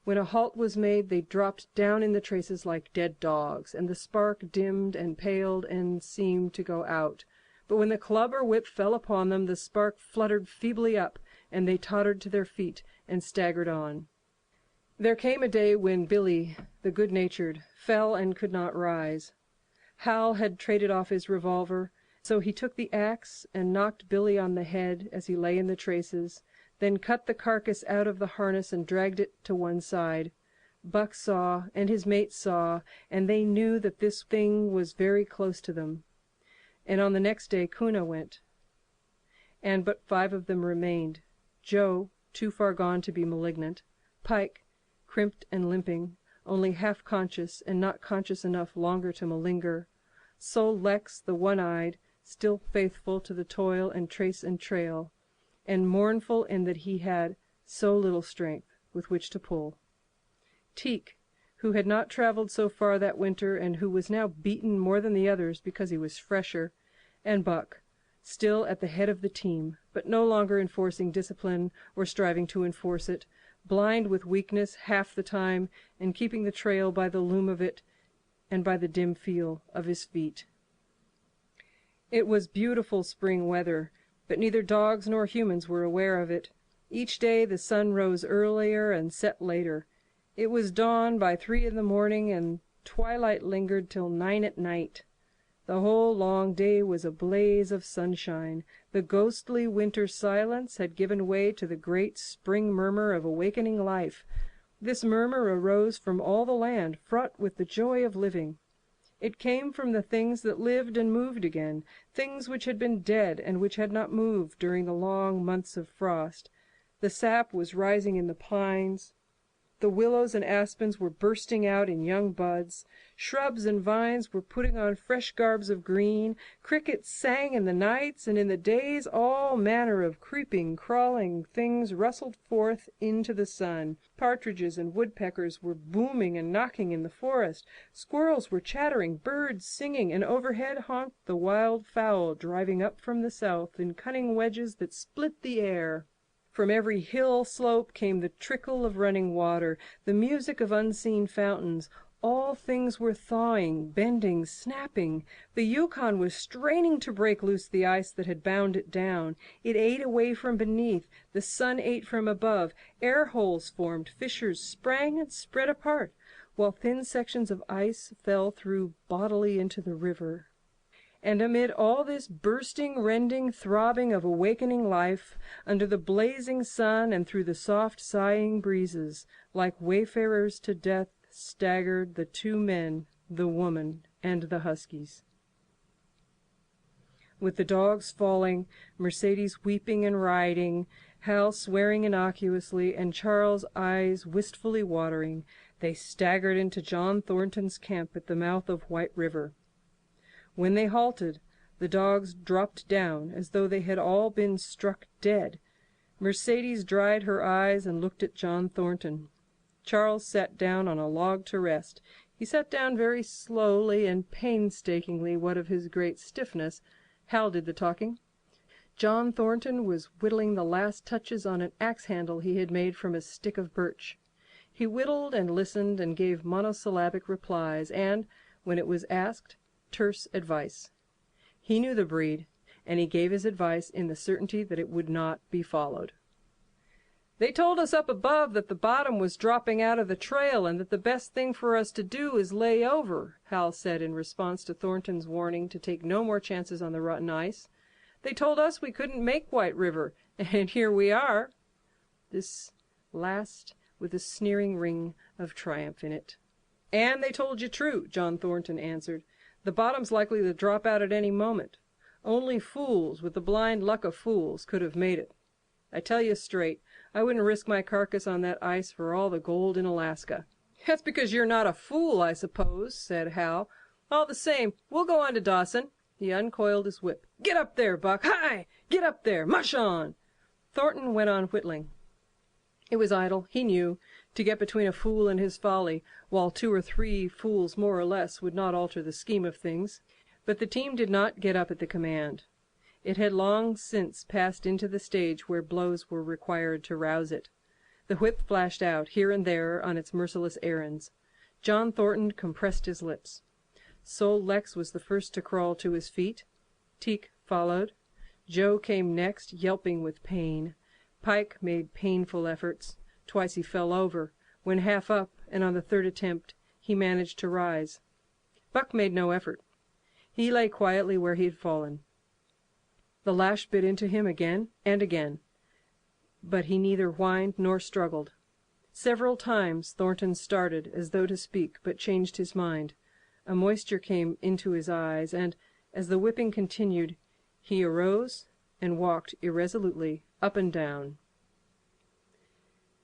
When a halt was made, they dropped down in the traces like dead dogs, and the spark dimmed and paled and seemed to go out. But when the club or whip fell upon them, the spark fluttered feebly up, and they tottered to their feet and staggered on. There came a day when Billy, the good-natured, fell and could not rise. Hal had traded off his revolver, so he took the axe and knocked Billy on the head as he lay in the traces, then cut the carcass out of the harness and dragged it to one side. Buck saw, and his mates saw, and they knew that this thing was very close to them. And on the next day Kuna went, and but 5 of them remained. Joe, too far gone to be malignant; Pike, crimped and limping, only half conscious and not conscious enough longer to malinger; Sol Leks, the one-eyed, still faithful to the toil and trace and trail, and mournful in that he had so little strength with which to pull; Teek, who had not traveled so far that winter and who was now beaten more than the others because he was fresher; and Buck, still at the head of the team, but no longer enforcing discipline or striving to enforce it, blind with weakness half the time and keeping the trail by the loom of it and by the dim feel of his feet. It was beautiful spring weather, but neither dogs nor humans were aware of it. Each day the sun rose earlier and set later. It was dawn by 3 in the morning, and twilight lingered till 9 at night. The whole long day was a blaze of sunshine. The ghostly winter silence had given way to the great spring murmur of awakening life. This murmur arose from all the land, fraught with the joy of living. It came from the things that lived and moved again, things which had been dead and which had not moved during the long months of frost. The sap was rising in the pines. The willows and aspens were bursting out in young buds. Shrubs and vines were putting on fresh garbs of green. Crickets sang in the nights, and in the days all manner of creeping, crawling things rustled forth into the sun. Partridges and woodpeckers were booming and knocking in the forest. Squirrels were chattering, birds singing, and overhead honked the wild fowl driving up from the south in cunning wedges that split the air. From every hill slope came the trickle of running water, the music of unseen fountains. All things were thawing, bending, snapping. The Yukon was straining to break loose the ice that had bound it down. It ate away from beneath. The sun ate from above. Air holes formed, fissures sprang and spread apart, while thin sections of ice fell through bodily into the river. And amid all this bursting, rending, throbbing of awakening life, under the blazing sun and through the soft, sighing breezes, like wayfarers to death, staggered the 2 men, the woman, and the huskies. With the dogs falling, Mercedes weeping and riding, Hal swearing innocuously, and Charles' eyes wistfully watering, they staggered into John Thornton's camp at the mouth of White River. When they halted, the dogs dropped down as though they had all been struck dead. Mercedes dried her eyes and looked at John Thornton. Charles sat down on a log to rest. He sat down very slowly and painstakingly. What of his great stiffness, Hal did the talking. John Thornton was whittling the last touches on an axe handle he had made from a stick of birch. He whittled and listened and gave monosyllabic replies and, when it was asked, terse advice. He knew the breed, and he gave his advice in the certainty that it would not be followed. "They told us up above that the bottom was dropping out of the trail and that the best thing for us to do is lay over," Hal said in response to Thornton's warning to take no more chances on the rotten ice. "They told us we couldn't make White River, and here we are." This last with a sneering ring of triumph in it. "And they told you true," John Thornton answered. "The bottom's likely to drop out at any moment. Only fools, with the blind luck of fools, could have made it. I tell you straight, I wouldn't risk my carcass on that ice for all the gold in Alaska." "That's because you're not a fool, I suppose," said Hal. "All the same, we'll go on to Dawson." He uncoiled his whip. "Get up there, Buck! Hi! Get up there! Mush on!" Thornton went on whittling. It was idle, he knew, to get between a fool and his folly, while 2 or 3 fools more or less would not alter the scheme of things. But the team did not get up at the command. It had long since passed into the stage where blows were required to rouse it. The whip flashed out, here and there, on its merciless errands. John Thornton compressed his lips. Sol Leks was the first to crawl to his feet. Teek followed. Joe came next, yelping with pain. Pike made painful efforts. Twice he fell over. When half up, and on the third attempt, he managed to rise. Buck made no effort. He lay quietly where he had fallen. The lash bit into him again and again, but he neither whined nor struggled. Several times Thornton started as though to speak, but changed his mind. A moisture came into his eyes, and, as the whipping continued, he arose and walked irresolutely up and down.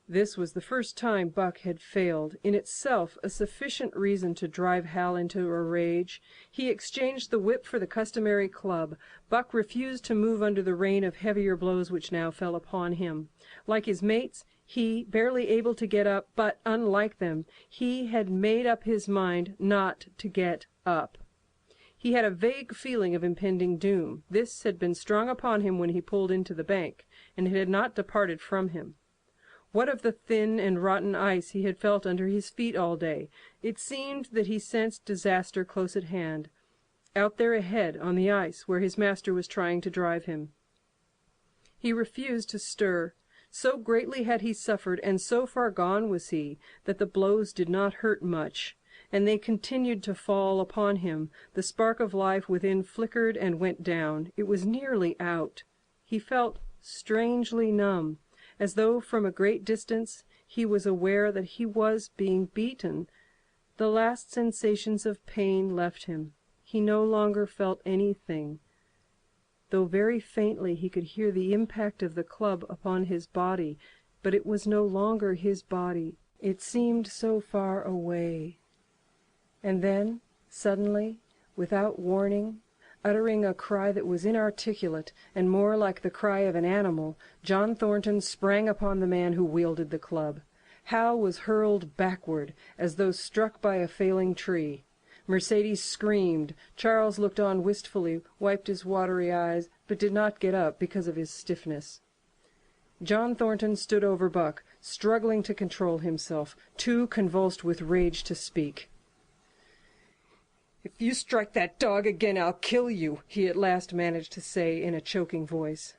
This was the first time Buck had failed, in itself a sufficient reason to drive Hal into a rage. He exchanged the whip for the customary club. Buck refused to move under the rain of heavier blows which now fell upon him. Like his mates, he, barely able to get up, but, unlike them, he had made up his mind not to get up. He had a vague feeling of impending doom. This had been strong upon him when he pulled into the bank, and it had not departed from him. What of the thin and rotten ice he had felt under his feet all day? It seemed that he sensed disaster close at hand, out there ahead on the ice where his master was trying to drive him. He refused to stir. So greatly had he suffered, and so far gone was he, that the blows did not hurt much, and they continued to fall upon him. The spark of life within flickered and went down. It was nearly out. He felt strangely numb, as though from a great distance he was aware that he was being beaten. The last sensations of pain left him. He no longer felt anything. Though very faintly he could hear the impact of the club upon his body, but it was no longer his body. It seemed so far away. And then, suddenly, without warning, uttering a cry that was inarticulate and more like the cry of an animal, John Thornton sprang upon the man who wielded the club. Hal was hurled backward, as though struck by a failing tree. Mercedes screamed. Charles looked on wistfully, wiped his watery eyes, but did not get up because of his stiffness. John Thornton stood over Buck, struggling to control himself, too convulsed with rage to speak. "If you strike that dog again, I'll kill you," he at last managed to say in a choking voice.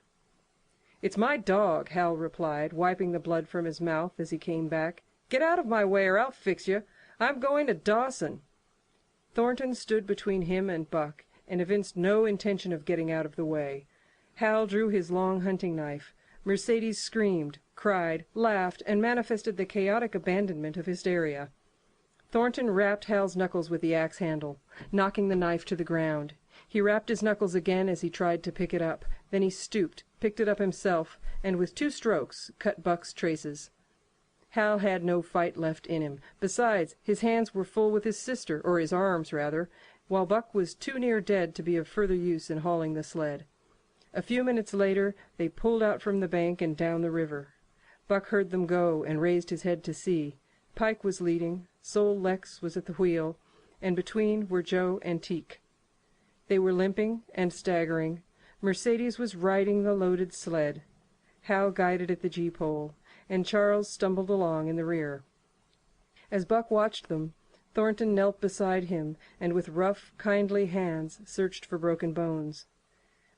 "It's my dog," Hal replied, wiping the blood from his mouth as he came back. "Get out of my way or I'll fix you. I'm going to Dawson." Thornton stood between him and Buck, and evinced no intention of getting out of the way. Hal drew his long hunting knife. Mercedes screamed, cried, laughed, and manifested the chaotic abandonment of hysteria. Thornton rapped Hal's knuckles with the axe handle, knocking the knife to the ground. He rapped his knuckles again as he tried to pick it up. Then he stooped, picked it up himself, and with 2 strokes cut Buck's traces. Hal had no fight left in him. Besides, his hands were full with his sister, or his arms, rather, while Buck was too near dead to be of further use in hauling the sled. A few minutes later they pulled out from the bank and down the river. Buck heard them go and raised his head to see. Pike was leading, Sol Leks was at the wheel, and between were Joe and Teek. They were limping and staggering. Mercedes was riding the loaded sled. Hal guided at the gee-pole, and Charles stumbled along in the rear. As Buck watched them, Thornton knelt beside him and with rough, kindly hands searched for broken bones.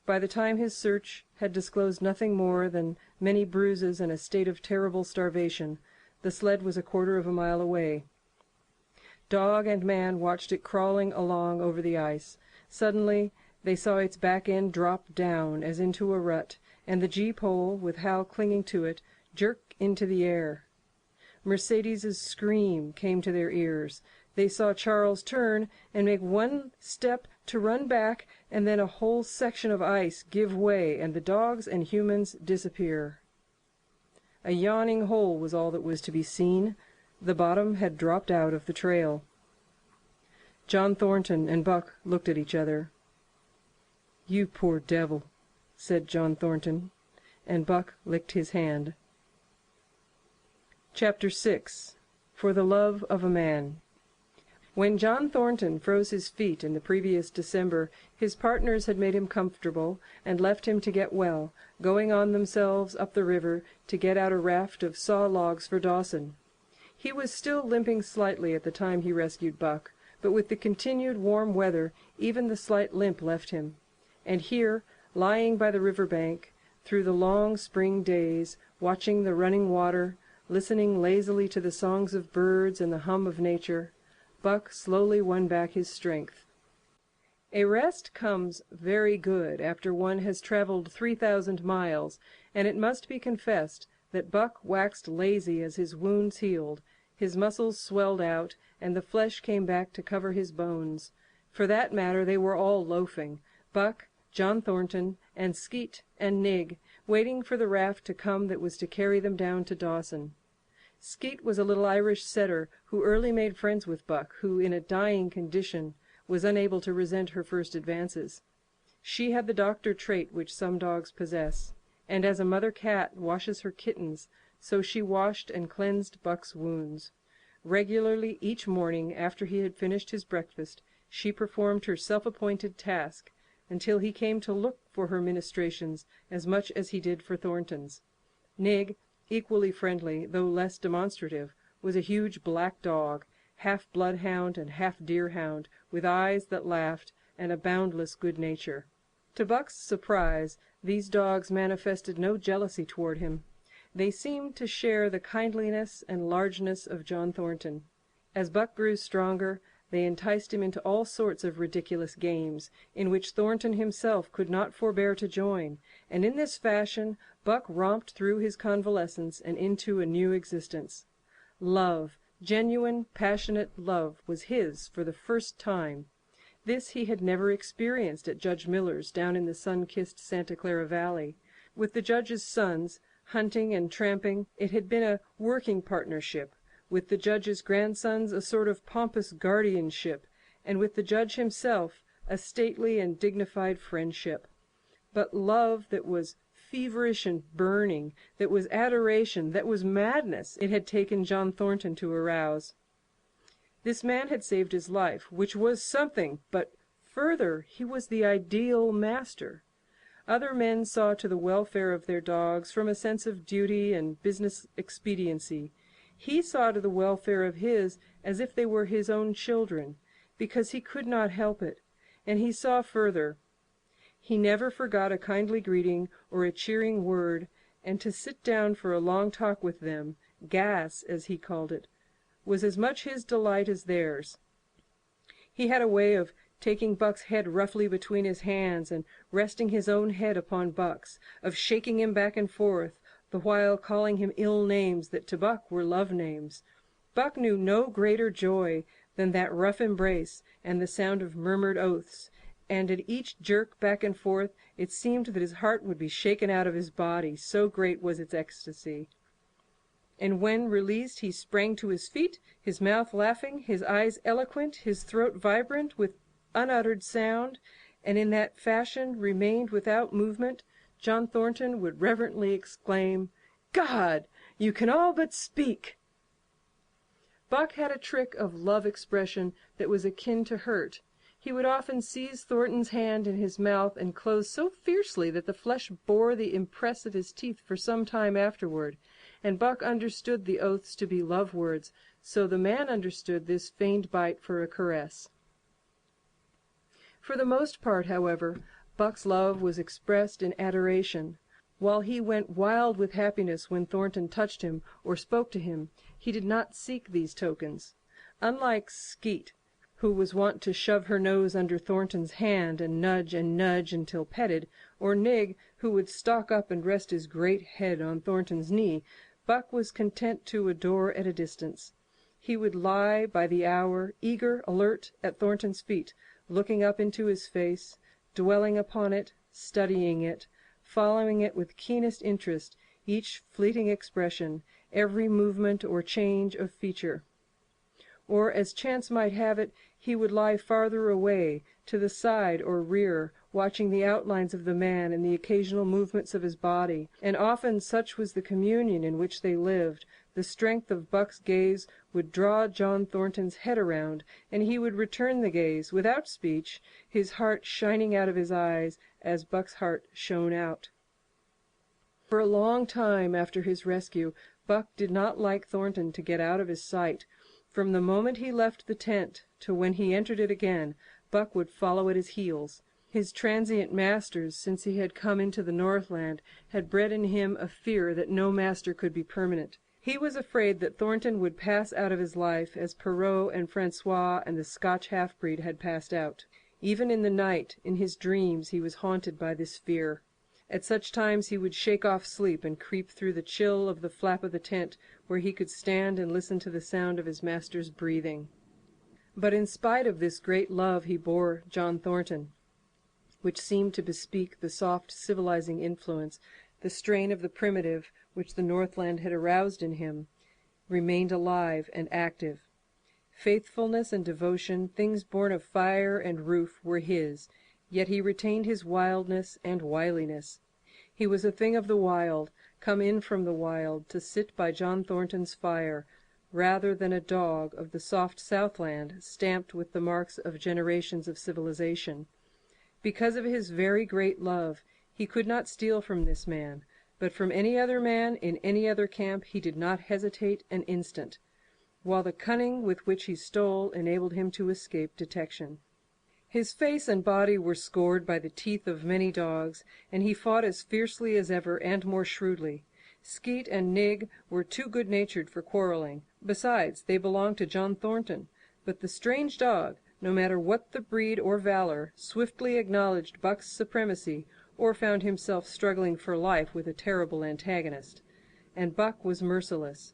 By the time his search had disclosed nothing more than many bruises and a state of terrible starvation, the sled was a quarter of a mile away. Dog and man watched it crawling along over the ice. Suddenly they saw its back end drop down as into a rut, and the gee-pole, with Hal clinging to it, jerk into the air. Mercedes's scream came to their ears. They saw Charles turn and make one step to run back, and then a whole section of ice give way and the dogs and humans disappear. A yawning hole was all that was to be seen. The bottom had dropped out of the trail. John Thornton and Buck looked at each other. "You poor devil," said John Thornton, and Buck licked his hand. Chapter 6. For the Love of a Man. When John Thornton froze his feet in the previous December, his partners had made him comfortable and left him to get well, going on themselves up the river to get out a raft of saw logs for Dawson. He was still limping slightly at the time he rescued Buck, but with the continued warm weather even the slight limp left him. And here, lying by the river bank, through the long spring days, watching the running water, listening lazily to the songs of birds and the hum of nature, Buck slowly won back his strength. A rest comes very good after one has traveled 3,000 miles, and it must be confessed that Buck waxed lazy as his wounds healed, his muscles swelled out, and the flesh came back to cover his bones. For that matter, they were all loafing, Buck, John Thornton, and Skeet and Nig, waiting for the raft to come that was to carry them down to Dawson. Skeet was a little Irish setter who early made friends with Buck, who, in a dying condition, was unable to resent her first advances. She had the doctor trait which some dogs possess, and as a mother cat washes her kittens, so she washed and cleansed Buck's wounds. Regularly each morning, after he had finished his breakfast, she performed her self-appointed task, until he came to look for her ministrations as much as he did for Thornton's. Nig, equally friendly, though less demonstrative, was a huge black dog, half bloodhound and half deerhound, with eyes that laughed and a boundless good nature. To Buck's surprise, these dogs manifested no jealousy toward him. They seemed to share the kindliness and largeness of John Thornton. As Buck grew stronger, they enticed him into all sorts of ridiculous games, in which Thornton himself could not forbear to join, and in this fashion Buck romped through his convalescence and into a new existence. Love, genuine, passionate love, was his for the first time. This he had never experienced at Judge Miller's down in the sun-kissed Santa Clara Valley. With the judge's sons, hunting and tramping, it had been a working partnership, with the judge's grandsons a sort of pompous guardianship, and with the judge himself a stately and dignified friendship. But love that was feverish and burning, that was adoration, that was madness, it had taken John Thornton to arouse. This man had saved his life, which was something, but further, he was the ideal master. Other men saw to the welfare of their dogs from a sense of duty and business expediency. He saw to the welfare of his as if they were his own children, because he could not help it, and he saw further. He never forgot a kindly greeting or a cheering word, and to sit down for a long talk with them, gas, as he called it, was as much his delight as theirs. He had a way of taking Buck's head roughly between his hands and resting his own head upon Buck's, of shaking him back and forth, the while calling him ill names that to Buck were love names. Buck knew no greater joy than that rough embrace and the sound of murmured oaths, and at each jerk back and forth it seemed that his heart would be shaken out of his body, so great was its ecstasy. And when released he sprang to his feet, his mouth laughing, his eyes eloquent, his throat vibrant with unuttered sound, and in that fashion remained without movement. John Thornton would reverently exclaim, "God, you can all but speak!" Buck had a trick of love expression that was akin to hurt. He would often seize Thornton's hand in his mouth and close so fiercely that the flesh bore the impress of his teeth for some time afterward, and Buck understood the oaths to be love words, so the man understood this feigned bite for a caress. For the most part, however, Buck's love was expressed in adoration. While he went wild with happiness when Thornton touched him or spoke to him, he did not seek these tokens. Unlike Skeet, who was wont to shove her nose under Thornton's hand and nudge until petted, or Nig, who would stalk up and rest his great head on Thornton's knee, Buck was content to adore at a distance. He would lie by the hour, eager, alert, at Thornton's feet, looking up into his face, dwelling upon it, studying it, following it with keenest interest, each fleeting expression, every movement or change of feature. Or, as chance might have it, he would lie farther away, to the side or rear, watching the outlines of the man and the occasional movements of his body, and often such was the communion in which they lived, the strength of Buck's gaze would draw John Thornton's head around, and he would return the gaze, without speech, his heart shining out of his eyes as Buck's heart shone out. For a long time after his rescue, Buck did not like Thornton to get out of his sight. From the moment he left the tent to when he entered it again, Buck would follow at his heels. His transient masters, since he had come into the Northland, had bred in him a fear that no master could be permanent. He was afraid that Thornton would pass out of his life as Perrault and Francois and the Scotch half-breed had passed out. Even in the night, in his dreams, he was haunted by this fear. At such times he would shake off sleep and creep through the chill of the flap of the tent, where he could stand and listen to the sound of his master's breathing. But in spite of this great love he bore John Thornton, which seemed to bespeak the soft civilizing influence, the strain of the primitive which the Northland had aroused in him, remained alive and active. Faithfulness and devotion, things born of fire and roof, were his, yet he retained his wildness and wiliness. He was a thing of the wild, come in from the wild, to sit by John Thornton's fire, rather than a dog of the soft Southland, stamped with the marks of generations of civilization. Because of his very great love, he could not steal from this man, but from any other man in any other camp he did not hesitate an instant, while the cunning with which he stole enabled him to escape detection. His face and body were scored by the teeth of many dogs, and he fought as fiercely as ever and more shrewdly. Skeet and Nig were too good-natured for quarreling. Besides, they belonged to John Thornton. But the strange dog, no matter what the breed or valor, swiftly acknowledged Buck's supremacy, or found himself struggling for life with a terrible antagonist. And Buck was merciless.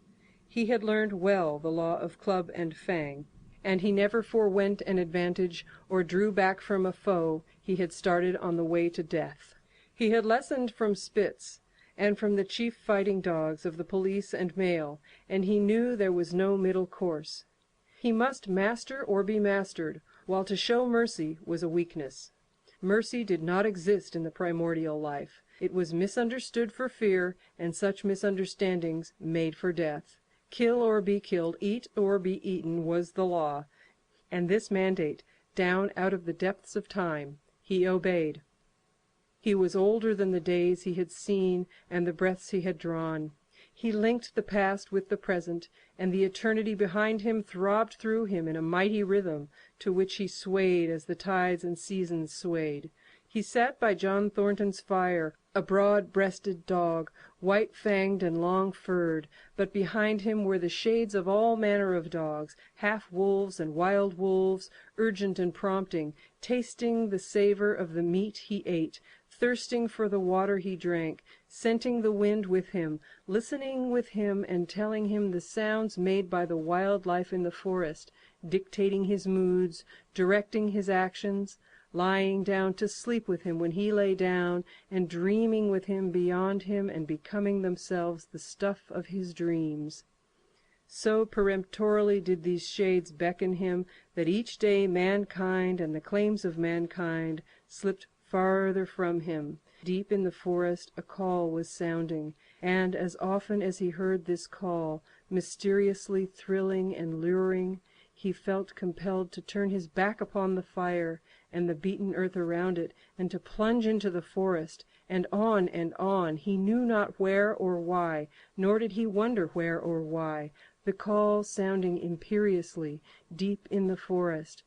He had learned well the law of club and fang, and he never forewent an advantage or drew back from a foe he had started on the way to death. He had lessoned from Spitz and from the chief fighting dogs of the police and mail, and he knew there was no middle course. He must master or be mastered, while to show mercy was a weakness. Mercy did not exist in the primordial life. It was misunderstood for fear, and such misunderstandings made for death. Kill or be killed, eat or be eaten was the law, and this mandate, down out of the depths of time, he obeyed. He was older than the days he had seen and the breaths he had drawn. He linked the past with the present, and the eternity behind him throbbed through him in a mighty rhythm, to which he swayed as the tides and seasons swayed. He sat by John Thornton's fire, a broad-breasted dog, white-fanged and long-furred, but behind him were the shades of all manner of dogs, half-wolves and wild wolves, urgent and prompting, tasting the savor of the meat he ate, thirsting for the water he drank, scenting the wind with him, listening with him and telling him the sounds made by the wild life in the forest, dictating his moods, directing his actions, lying down to sleep with him when he lay down, and dreaming with him beyond him and becoming themselves the stuff of his dreams. So peremptorily did these shades beckon him that each day mankind and the claims of mankind slipped farther from him. Deep in the forest a call was sounding, and as often as he heard this call, mysteriously thrilling and luring, he felt compelled to turn his back upon the fire and the beaten earth around it, and to plunge into the forest, and on, he knew not where or why, nor did he wonder where or why, the call sounding imperiously deep in the forest.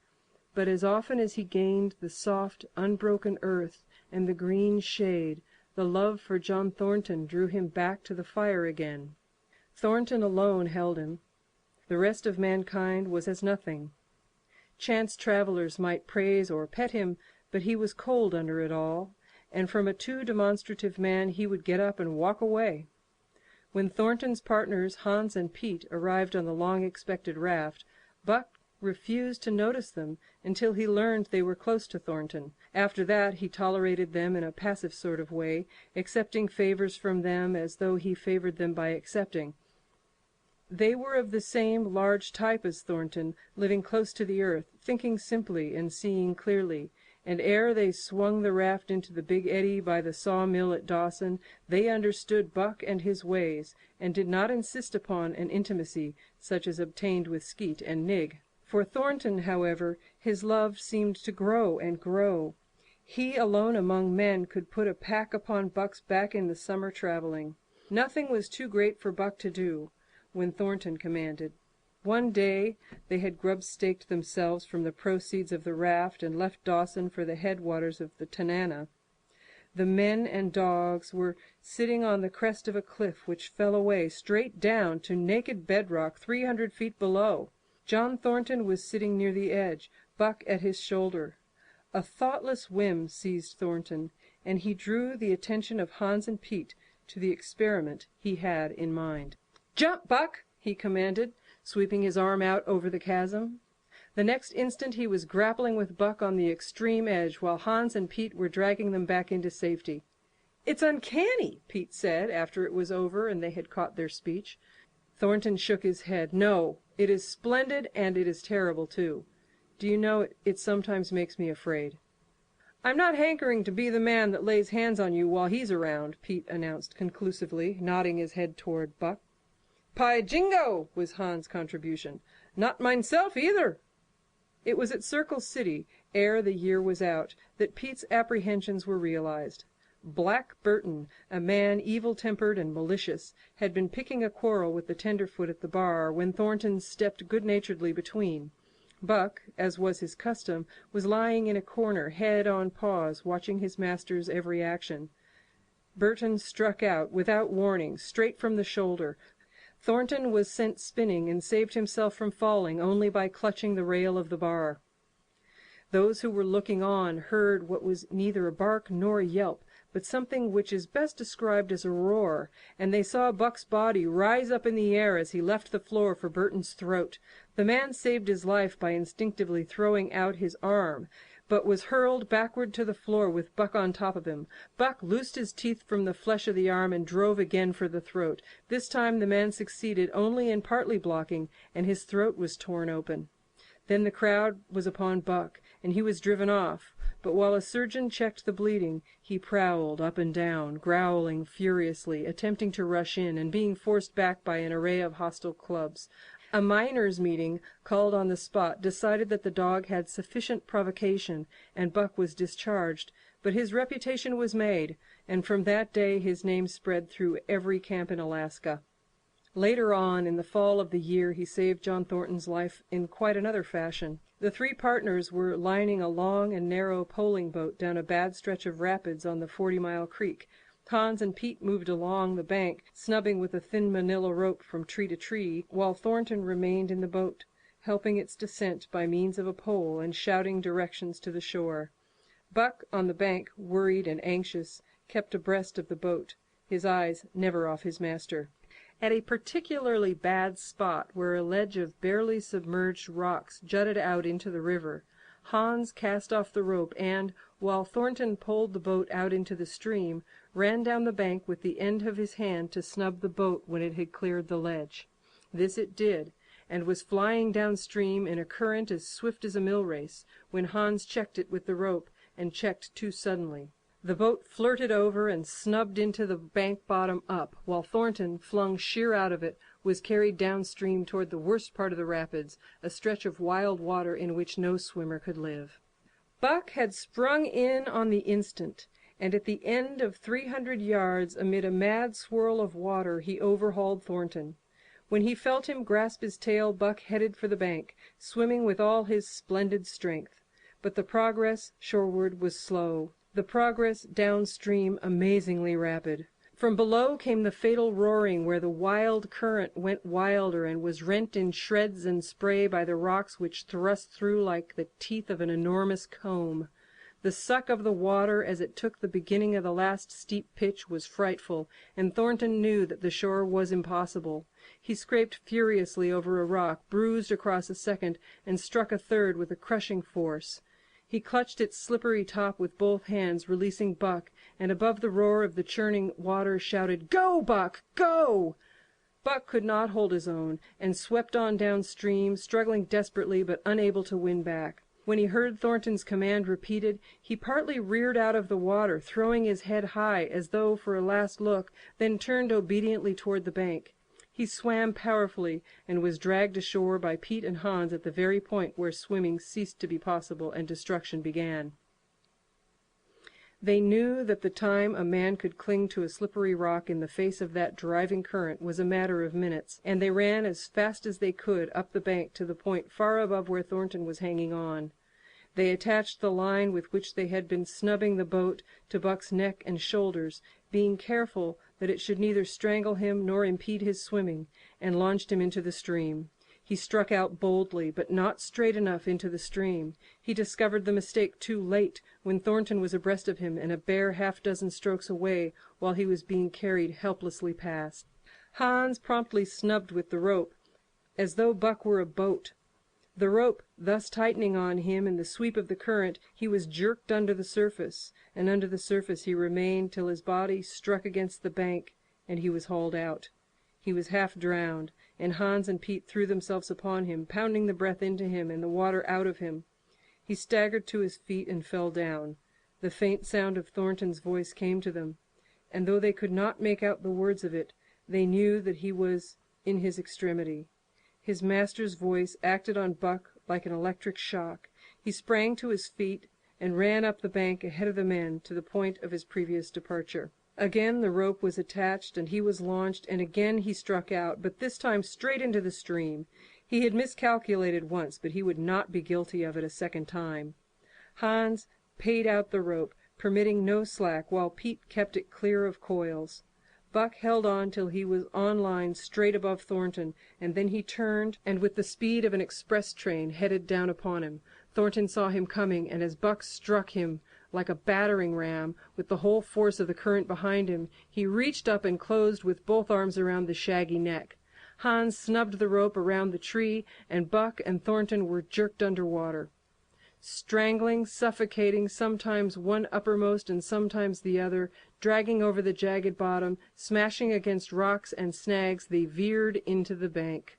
But as often as he gained the soft, unbroken earth and the green shade, the love for John Thornton drew him back to the fire again. Thornton alone held him. The rest of mankind was as nothing. Chance travelers might praise or pet him, but he was cold under it all, and from a too demonstrative man he would get up and walk away. When Thornton's partners, Hans and Pete, arrived on the long-expected raft, Buck refused to notice them until he learned they were close to Thornton. After that he tolerated them in a passive sort of way, accepting favors from them as though he favored them by accepting. They were of the same large type as Thornton, living close to the earth, thinking simply and seeing clearly, and ere they swung the raft into the big eddy by the sawmill at Dawson, they understood Buck and his ways, and did not insist upon an intimacy such as obtained with Skeet and Nig. For Thornton, however, his love seemed to grow and grow. He alone among men could put a pack upon Buck's back in the summer traveling. Nothing was too great for Buck to do when Thornton commanded. One day they had grub-staked themselves from the proceeds of the raft and left Dawson for the headwaters of the Tanana. The men and dogs were sitting on the crest of a cliff which fell away straight down to naked bedrock 300 feet below. John Thornton was sitting near the edge, Buck at his shoulder. A thoughtless whim seized Thornton, and he drew the attention of Hans and Pete to the experiment he had in mind. "Jump, Buck!" he commanded, sweeping his arm out over the chasm. The next instant he was grappling with Buck on the extreme edge, while Hans and Pete were dragging them back into safety. "It's uncanny," Pete said, after it was over and they had caught their speech. Thornton shook his head. "No, it is splendid, and it is terrible, too. Do you know, it sometimes makes me afraid." "I'm not hankering to be the man that lays hands on you while he's around," Pete announced conclusively, nodding his head toward Buck. "By jingo!" was Hans' contribution. "Not mineself, either." It was at Circle City, ere the year was out, that Pete's apprehensions were realized. Black Burton, a man evil-tempered and malicious, had been picking a quarrel with the tenderfoot at the bar when Thornton stepped good-naturedly between. Buck, as was his custom, was lying in a corner, head on paws, watching his master's every action. Burton struck out, without warning, straight from the shoulder. Thornton was sent spinning and saved himself from falling only by clutching the rail of the bar. Those who were looking on heard what was neither a bark nor a yelp, but something which is best described as a roar, and they saw Buck's body rise up in the air as he left the floor for Burton's throat. The man saved his life by instinctively throwing out his arm, but was hurled backward to the floor with Buck on top of him. Buck loosed his teeth from the flesh of the arm and drove again for the throat. This time the man succeeded only in partly blocking, and his throat was torn open. Then the crowd was upon Buck, and he was driven off. But while a surgeon checked the bleeding, he prowled up and down, growling furiously, attempting to rush in, and being forced back by an array of hostile clubs. A miners' meeting, called on the spot, decided that the dog had sufficient provocation, and Buck was discharged. But his reputation was made, and from that day his name spread through every camp in Alaska. Later on, in the fall of the year, he saved John Thornton's life in quite another fashion. The three partners were lining a long and narrow poling boat down a bad stretch of rapids on the 40-mile creek. Hans and Pete moved along the bank, snubbing with a thin manila rope from tree to tree, while Thornton remained in the boat, helping its descent by means of a pole and shouting directions to the shore. Buck, on the bank, worried and anxious, kept abreast of the boat, his eyes never off his master. At a particularly bad spot, where a ledge of barely submerged rocks jutted out into the river, Hans cast off the rope and, while Thornton poled the boat out into the stream, ran down the bank with the end of his hand to snub the boat when it had cleared the ledge. This it did, and was flying downstream in a current as swift as a mill race, when Hans checked it with the rope, and checked too suddenly. The boat flirted over and snubbed into the bank bottom up, while Thornton, flung sheer out of it, was carried downstream toward the worst part of the rapids, a stretch of wild water in which no swimmer could live. Buck had sprung in on the instant, and at the end of 300 yards, amid a mad swirl of water, he overhauled Thornton. When he felt him grasp his tail, Buck headed for the bank, swimming with all his splendid strength. But the progress shoreward was slow. The progress downstream amazingly rapid. From below came the fatal roaring, where the wild current went wilder and was rent in shreds and spray by the rocks which thrust through like the teeth of an enormous comb. The suck of the water as it took the beginning of the last steep pitch was frightful, and Thornton knew that the shore was impossible. He scraped furiously over a rock, bruised across a second, and struck a third with a crushing force. He clutched its slippery top with both hands, releasing Buck, and above the roar of the churning water shouted, "Go, Buck, go!" Buck could not hold his own, and swept on downstream, struggling desperately but unable to win back. When he heard Thornton's command repeated, he partly reared out of the water, throwing his head high as though for a last look, then turned obediently toward the bank. He swam powerfully and was dragged ashore by Pete and Hans at the very point where swimming ceased to be possible and destruction began. They knew that the time a man could cling to a slippery rock in the face of that driving current was a matter of minutes, and they ran as fast as they could up the bank to the point far above where Thornton was hanging on. They attached the line with which they had been snubbing the boat to Buck's neck and shoulders, being careful that it should neither strangle him nor impede his swimming, and launched him into the stream. He struck out boldly, but not straight enough into the stream. He discovered the mistake too late, when Thornton was abreast of him and a bare half-dozen strokes away, while he was being carried helplessly past. Hans promptly snubbed with the rope, as though Buck were a boat. The rope thus tightening on him in the sweep of the current, he was jerked under the surface, and under the surface he remained till his body struck against the bank, and he was hauled out. He was half drowned, and Hans and Pete threw themselves upon him, pounding the breath into him and the water out of him. He staggered to his feet and fell down. The faint sound of Thornton's voice came to them, and though they could not make out the words of it, they knew that he was in his extremity. His master's voice acted on Buck like an electric shock. He sprang to his feet and ran up the bank ahead of the men to the point of his previous departure. Again the rope was attached and he was launched, and again he struck out, but this time straight into the stream. He had miscalculated once, but he would not be guilty of it a second time. Hans paid out the rope, permitting no slack, while Pete kept it clear of coils. Buck held on till he was on line straight above Thornton, and then he turned, and with the speed of an express train headed down upon him. Thornton saw him coming, and as Buck struck him like a battering ram, with the whole force of the current behind him, he reached up and closed with both arms around the shaggy neck. Hans snubbed the rope around the tree, and Buck and Thornton were jerked under water. Strangling, suffocating, sometimes one uppermost and sometimes the other, dragging over the jagged bottom, smashing against rocks and snags, they veered into the bank.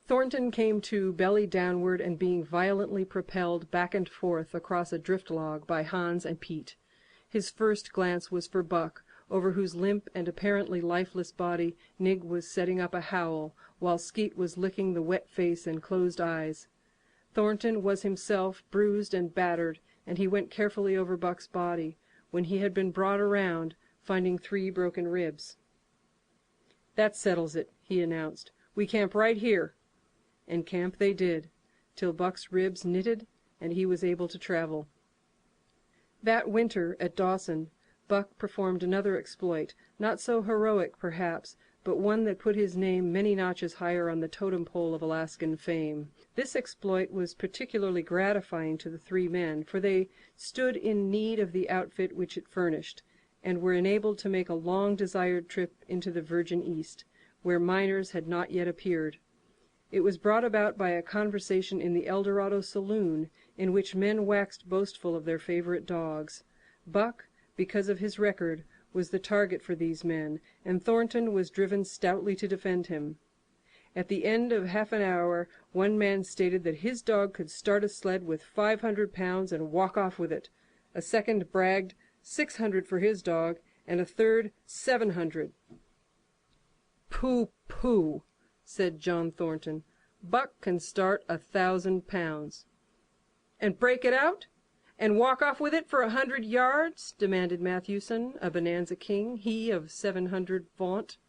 Thornton came to belly downward and being violently propelled back and forth across a drift log by Hans and Pete. His first glance was for Buck, over whose limp and apparently lifeless body Nig was setting up a howl, while Skeet was licking the wet face and closed eyes. Thornton was himself bruised and battered, and he went carefully over Buck's body, when he had been brought around, finding 3 broken ribs. "That settles it," he announced. "We camp right here." And camp they did, till Buck's ribs knitted and he was able to travel. That winter at Dawson, Buck performed another exploit, not so heroic perhaps, but one that put his name many notches higher on the totem pole of Alaskan fame. This exploit was particularly gratifying to the 3 men, for they stood in need of the outfit which it furnished, and were enabled to make a long-desired trip into the Virgin East, where miners had not yet appeared. It was brought about by a conversation in the Eldorado saloon, in which men waxed boastful of their favorite dogs. Buck, because of his record, was the target for these men, and Thornton was driven stoutly to defend him. At the end of half an hour, one man stated that his dog could start a sled with 500 pounds and walk off with it. A second bragged 600 for his dog, and a third 700. "Pooh, pooh," said John Thornton. "Buck can start 1,000 pounds." "And break it out? And walk off with it for 100 yards?" demanded Matthewson, a Bonanza king, he of 700 vaunt.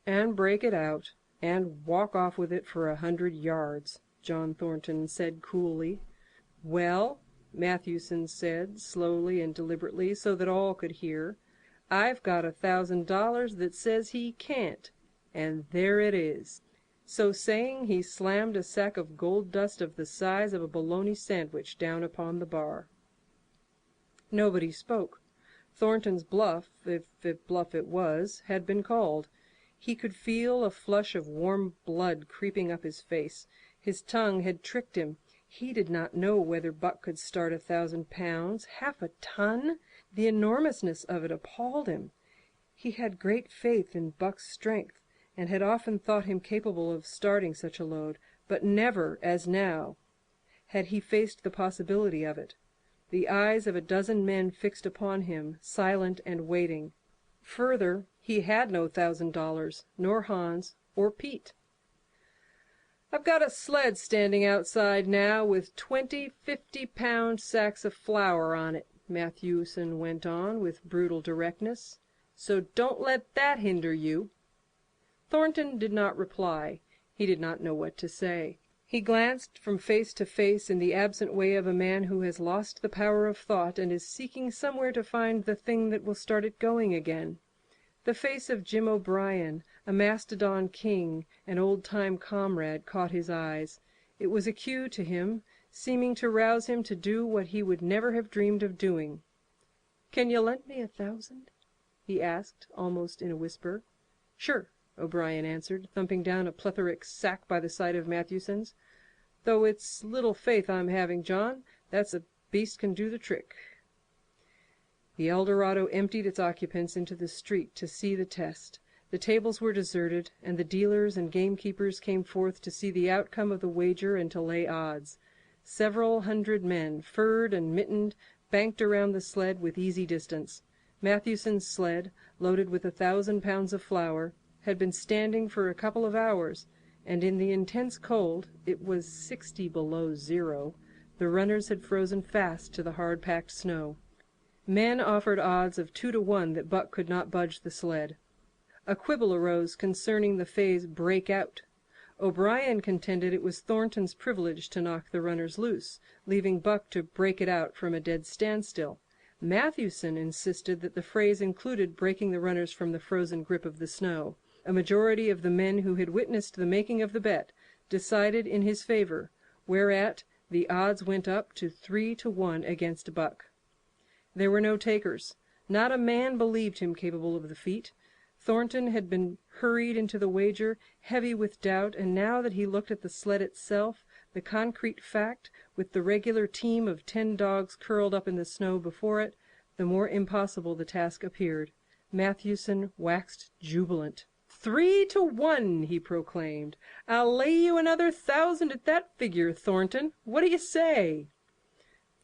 "And break it out, and walk off with it for 100 yards," John Thornton said coolly. "Well," Matthewson said, slowly and deliberately, so that all could hear, "I've got $1,000 that says he can't, and there it is." So saying, he slammed a sack of gold dust of the size of a bologna sandwich down upon the bar. Nobody spoke. Thornton's bluff, if bluff it was, had been called. He could feel a flush of warm blood creeping up his face. His tongue had tricked him. He did not know whether Buck could start 1,000 pounds. 1/2 ton! The enormousness of it appalled him. He had great faith in Buck's strength, and had often thought him capable of starting such a load, but never, as now, had he faced the possibility of it. The eyes of a dozen men fixed upon him, silent and waiting. Further, he had no $1,000, nor Hans or Pete. "I've got a sled standing outside now with 20 50-pound sacks of flour on it," Matthewson went on with brutal directness, "so don't let that hinder you." Thornton did not reply. He did not know what to say. He glanced from face to face in the absent way of a man who has lost the power of thought and is seeking somewhere to find the thing that will start it going again. The face of Jim O'Brien, a Mastodon king, an old-time comrade, caught his eyes. It was a cue to him, seeming to rouse him to do what he would never have dreamed of doing. "Can you lend me 1,000?" he asked, almost in a whisper. "Sure," O'Brien answered, thumping down a plethoric sack by the side of Matthewson's. "Though it's little faith I'm having, John. That's a beast can do the trick." The Eldorado emptied its occupants into the street to see the test. The tables were deserted, and the dealers and gamekeepers came forth to see the outcome of the wager and to lay odds. Several hundred men, furred and mittened, banked around the sled with easy distance. Matthewson's sled, loaded with 1,000 pounds of flour, had been standing for a couple of hours, and in the intense cold (it was 60 below zero) the runners had frozen fast to the hard-packed snow. Men offered odds of 2 to 1 that Buck could not budge the sled. A quibble arose concerning the phrase "break out." O'Brien contended it was Thornton's privilege to knock the runners loose, leaving Buck to break it out from a dead standstill. Matthewson insisted that the phrase included breaking the runners from the frozen grip of the snow. A majority of the men who had witnessed the making of the bet decided in his favor, whereat the odds went up to 3 to 1 against Buck. There were no takers. Not a man believed him capable of the feat. Thornton had been hurried into the wager, heavy with doubt, and now that he looked at the sled itself, the concrete fact, with the regular team of 10 dogs curled up in the snow before it, the more impossible the task appeared. Matthewson waxed jubilant. 3 to 1, he proclaimed. "I'll lay you another 1,000 at that figure, Thornton. What do you say?"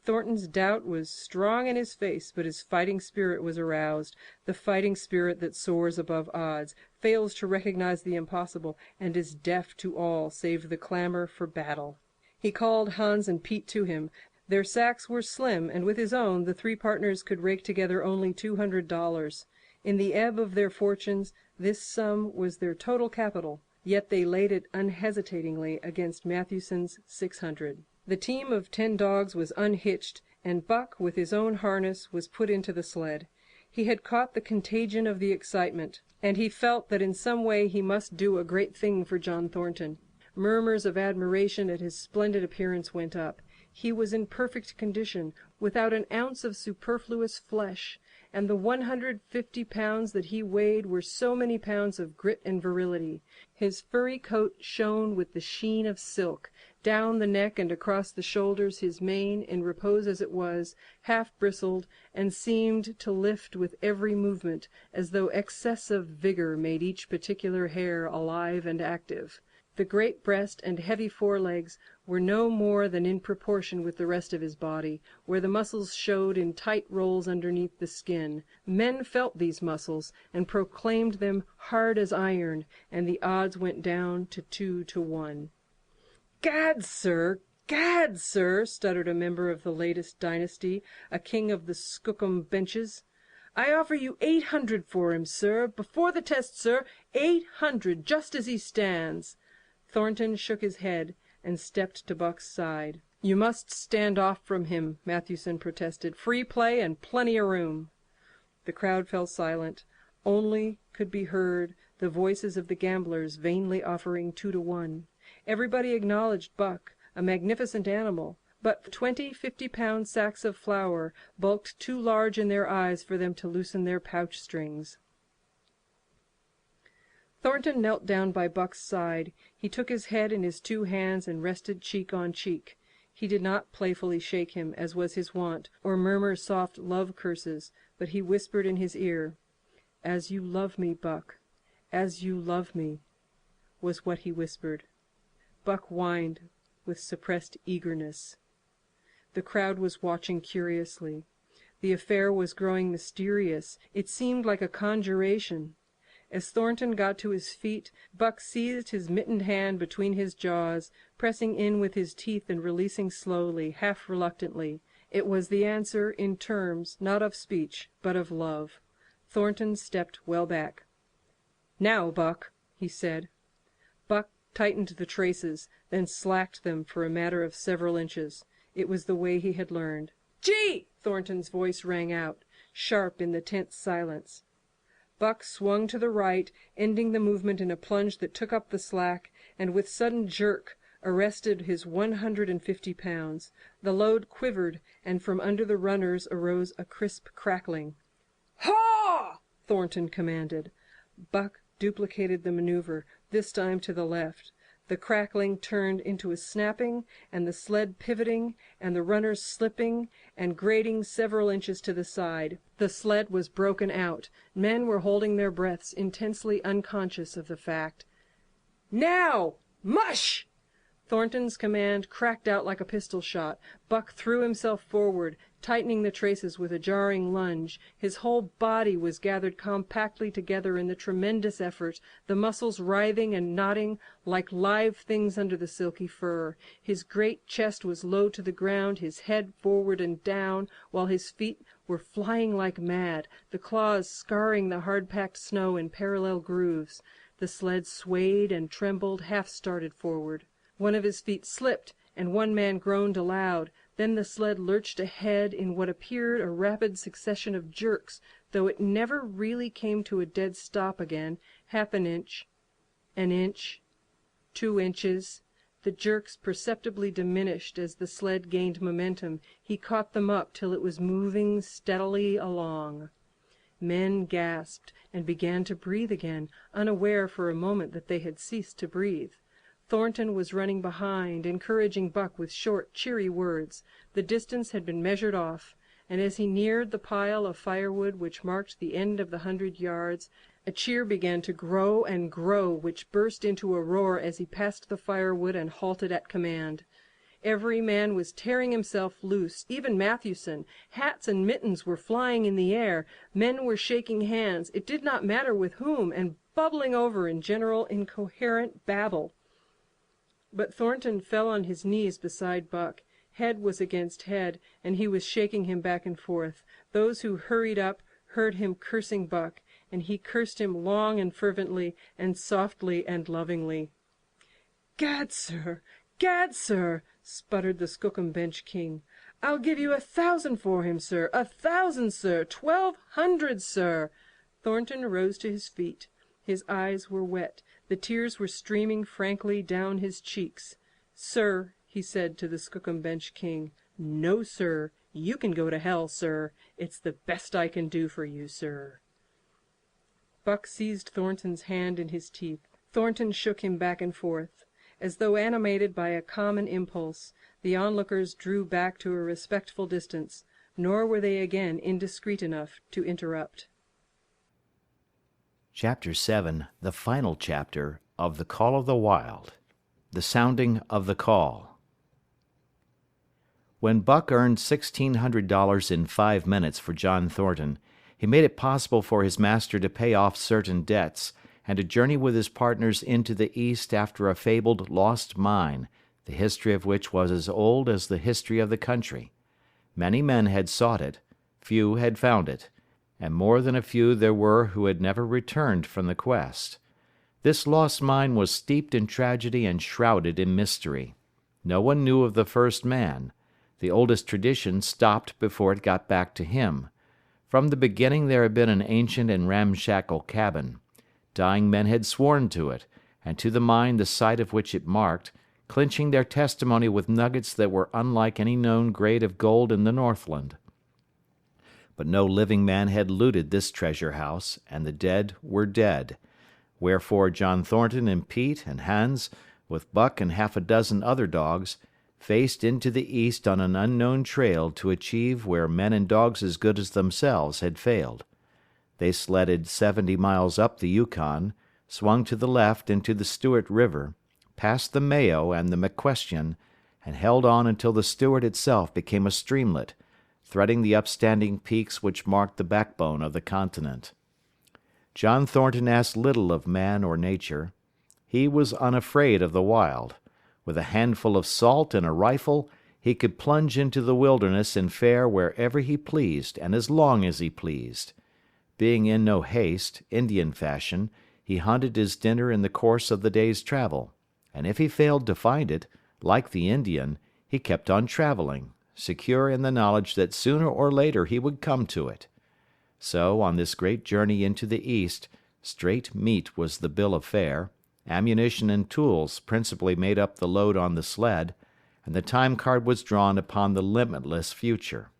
Thornton's doubt was strong in his face, but his fighting spirit was aroused, the fighting spirit that soars above odds, fails to recognize the impossible, and is deaf to all save the clamor for battle. He called Hans and Pete to him. Their sacks were slim, and with his own the 3 partners could rake together only $200. In the ebb of their fortunes, this sum was their total capital, yet they laid it unhesitatingly against Matthewson's 600. The team of 10 dogs was unhitched, and Buck, with his own harness, was put into the sled. He had caught the contagion of the excitement, and he felt that in some way he must do a great thing for John Thornton. Murmurs of admiration at his splendid appearance went up. He was in perfect condition, without an ounce of superfluous flesh, and the 150 pounds that he weighed were so many pounds of grit and virility. His furry coat shone with the sheen of silk. Down the neck and across the shoulders his mane, in repose as it was, half bristled, and seemed to lift with every movement, as though excess of vigor made each particular hair alive and active. The great breast and heavy forelegs were no more than in proportion with the rest of his body, where the muscles showed in tight rolls underneath the skin. Men felt these muscles, and proclaimed them hard as iron, and the odds went down to 2 to 1. Gad, sir, stuttered a member of the latest dynasty, a king of the Skookum benches. "I offer you 800 for him, sir, before the test, sir, 800, just as he stands." Thornton shook his head and stepped to Buck's side. "You must stand off from him," Matthewson protested. "Free play and plenty of room." The crowd fell silent. Only could be heard the voices of the gamblers vainly offering 2 to 1. Everybody acknowledged Buck, a magnificent animal, but 20 50-pound sacks of flour bulked too large in their eyes for them to loosen their pouch strings. Thornton knelt down by Buck's side. He took his head in his 2 hands and rested cheek on cheek. He did not playfully shake him, as was his wont, or murmur soft love curses, but he whispered in his ear. "As you love me, Buck, as you love me," was what he whispered. Buck whined with suppressed eagerness. The crowd was watching curiously. The affair was growing mysterious. It seemed like a conjuration. As Thornton got to his feet, Buck seized his mittened hand between his jaws, pressing in with his teeth and releasing slowly, half reluctantly. It was the answer in terms, not of speech, but of love. Thornton stepped well back. "Now, Buck," he said. Buck tightened the traces, then slacked them for a matter of several inches. It was the way he had learned. "Gee!" Thornton's voice rang out, sharp in the tense silence. Buck swung to the right, ending the movement in a plunge that took up the slack, and with sudden jerk arrested his 150 pounds. The load quivered, and from under the runners arose a crisp crackling. "Haw!" Thornton commanded. Buck duplicated the maneuver, this time to the left. The crackling turned into a snapping, and the sled pivoting, and the runners slipping and grating several inches to the side. The sled was broken out. Men were holding their breaths, intensely unconscious of the fact. "Now! Mush!" Thornton's command cracked out like a pistol shot. Buck threw himself forward, tightening the traces with a jarring lunge. His whole body was gathered compactly together in the tremendous effort, the muscles writhing and knotting like live things under the silky fur. His great chest was low to the ground, his head forward and down, while his feet were flying like mad, the claws scarring the hard-packed snow in parallel grooves. The sled swayed and trembled, half started forward. One of his feet slipped, and one man groaned aloud. Then the sled lurched ahead in what appeared a rapid succession of jerks, though it never really came to a dead stop again. Half an inch, 2 inches. The jerks perceptibly diminished as the sled gained momentum. He caught them up till it was moving steadily along. Men gasped and began to breathe again, unaware for a moment that they had ceased to breathe. Thornton was running behind, encouraging Buck with short, cheery words. The distance had been measured off, and as he neared the pile of firewood which marked the end of the 100 yards, a cheer began to grow and grow, which burst into a roar as he passed the firewood and halted at command. Every man was tearing himself loose, even Matthewson. Hats and mittens were flying in the air. Men were shaking hands, it did not matter with whom, and bubbling over in general incoherent babble. But Thornton fell on his knees beside Buck. Head was against head, and he was shaking him back and forth. Those who hurried up heard him cursing Buck, and he cursed him long and fervently, and softly and lovingly. "Gad, sir! Gad, sir!" sputtered the Skookum Bench King. "I'll give you 1,000 for him, sir! 1,000, sir! 1,200, sir!" Thornton rose to his feet. His eyes were wet. The tears were streaming frankly down his cheeks. "Sir," he said to the Skookum Bench King, "no, sir. You can go to hell, sir. It's the best I can do for you, sir." Buck seized Thornton's hand in his teeth. Thornton shook him back and forth. As though animated by a common impulse, the onlookers drew back to a respectful distance, nor were they again indiscreet enough to interrupt. Chapter 7, the final chapter of The Call of the Wild. The Sounding of the Call. When Buck earned $1,600 in 5 minutes for John Thornton, he made it possible for his master to pay off certain debts, and to journey with his partners into the East after a fabled lost mine, the history of which was as old as the history of the country. Many men had sought it, few had found it, and more than a few there were who had never returned from the quest. This lost mine was steeped in tragedy and shrouded in mystery. No one knew of the first man. The oldest tradition stopped before it got back to him. From the beginning there had been an ancient and ramshackle cabin. Dying men had sworn to it, and to the mine the site of which it marked, clinching their testimony with nuggets that were unlike any known grade of gold in the Northland. But no living man had looted this treasure house, and the dead were dead. Wherefore John Thornton and Pete and Hans, with Buck and half a dozen other dogs, faced into the east on an unknown trail to achieve where men and dogs as good as themselves had failed. They sledded 70 miles up the Yukon, swung to the left into the Stewart River, passed the Mayo and the McQuestion, and held on until the Stewart itself became a streamlet, threading the upstanding peaks which marked the backbone of the continent. John Thornton asked little of man or nature. He was unafraid of the wild. With a handful of salt and a rifle, he could plunge into the wilderness and fare wherever he pleased and as long as he pleased. Being in no haste, Indian fashion, he hunted his dinner in the course of the day's travel. and if he failed to find it, like the Indian, he kept on traveling, secure in the knowledge that sooner or later he would come to it. So, on this great journey into the East, straight meat was the bill of fare, ammunition and tools principally made up the load on the sled, and the time card was drawn upon the limitless future.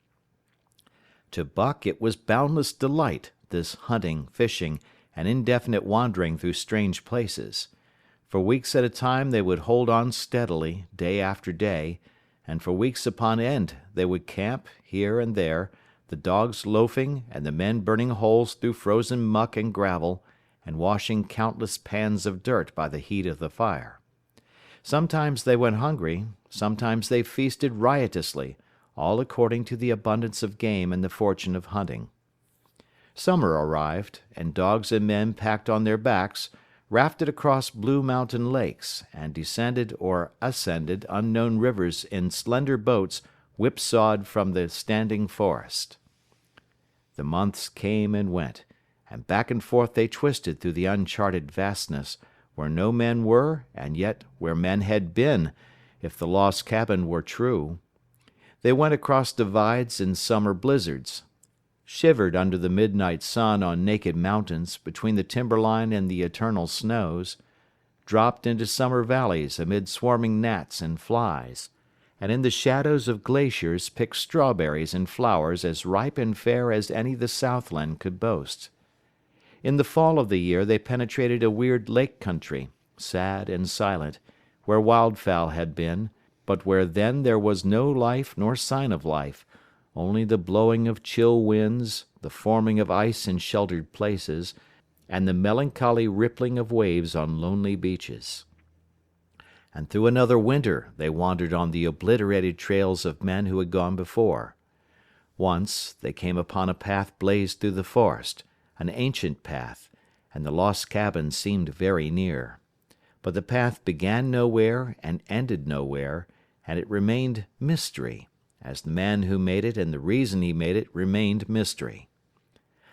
To Buck it was boundless delight, this hunting, fishing, and indefinite wandering through strange places. For weeks at a time they would hold on steadily, day after day, and for weeks upon end they would camp, here and there, the dogs loafing and the men burning holes through frozen muck and gravel, and washing countless pans of dirt by the heat of the fire. Sometimes they went hungry, sometimes they feasted riotously, all according to the abundance of game and the fortune of hunting. Summer arrived, and dogs and men packed on their backs, rafted across blue mountain lakes, and descended or ascended unknown rivers in slender boats whipsawed from the standing forest. The months came and went, and back and forth they twisted through the uncharted vastness, where no men were, and yet where men had been, if the lost cabin were true. They went across divides in summer blizzards, shivered under the midnight sun on naked mountains between the timberline and the eternal snows, dropped into summer valleys amid swarming gnats and flies, and in the shadows of glaciers picked strawberries and flowers as ripe and fair as any the Southland could boast. In the fall of the year they penetrated a weird lake country, sad and silent, where wildfowl had been, but where then there was no life nor sign of life, only the blowing of chill winds, the forming of ice in sheltered places, and the melancholy rippling of waves on lonely beaches. And through another winter they wandered on the obliterated trails of men who had gone before. Once they came upon a path blazed through the forest, an ancient path, and the lost cabin seemed very near. But the path began nowhere and ended nowhere, and it remained mystery, as the man who made it and the reason he made it remained mystery.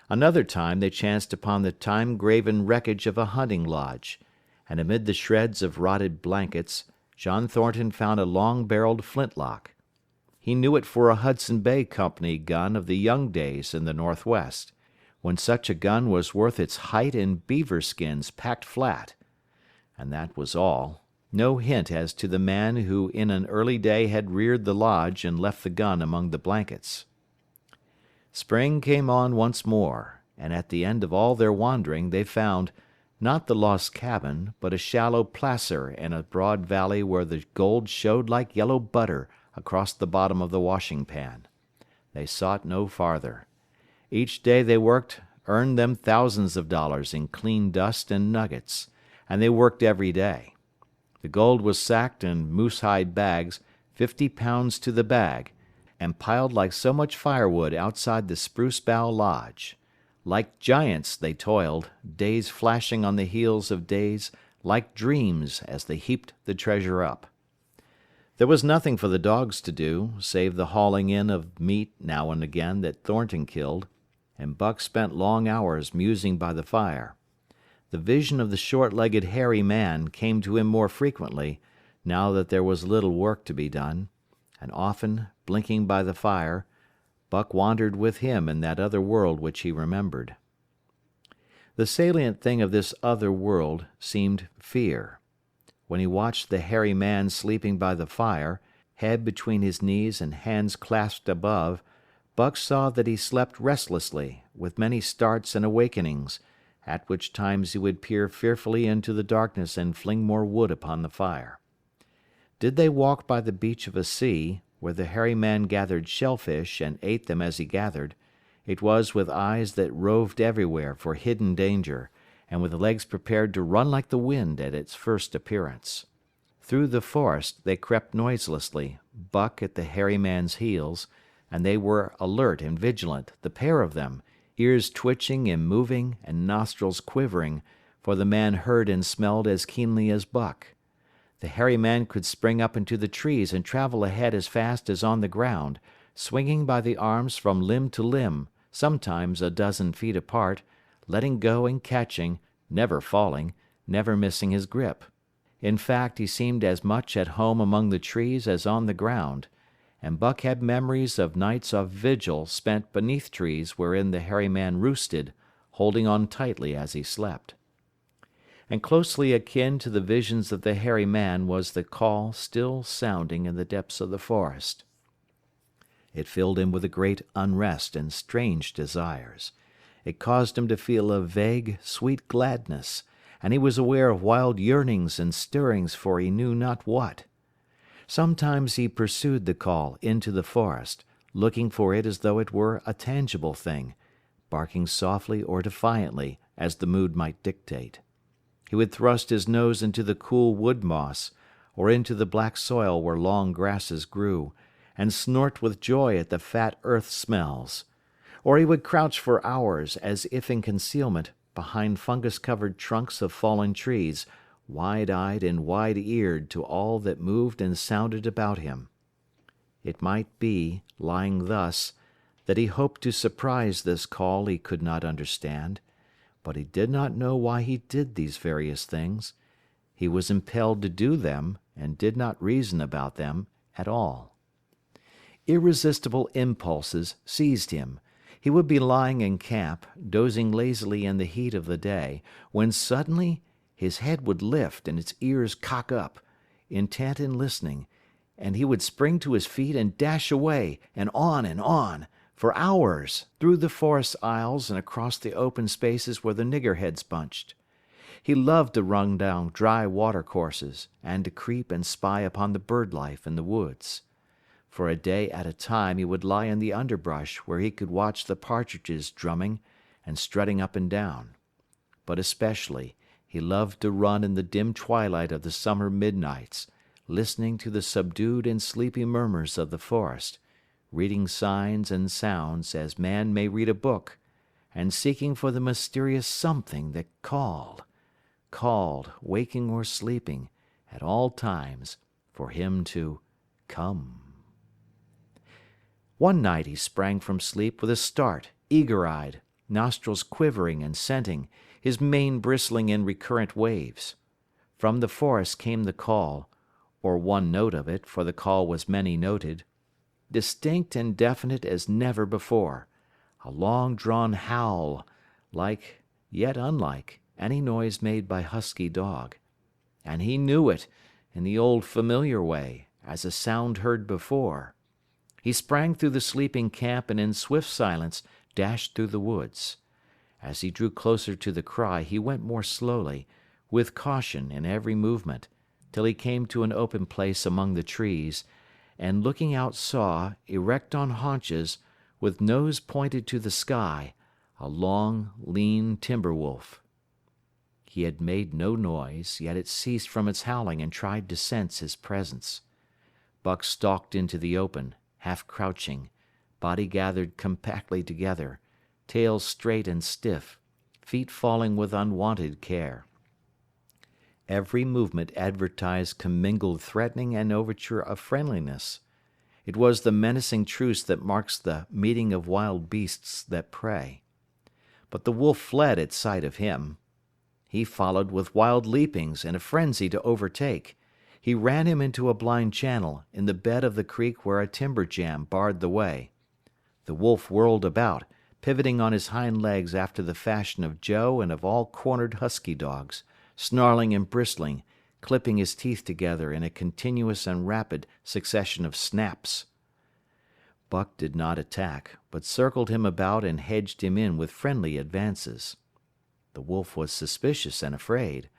Another time they chanced upon the time-graven wreckage of a hunting lodge, and amid the shreds of rotted blankets, John Thornton found a long-barreled flintlock. He knew it for a Hudson Bay Company gun of the young days in the Northwest, when such a gun was worth its height in beaver skins packed flat. And that was all. No hint as to the man who in an early day had reared the lodge and left the gun among the blankets. Spring came on once more, and at the end of all their wandering they found, not the lost cabin, but a shallow placer in a broad valley where the gold showed like yellow butter across the bottom of the washing pan. They sought no farther. Each day they worked earned them thousands of dollars in clean dust and nuggets, and they worked every day. The gold was sacked in moose-hide bags, 50 pounds to the bag, and piled like so much firewood outside the Spruce Bough Lodge. Like giants they toiled, days flashing on the heels of days, like dreams as they heaped the treasure up. There was nothing for the dogs to do, save the hauling in of meat now and again that Thornton killed, and Buck spent long hours musing by the fire. The vision of the short-legged hairy man came to him more frequently, now that there was little work to be done, and often, blinking by the fire, Buck wandered with him in that other world which he remembered. The salient thing of this other world seemed fear. When he watched the hairy man sleeping by the fire, head between his knees and hands clasped above, Buck saw that he slept restlessly, with many starts and awakenings, at which times he would peer fearfully into the darkness and fling more wood upon the fire. Did they walk by the beach of a sea, where the hairy man gathered shellfish and ate them as he gathered, it was with eyes that roved everywhere for hidden danger, and with legs prepared to run like the wind at its first appearance. Through the forest they crept noiselessly, Buck at the hairy man's heels, and they were alert and vigilant, the pair of them, ears twitching and moving and nostrils quivering, for the man heard and smelled as keenly as Buck. The hairy man could spring up into the trees and travel ahead as fast as on the ground, swinging by the arms from limb to limb, sometimes a dozen feet apart, letting go and catching, never falling, never missing his grip. In fact, he seemed as much at home among the trees as on the ground, and Buck had memories of nights of vigil spent beneath trees wherein the hairy man roosted, holding on tightly as he slept. And closely akin to the visions of the hairy man was the call still sounding in the depths of the forest. It filled him with a great unrest and strange desires. It caused him to feel a vague, sweet gladness, and he was aware of wild yearnings and stirrings for he knew not what. Sometimes he pursued the call into the forest, looking for it as though it were a tangible thing, barking softly or defiantly as the mood might dictate. He would thrust his nose into the cool wood moss, or into the black soil where long grasses grew, and snort with joy at the fat earth smells. Or he would crouch for hours, as if in concealment, behind fungus-covered trunks of fallen trees, wide-eyed and wide-eared to all that moved and sounded about him. It might be, lying thus, that he hoped to surprise this call he could not understand, but he did not know why he did these various things. He was impelled to do them, and did not reason about them at all. Irresistible impulses seized him. He would be lying in camp, dozing lazily in the heat of the day, when suddenly his head would lift and its ears cock up, intent in listening, and he would spring to his feet and dash away, and on, for hours, through the forest aisles and across the open spaces where the niggerheads bunched. He loved to run down dry watercourses, and to creep and spy upon the bird life in the woods. For a day at a time he would lie in the underbrush where he could watch the partridges drumming and strutting up and down. But especially he loved to run in the dim twilight of the summer midnights, listening to the subdued and sleepy murmurs of the forest, reading signs and sounds as man may read a book, and seeking for the mysterious something that called, waking or sleeping, at all times, for him to come. One night he sprang from sleep with a start, eager-eyed, nostrils quivering and scenting, his mane bristling in recurrent waves. From the forest came the call, or one note of it, for the call was many-noted, distinct and definite as never before, a long-drawn howl, like, yet unlike, any noise made by husky dog. And he knew it, in the old familiar way, as a sound heard before. He sprang through the sleeping camp and in swift silence dashed through the woods. As he drew closer to the cry he went more slowly, with caution in every movement, till he came to an open place among the trees, and looking out saw, erect on haunches, with nose pointed to the sky, a long, lean timber wolf. He had made no noise, yet it ceased from its howling and tried to sense his presence. Buck stalked into the open, half crouching, body gathered compactly together, tail straight and stiff, feet falling with unwonted care. Every movement advertised commingled threatening and overture of friendliness. It was the menacing truce that marks the meeting of wild beasts that prey. But the wolf fled at sight of him. He followed with wild leapings and a frenzy to overtake. He ran him into a blind channel, in the bed of the creek where a timber jam barred the way. The wolf whirled about, pivoting on his hind legs after the fashion of Joe and of all cornered husky dogs, snarling and bristling, clipping his teeth together in a continuous and rapid succession of snaps. Buck did not attack, but circled him about and hedged him in with friendly advances. The wolf was suspicious and afraid,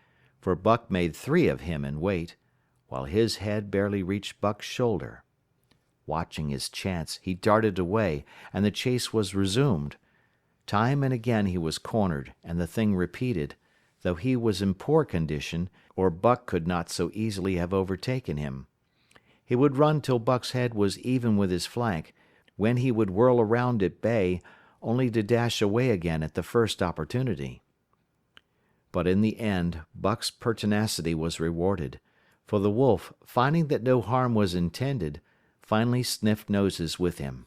for Buck made 3 of him in weight, while his head barely reached Buck's shoulder. Watching his chance, he darted away, and the chase was resumed. Time and again he was cornered, and the thing repeated, though he was in poor condition, or Buck could not so easily have overtaken him. He would run till Buck's head was even with his flank, when he would whirl around at bay, only to dash away again at the first opportunity. But in the end Buck's pertinacity was rewarded, for the wolf, finding that no harm was intended, finally sniffed noses with him.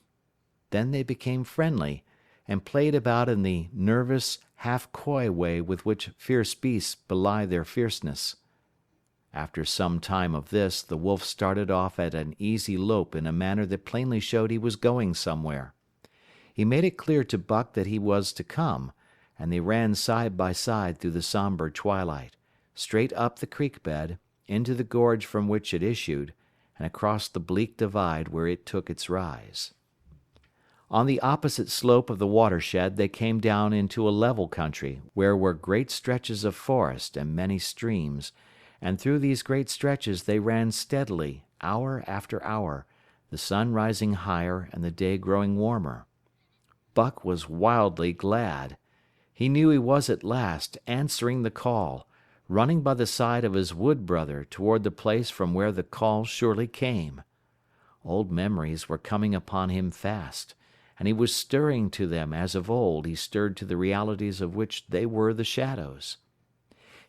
Then they became friendly, and played about in the nervous, half-coy way with which fierce beasts belie their fierceness. After some time of this, the wolf started off at an easy lope in a manner that plainly showed he was going somewhere. He made it clear to Buck that he was to come, and they ran side by side through the somber twilight, straight up the creek bed, into the gorge from which it issued, and across the bleak divide where it took its rise. On the opposite slope of the watershed they came down into a level country where were great stretches of forest and many streams, and through these great stretches they ran steadily, hour after hour, the sun rising higher and the day growing warmer. Buck was wildly glad. He knew he was at last answering the call, running by the side of his wood brother toward the place from where the call surely came. Old memories were coming upon him fast, and he was stirring to them as of old he stirred to the realities of which they were the shadows.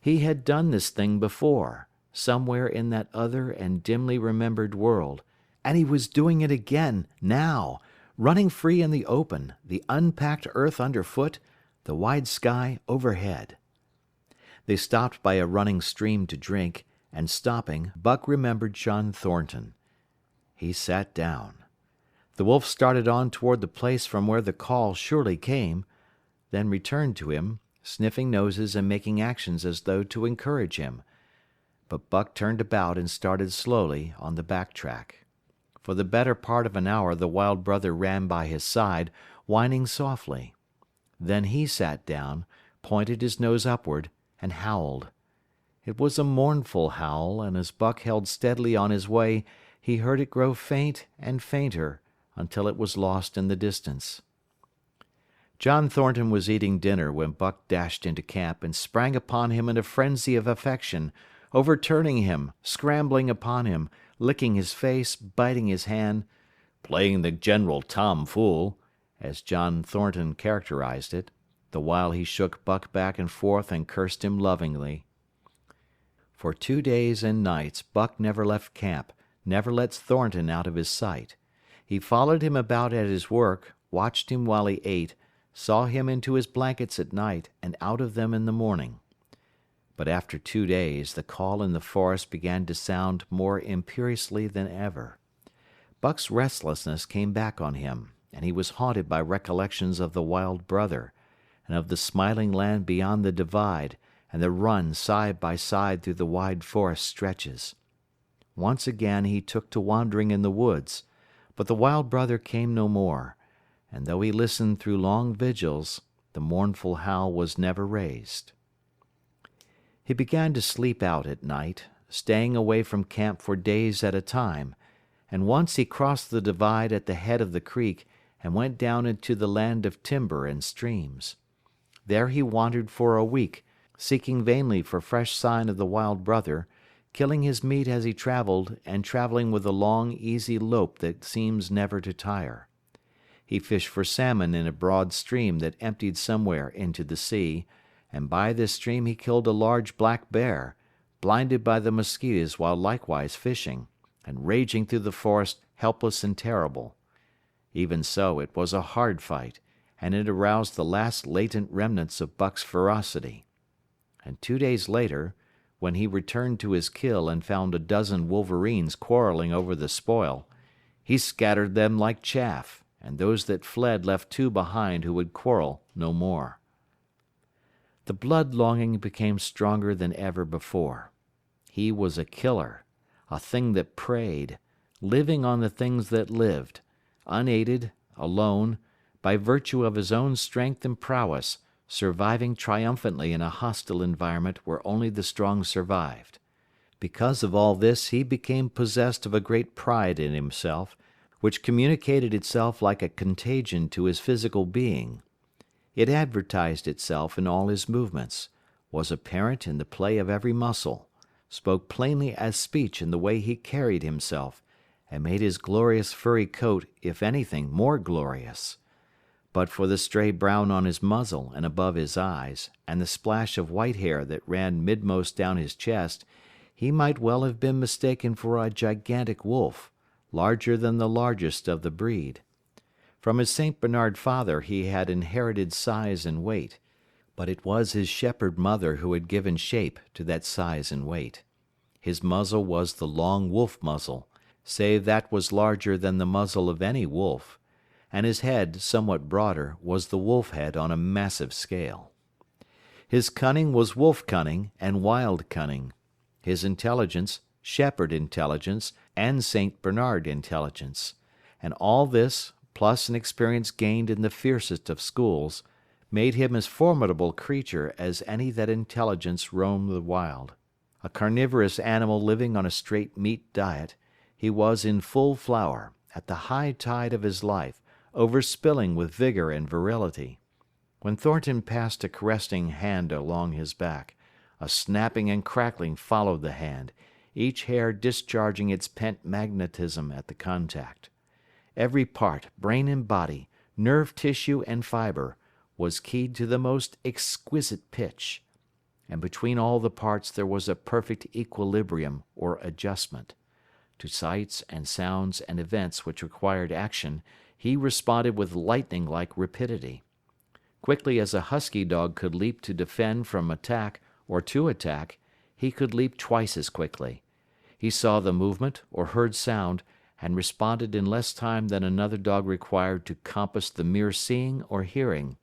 He had done this thing before, somewhere in that other and dimly remembered world, and he was doing it again, now, running free in the open, the unpacked earth underfoot, the wide sky overhead. They stopped by a running stream to drink, and stopping, Buck remembered John Thornton. He sat down. The wolf started on toward the place from where the call surely came, then returned to him, sniffing noses and making actions as though to encourage him. But Buck turned about and started slowly on the back track. For the better part of an hour the wild brother ran by his side, whining softly. Then he sat down, pointed his nose upward, and howled. It was a mournful howl, and as Buck held steadily on his way, he heard it grow faint and fainter, until it was lost in the distance. John Thornton was eating dinner when Buck dashed into camp and sprang upon him in a frenzy of affection, overturning him, scrambling upon him, licking his face, biting his hand, playing the general tomfool, as John Thornton characterized it, the while he shook Buck back and forth and cursed him lovingly. For 2 days and nights Buck never left camp, never let Thornton out of his sight. He followed him about at his work, watched him while he ate, saw him into his blankets at night and out of them in the morning. But after 2 days the call in the forest began to sound more imperiously than ever. Buck's restlessness came back on him, and he was haunted by recollections of the wild brother, and of the smiling land beyond the divide, and the run side by side through the wide forest stretches. Once again he took to wandering in the woods, but the wild brother came no more, and though he listened through long vigils, the mournful howl was never raised. He began to sleep out at night, staying away from camp for days at a time, and once he crossed the divide at the head of the creek and went down into the land of timber and streams. There he wandered for a week, seeking vainly for fresh sign of the wild brother, killing his meat as he traveled and traveling with a long, easy lope that seems never to tire. He fished for salmon in a broad stream that emptied somewhere into the sea, and by this stream he killed a large black bear, blinded by the mosquitoes while likewise fishing, and raging through the forest helpless and terrible. Even so, it was a hard fight, and it aroused the last latent remnants of Buck's ferocity. And 2 days later, when he returned to his kill and found a dozen wolverines quarreling over the spoil, he scattered them like chaff, and those that fled left 2 behind who would quarrel no more. The blood-longing became stronger than ever before. He was a killer, a thing that preyed, living on the things that lived, unaided, alone, by virtue of his own strength and prowess, surviving triumphantly in a hostile environment where only the strong survived. Because of all this he became possessed of a great pride in himself, which communicated itself like a contagion to his physical being. It advertised itself in all his movements, was apparent in the play of every muscle, spoke plainly as speech in the way he carried himself, and made his glorious furry coat, if anything, more glorious. But for the stray brown on his muzzle and above his eyes, and the splash of white hair that ran midmost down his chest, he might well have been mistaken for a gigantic wolf, larger than the largest of the breed. From his St. Bernard father he had inherited size and weight, but it was his shepherd mother who had given shape to that size and weight. His muzzle was the long wolf muzzle, save that was larger than the muzzle of any wolf, and his head, somewhat broader, was the wolf head on a massive scale. His cunning was wolf cunning and wild cunning. His intelligence, shepherd intelligence and St. Bernard intelligence. And all this, plus an experience gained in the fiercest of schools, made him as formidable creature as any that intelligence roamed the wild. A carnivorous animal living on a straight meat diet, he was in full flower, at the high tide of his life, overspilling with vigor and virility. When Thornton passed a caressing hand along his back, a snapping and crackling followed the hand, each hair discharging its pent magnetism at the contact. Every part, brain and body, nerve tissue and fibre, was keyed to the most exquisite pitch, and between all the parts there was a perfect equilibrium or adjustment. To sights and sounds and events which required action, he responded with lightning-like rapidity. Quickly as a husky dog could leap to defend from attack or to attack, he could leap twice as quickly. He saw the movement or heard sound, and responded in less time than another dog required to compass the mere seeing or hearing.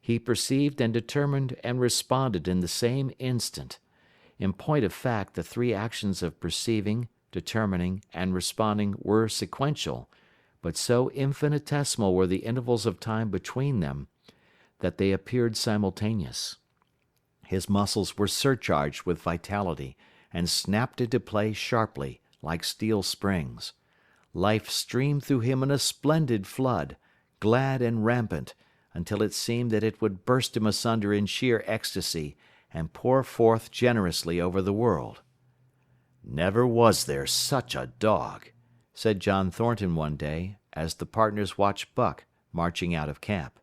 He perceived and determined and responded in the same instant. In point of fact, the three actions of perceiving, determining, and responding were sequential, but so infinitesimal were the intervals of time between them, that they appeared simultaneous. His muscles were surcharged with vitality, and snapped into play sharply, like steel springs. Life streamed through him in a splendid flood, glad and rampant, until it seemed that it would burst him asunder in sheer ecstasy, and pour forth generously over the world. "Never was there such a dog," said John Thornton one day, as the partners watched Buck marching out of camp.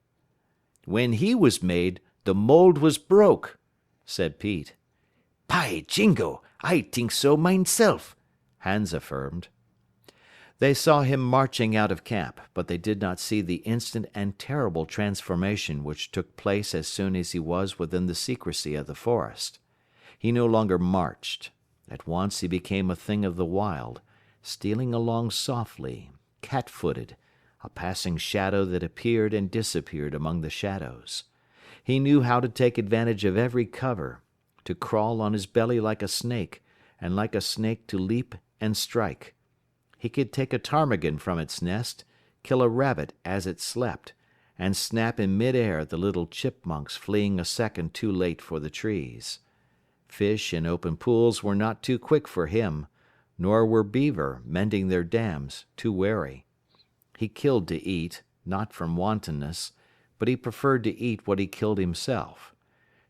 "When he was made, the mold was broke," said Pete. "By jingo, I think so mineself," Hans affirmed. They saw him marching out of camp, but they did not see the instant and terrible transformation which took place as soon as he was within the secrecy of the forest. He no longer marched. At once he became a thing of the wild, stealing along softly, cat-footed, a passing shadow that appeared and disappeared among the shadows. He knew how to take advantage of every cover, to crawl on his belly like a snake, and like a snake to leap and strike. He could take a ptarmigan from its nest, kill a rabbit as it slept, and snap in mid-air the little chipmunks fleeing a second too late for the trees. Fish in open pools were not too quick for him, nor were beaver, mending their dams, too wary. He killed to eat, not from wantonness, but he preferred to eat what he killed himself.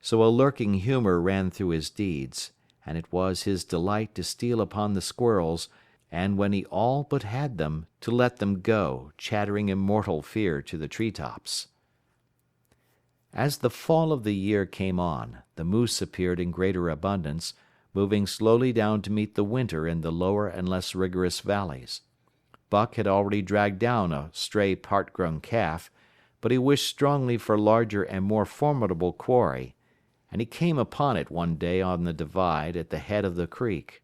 So a lurking humor ran through his deeds, and it was his delight to steal upon the squirrels, and when he all but had them, to let them go, chattering in mortal fear to the tree-tops. As the fall of the year came on, the moose appeared in greater abundance, moving slowly down to meet the winter in the lower and less rigorous valleys. Buck had already dragged down a stray part-grown calf, but he wished strongly for larger and more formidable quarry, and he came upon it one day on the divide at the head of the creek.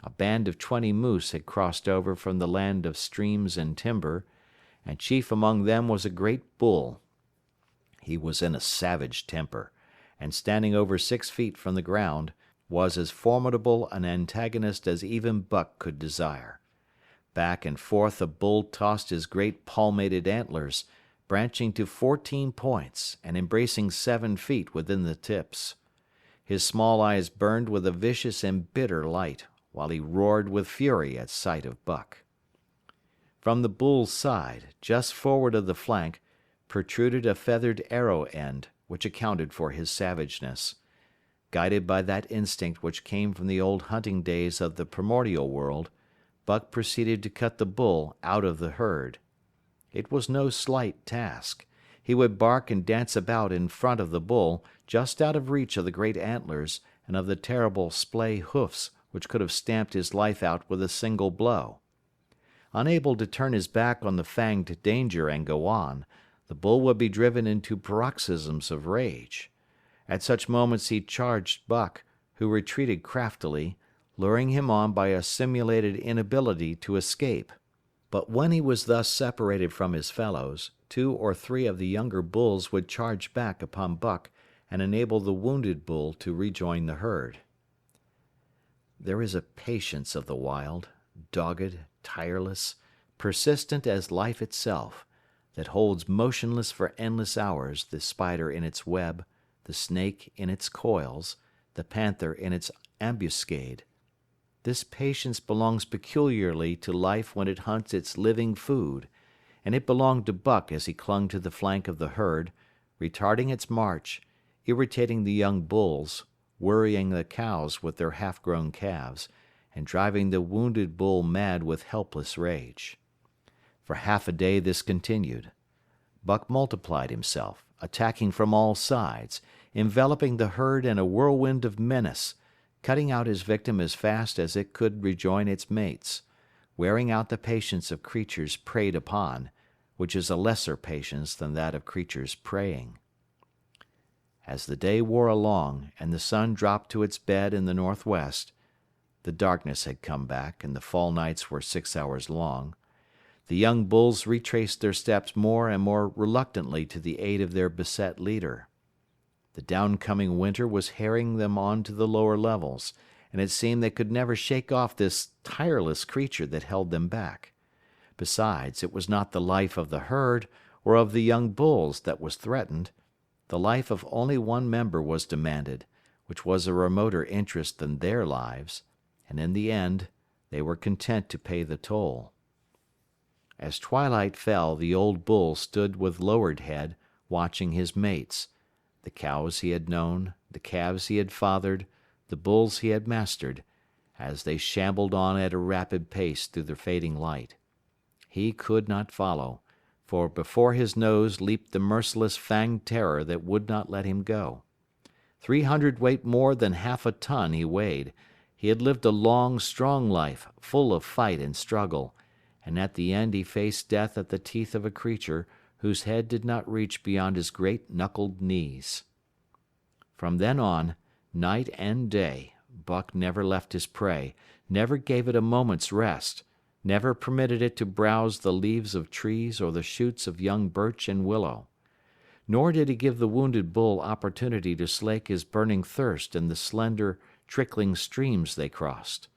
A band of 20 moose had crossed over from the land of streams and timber, and chief among them was a great bull. He was in a savage temper, and standing over 6 feet from the ground, was as formidable an antagonist as even Buck could desire. Back and forth the bull tossed his great palmated antlers, branching to 14 points, and embracing 7 feet within the tips. His small eyes burned with a vicious and bitter light, while he roared with fury at sight of Buck. From the bull's side, just forward of the flank, protruded a feathered arrow end, which accounted for his savageness. Guided by that instinct which came from the old hunting days of the primordial world, Buck proceeded to cut the bull out of the herd. It was no slight task. He would bark and dance about in front of the bull, just out of reach of the great antlers and of the terrible splay hoofs which could have stamped his life out with a single blow. Unable to turn his back on the fanged danger and go on, the bull would be driven into paroxysms of rage. At such moments he charged Buck, who retreated craftily, luring him on by a simulated inability to escape. But when he was thus separated from his fellows, 2 or 3 of the younger bulls would charge back upon Buck and enable the wounded bull to rejoin the herd. There is a patience of the wild, dogged, tireless, persistent as life itself, that holds motionless for endless hours the spider in its web, the snake in its coils, the panther in its ambuscade. This patience belongs peculiarly to life when it hunts its living food, and it belonged to Buck as he clung to the flank of the herd, retarding its march, irritating the young bulls, worrying the cows with their half-grown calves, and driving the wounded bull mad with helpless rage. For half a day this continued. Buck multiplied himself, attacking from all sides, enveloping the herd in a whirlwind of menace, cutting out his victim as fast as it could rejoin its mates, wearing out the patience of creatures preyed upon, which is a lesser patience than that of creatures preying. As the day wore along and the sun dropped to its bed in the northwest, the darkness had come back and the fall nights were 6 hours long, the young bulls retraced their steps more and more reluctantly to the aid of their beset leader. The downcoming winter was harrying them on to the lower levels, and it seemed they could never shake off this tireless creature that held them back. Besides, it was not the life of the herd or of the young bulls that was threatened. The life of only one member was demanded, which was a remoter interest than their lives, and in the end they were content to pay the toll. As twilight fell, the old bull stood with lowered head, watching his mates, the cows he had known, the calves he had fathered, the bulls he had mastered, as they shambled on at a rapid pace through the fading light. He could not follow, for before his nose leaped the merciless fanged terror that would not let him go. 300 weight more than half a ton he weighed. He had lived a long, strong life, full of fight and struggle, and at the end he faced death at the teeth of a creature whose head did not reach beyond his great knuckled knees. From then on, night and day, Buck never left his prey, never gave it a moment's rest, never permitted it to browse the leaves of trees or the shoots of young birch and willow. Nor did he give the wounded bull opportunity to slake his burning thirst in the slender, trickling streams they crossed.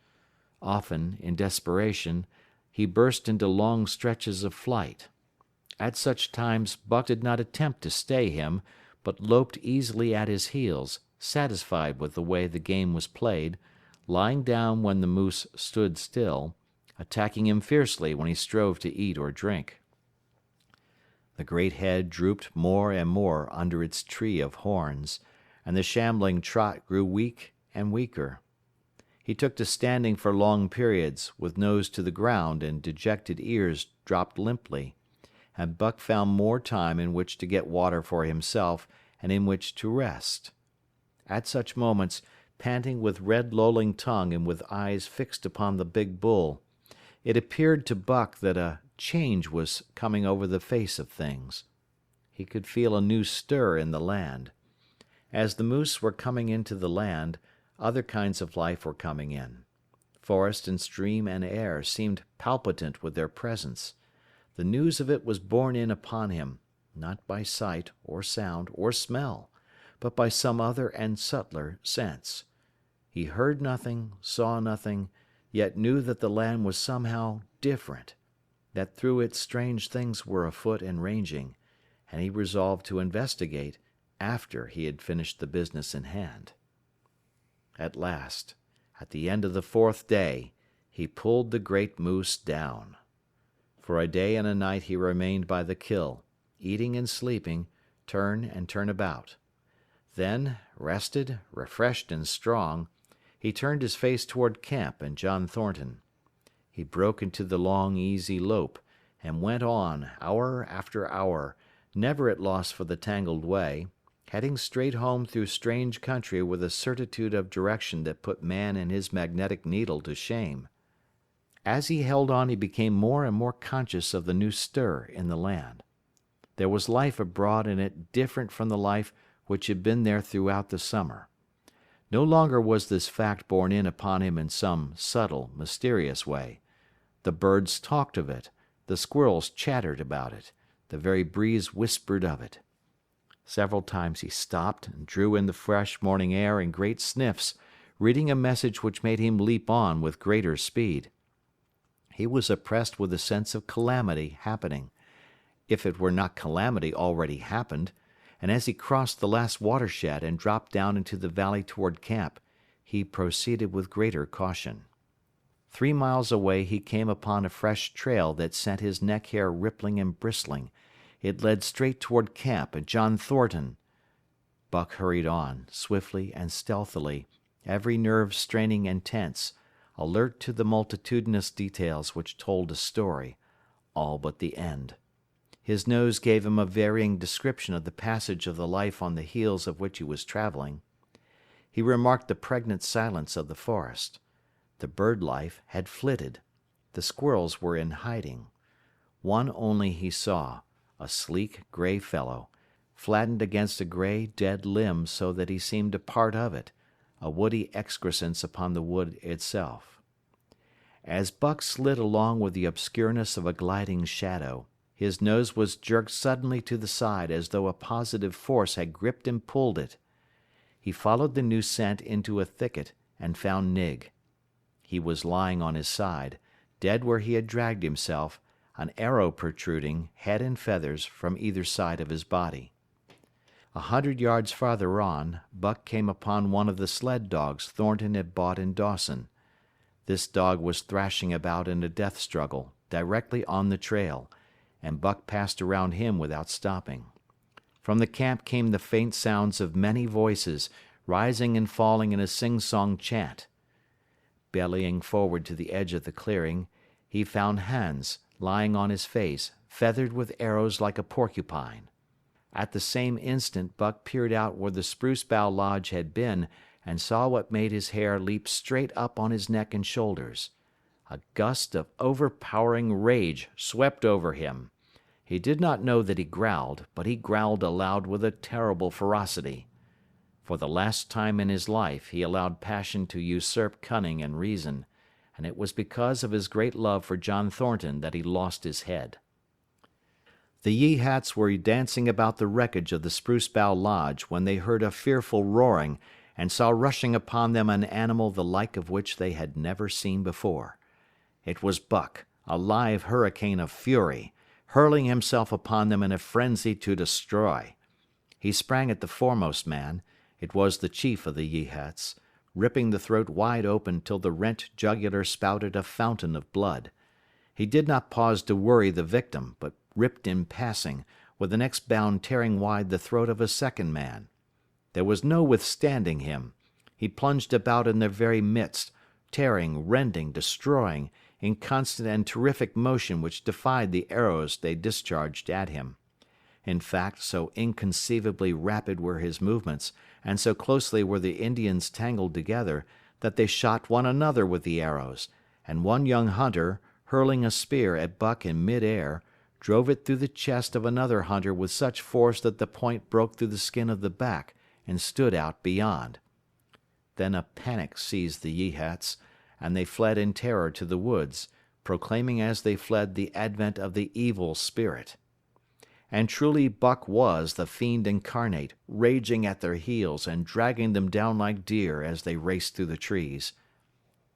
Often, in desperation, he burst into long stretches of flight. At such times Buck did not attempt to stay him, but loped easily at his heels, satisfied with the way the game was played, lying down when the moose stood still, attacking him fiercely when he strove to eat or drink. The great head drooped more and more under its tree of horns, and the shambling trot grew weak and weaker. He took to standing for long periods, with nose to the ground and dejected ears dropped limply, and Buck found more time in which to get water for himself and in which to rest. At such moments, panting with red lolling tongue and with eyes fixed upon the big bull, it appeared to Buck that a change was coming over the face of things. He could feel a new stir in the land. As the moose were coming into the land, other kinds of life were coming in. Forest and stream and air seemed palpitant with their presence. The news of it was borne in upon him, not by sight or sound or smell, but by some other and subtler sense. He heard nothing, saw nothing, yet knew that the land was somehow different, that through it strange things were afoot and ranging, and he resolved to investigate after he had finished the business in hand. At last, at the end of the 4th day, he pulled the great moose down. For a day and a night he remained by the kill, eating and sleeping, turn and turn about. Then, rested, refreshed, and strong, he turned his face toward camp and John Thornton. He broke into the long, easy lope, and went on, hour after hour, never at loss for the tangled way, heading straight home through strange country with a certitude of direction that put man and his magnetic needle to shame. As he held on he became more and more conscious of the new stir in the land. There was life abroad in it different from the life which had been there throughout the summer. No longer was this fact borne in upon him in some subtle, mysterious way. The birds talked of it, the squirrels chattered about it, the very breeze whispered of it. Several times he stopped and drew in the fresh morning air in great sniffs, reading a message which made him leap on with greater speed. He was oppressed with a sense of calamity happening, if it were not calamity already happened, and as he crossed the last watershed and dropped down into the valley toward camp, he proceeded with greater caution. 3 miles away he came upon a fresh trail that sent his neck hair rippling and bristling. It led straight toward camp and John Thornton. Buck hurried on, swiftly and stealthily, every nerve straining and tense, alert to the multitudinous details which told a story, all but the end. His nose gave him a varying description of the passage of the life on the heels of which he was traveling. He remarked the pregnant silence of the forest. The bird life had flitted. The squirrels were in hiding. One only he saw, a sleek, gray fellow, flattened against a gray, dead limb so that he seemed a part of it, a woody excrescence upon the wood itself. As Buck slid along with the obscureness of a gliding shadow, his nose was jerked suddenly to the side as though a positive force had gripped and pulled it. He followed the new scent into a thicket and found Nig. He was lying on his side, dead where he had dragged himself, an arrow protruding, head and feathers, from either side of his body. 100 yards farther on, Buck came upon one of the sled dogs Thornton had bought in Dawson. This dog was thrashing about in a death struggle, directly on the trail, and Buck passed around him without stopping. From the camp came the faint sounds of many voices, rising and falling in a sing-song chant. Bellying forward to the edge of the clearing, he found Hans, lying on his face, feathered with arrows like a porcupine. At the same instant Buck peered out where the Spruce Bough Lodge had been and saw what made his hair leap straight up on his neck and shoulders. A gust of overpowering rage swept over him. He did not know that he growled, but he growled aloud with a terrible ferocity. For the last time in his life he allowed passion to usurp cunning and reason, and it was because of his great love for John Thornton that he lost his head. The Yeehats were dancing about the wreckage of the Spruce Bough Lodge when they heard a fearful roaring and saw rushing upon them an animal the like of which they had never seen before. It was Buck, a live hurricane of fury, hurling himself upon them in a frenzy to destroy. He sprang at the foremost man, it was the chief of the Yeehats, ripping the throat wide open till the rent jugular spouted a fountain of blood. He did not pause to worry the victim, but ripped in passing, with the next bound tearing wide the throat of a second man. There was no withstanding him. He plunged about in their very midst, tearing, rending, destroying, in constant and terrific motion which defied the arrows they discharged at him. In fact, so inconceivably rapid were his movements, and so closely were the Indians tangled together, that they shot one another with the arrows, and one young hunter, hurling a spear at Buck in mid-air, drove it through the chest of another hunter with such force that the point broke through the skin of the back and stood out beyond. Then a panic seized the Yeehats, and they fled in terror to the woods, proclaiming as they fled the advent of the evil spirit. And truly Buck was the fiend incarnate, raging at their heels and dragging them down like deer as they raced through the trees.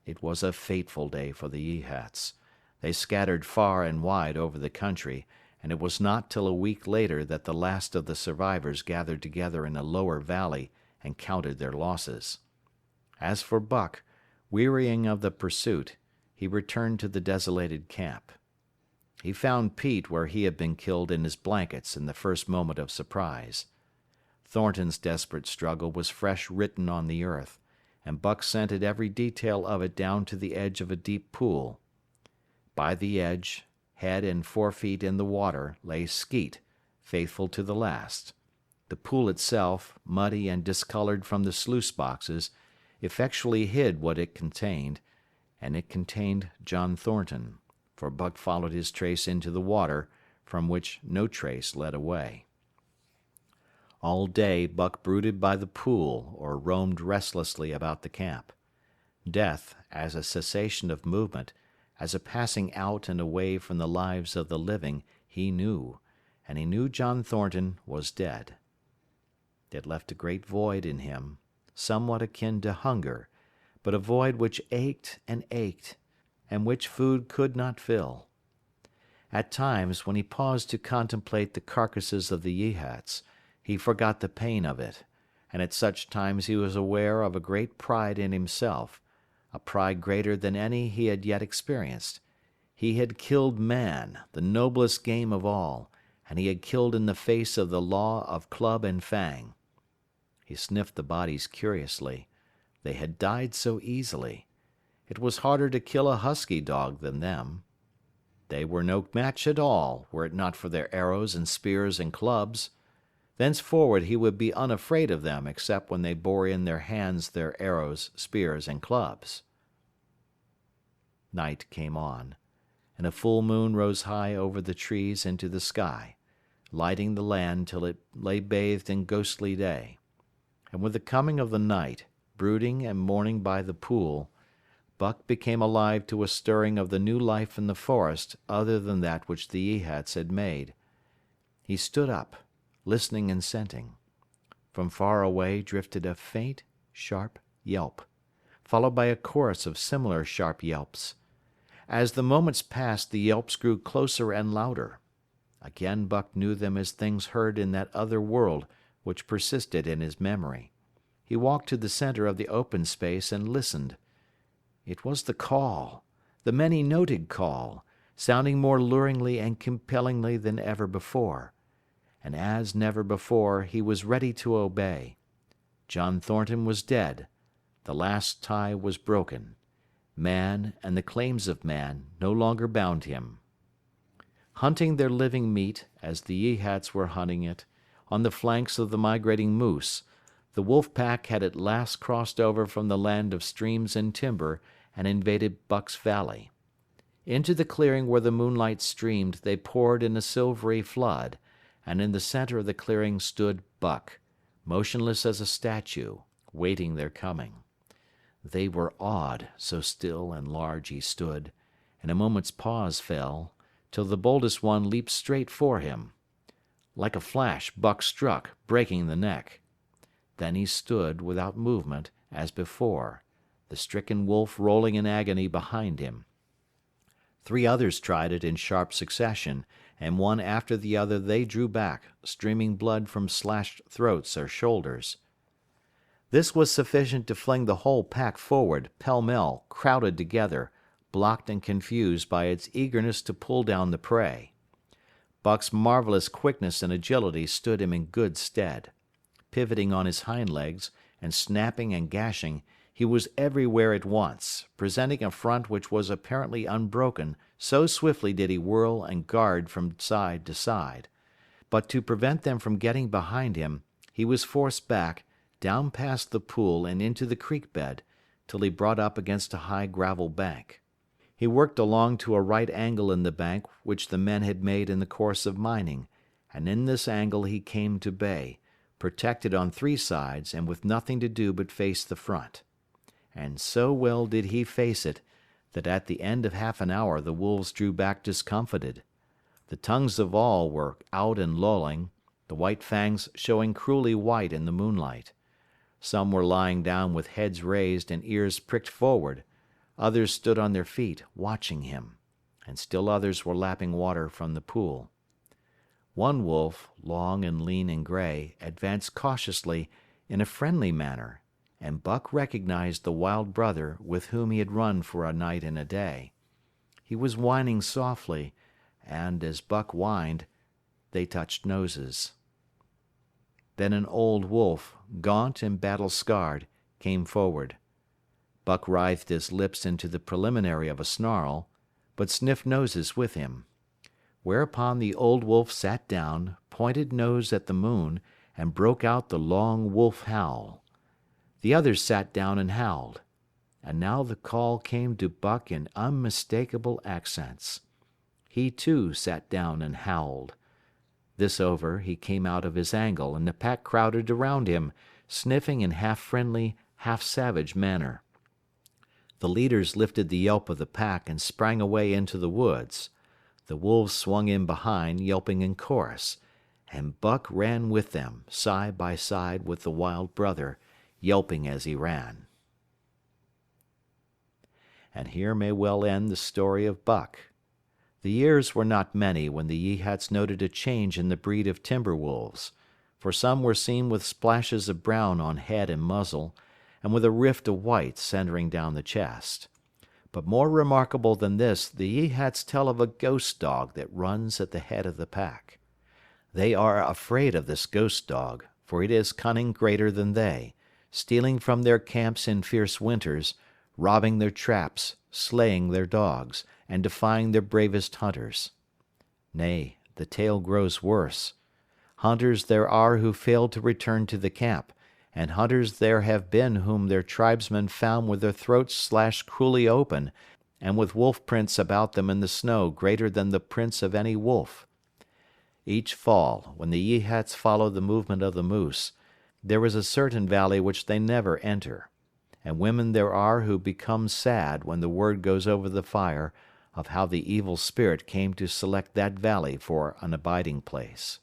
It was a fateful day for the Yeehats. They scattered far and wide over the country, and it was not till a week later that the last of the survivors gathered together in a lower valley and counted their losses. As for Buck, wearying of the pursuit, he returned to the desolated camp. He found Pete where he had been killed in his blankets in the first moment of surprise. Thornton's desperate struggle was fresh written on the earth, and Buck scented every detail of it down to the edge of a deep pool. By the edge, head and 4 feet in the water, lay Skeet, faithful to the last. The pool itself, muddy and discolored from the sluice boxes, effectually hid what it contained, and it contained John Thornton, for Buck followed his trace into the water, from which no trace led away. All day Buck brooded by the pool or roamed restlessly about the camp. Death, as a cessation of movement, as a passing out and away from the lives of the living, he knew, and he knew John Thornton was dead. It left a great void in him, somewhat akin to hunger, but a void which ached, and which food could not fill. At times, when he paused to contemplate the carcasses of the Yeehats, he forgot the pain of it, and at such times he was aware of a great pride in himself, a pride greater than any he had yet experienced. He had killed man, the noblest game of all, and he had killed in the face of the law of club and fang. He sniffed the bodies curiously. They had died so easily. It was harder to kill a husky dog than them. They were no match at all, were it not for their arrows and spears and clubs. Thenceforward he would be unafraid of them except when they bore in their hands their arrows, spears, and clubs. Night came on, and a full moon rose high over the trees into the sky, lighting the land till it lay bathed in ghostly day. And with the coming of the night, brooding and mourning by the pool, Buck became alive to a stirring of the new life in the forest other than that which the Yeehats had made. He stood up, listening and scenting. From far away drifted a faint, sharp yelp, followed by a chorus of similar sharp yelps. As the moments passed, the yelps grew closer and louder. Again Buck knew them as things heard in that other world which persisted in his memory. He walked to the center of the open space and listened. It was the call, the many-noted call, sounding more luringly and compellingly than ever before. And as never before, he was ready to obey. John Thornton was dead. The last tie was broken. Man and the claims of man no longer bound him. Hunting their living meat, as the Yeehats were hunting it, on the flanks of the migrating moose, the wolf pack had at last crossed over from the land of streams and timber and invaded Buck's valley. Into the clearing where the moonlight streamed they poured in a silvery flood, and in the center of the clearing stood Buck, motionless as a statue, waiting their coming. They were awed, so still and large he stood, and a moment's pause fell, till the boldest one leaped straight for him. Like a flash Buck struck, breaking the neck. Then he stood, without movement, as before, the stricken wolf rolling in agony behind him. 3 others tried it in sharp succession, and one after the other they drew back, streaming blood from slashed throats or shoulders. This was sufficient to fling the whole pack forward, pell-mell, crowded together, blocked and confused by its eagerness to pull down the prey. Buck's marvelous quickness and agility stood him in good stead. Pivoting on his hind legs, and snapping and gashing, he was everywhere at once, presenting a front which was apparently unbroken, so swiftly did he whirl and guard from side to side. But to prevent them from getting behind him, he was forced back, down past the pool and into the creek bed, till he brought up against a high gravel bank. He worked along to a right angle in the bank which the men had made in the course of mining, and in this angle he came to bay, protected on 3 sides and with nothing to do but face the front. And so well did he face it, that at the end of half an hour the wolves drew back discomfited. The tongues of all were out and lolling, the white fangs showing cruelly white in the moonlight. Some were lying down with heads raised and ears pricked forward, others stood on their feet, watching him, and still others were lapping water from the pool. One wolf, long and lean and gray, advanced cautiously, in a friendly manner, and Buck recognized the wild brother with whom he had run for a night and a day. He was whining softly, and, as Buck whined, they touched noses. Then an old wolf, gaunt and battle-scarred, came forward. Buck writhed his lips into the preliminary of a snarl, but sniffed noses with him. Whereupon the old wolf sat down, pointed nose at the moon, and broke out the long wolf howl. The others sat down and howled. And now the call came to Buck in unmistakable accents. He too sat down and howled. This over, he came out of his angle, and the pack crowded around him, sniffing in half friendly, half savage manner. The leaders lifted the yelp of the pack and sprang away into the woods. The wolves swung in behind, yelping in chorus, and Buck ran with them, side by side with the wild brother, yelping as he ran. And here may well end the story of Buck. The years were not many when the Yeehats noted a change in the breed of timber wolves, for some were seen with splashes of brown on head and muzzle, and with a rift of white centering down the chest. But more remarkable than this, the Yeehats tell of a ghost dog that runs at the head of the pack. They are afraid of this ghost dog, for it is cunning greater than they, stealing from their camps in fierce winters, robbing their traps, slaying their dogs, and defying their bravest hunters. Nay, the tale grows worse. Hunters there are who fail to return to the camp, and hunters there have been whom their tribesmen found with their throats slashed cruelly open, and with wolf prints about them in the snow greater than the prints of any wolf. Each fall, when the Yeehats follow the movement of the moose, there is a certain valley which they never enter, and women there are who become sad when the word goes over the fire of how the evil spirit came to select that valley for an abiding place.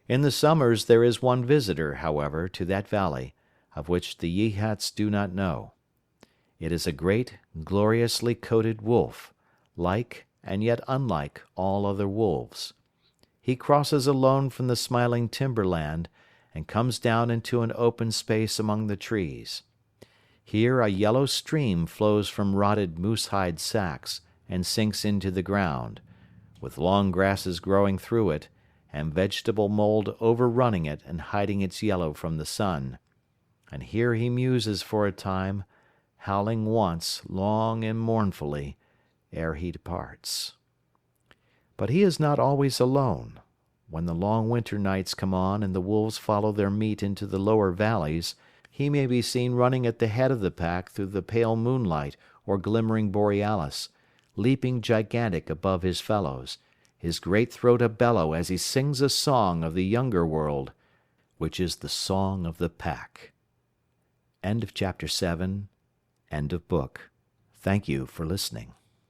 In the summers there is one visitor, however, to that valley, of which the Yeehats do not know. It is a great, gloriously coated wolf, like and yet unlike all other wolves. He crosses alone from the smiling timberland and comes down into an open space among the trees. Here a yellow stream flows from rotted moose-hide sacks and sinks into the ground, with long grasses growing through it, and vegetable mold overrunning it and hiding its yellow from the sun. And here he muses for a time, howling once, long and mournfully, ere he departs. But he is not always alone. When the long winter nights come on and the wolves follow their meat into the lower valleys, he may be seen running at the head of the pack through the pale moonlight or glimmering borealis, leaping gigantic above his fellows, his great throat a-bellow as he sings a song of the younger world, which is the song of the pack. End of chapter 7. End of book. Thank you for listening.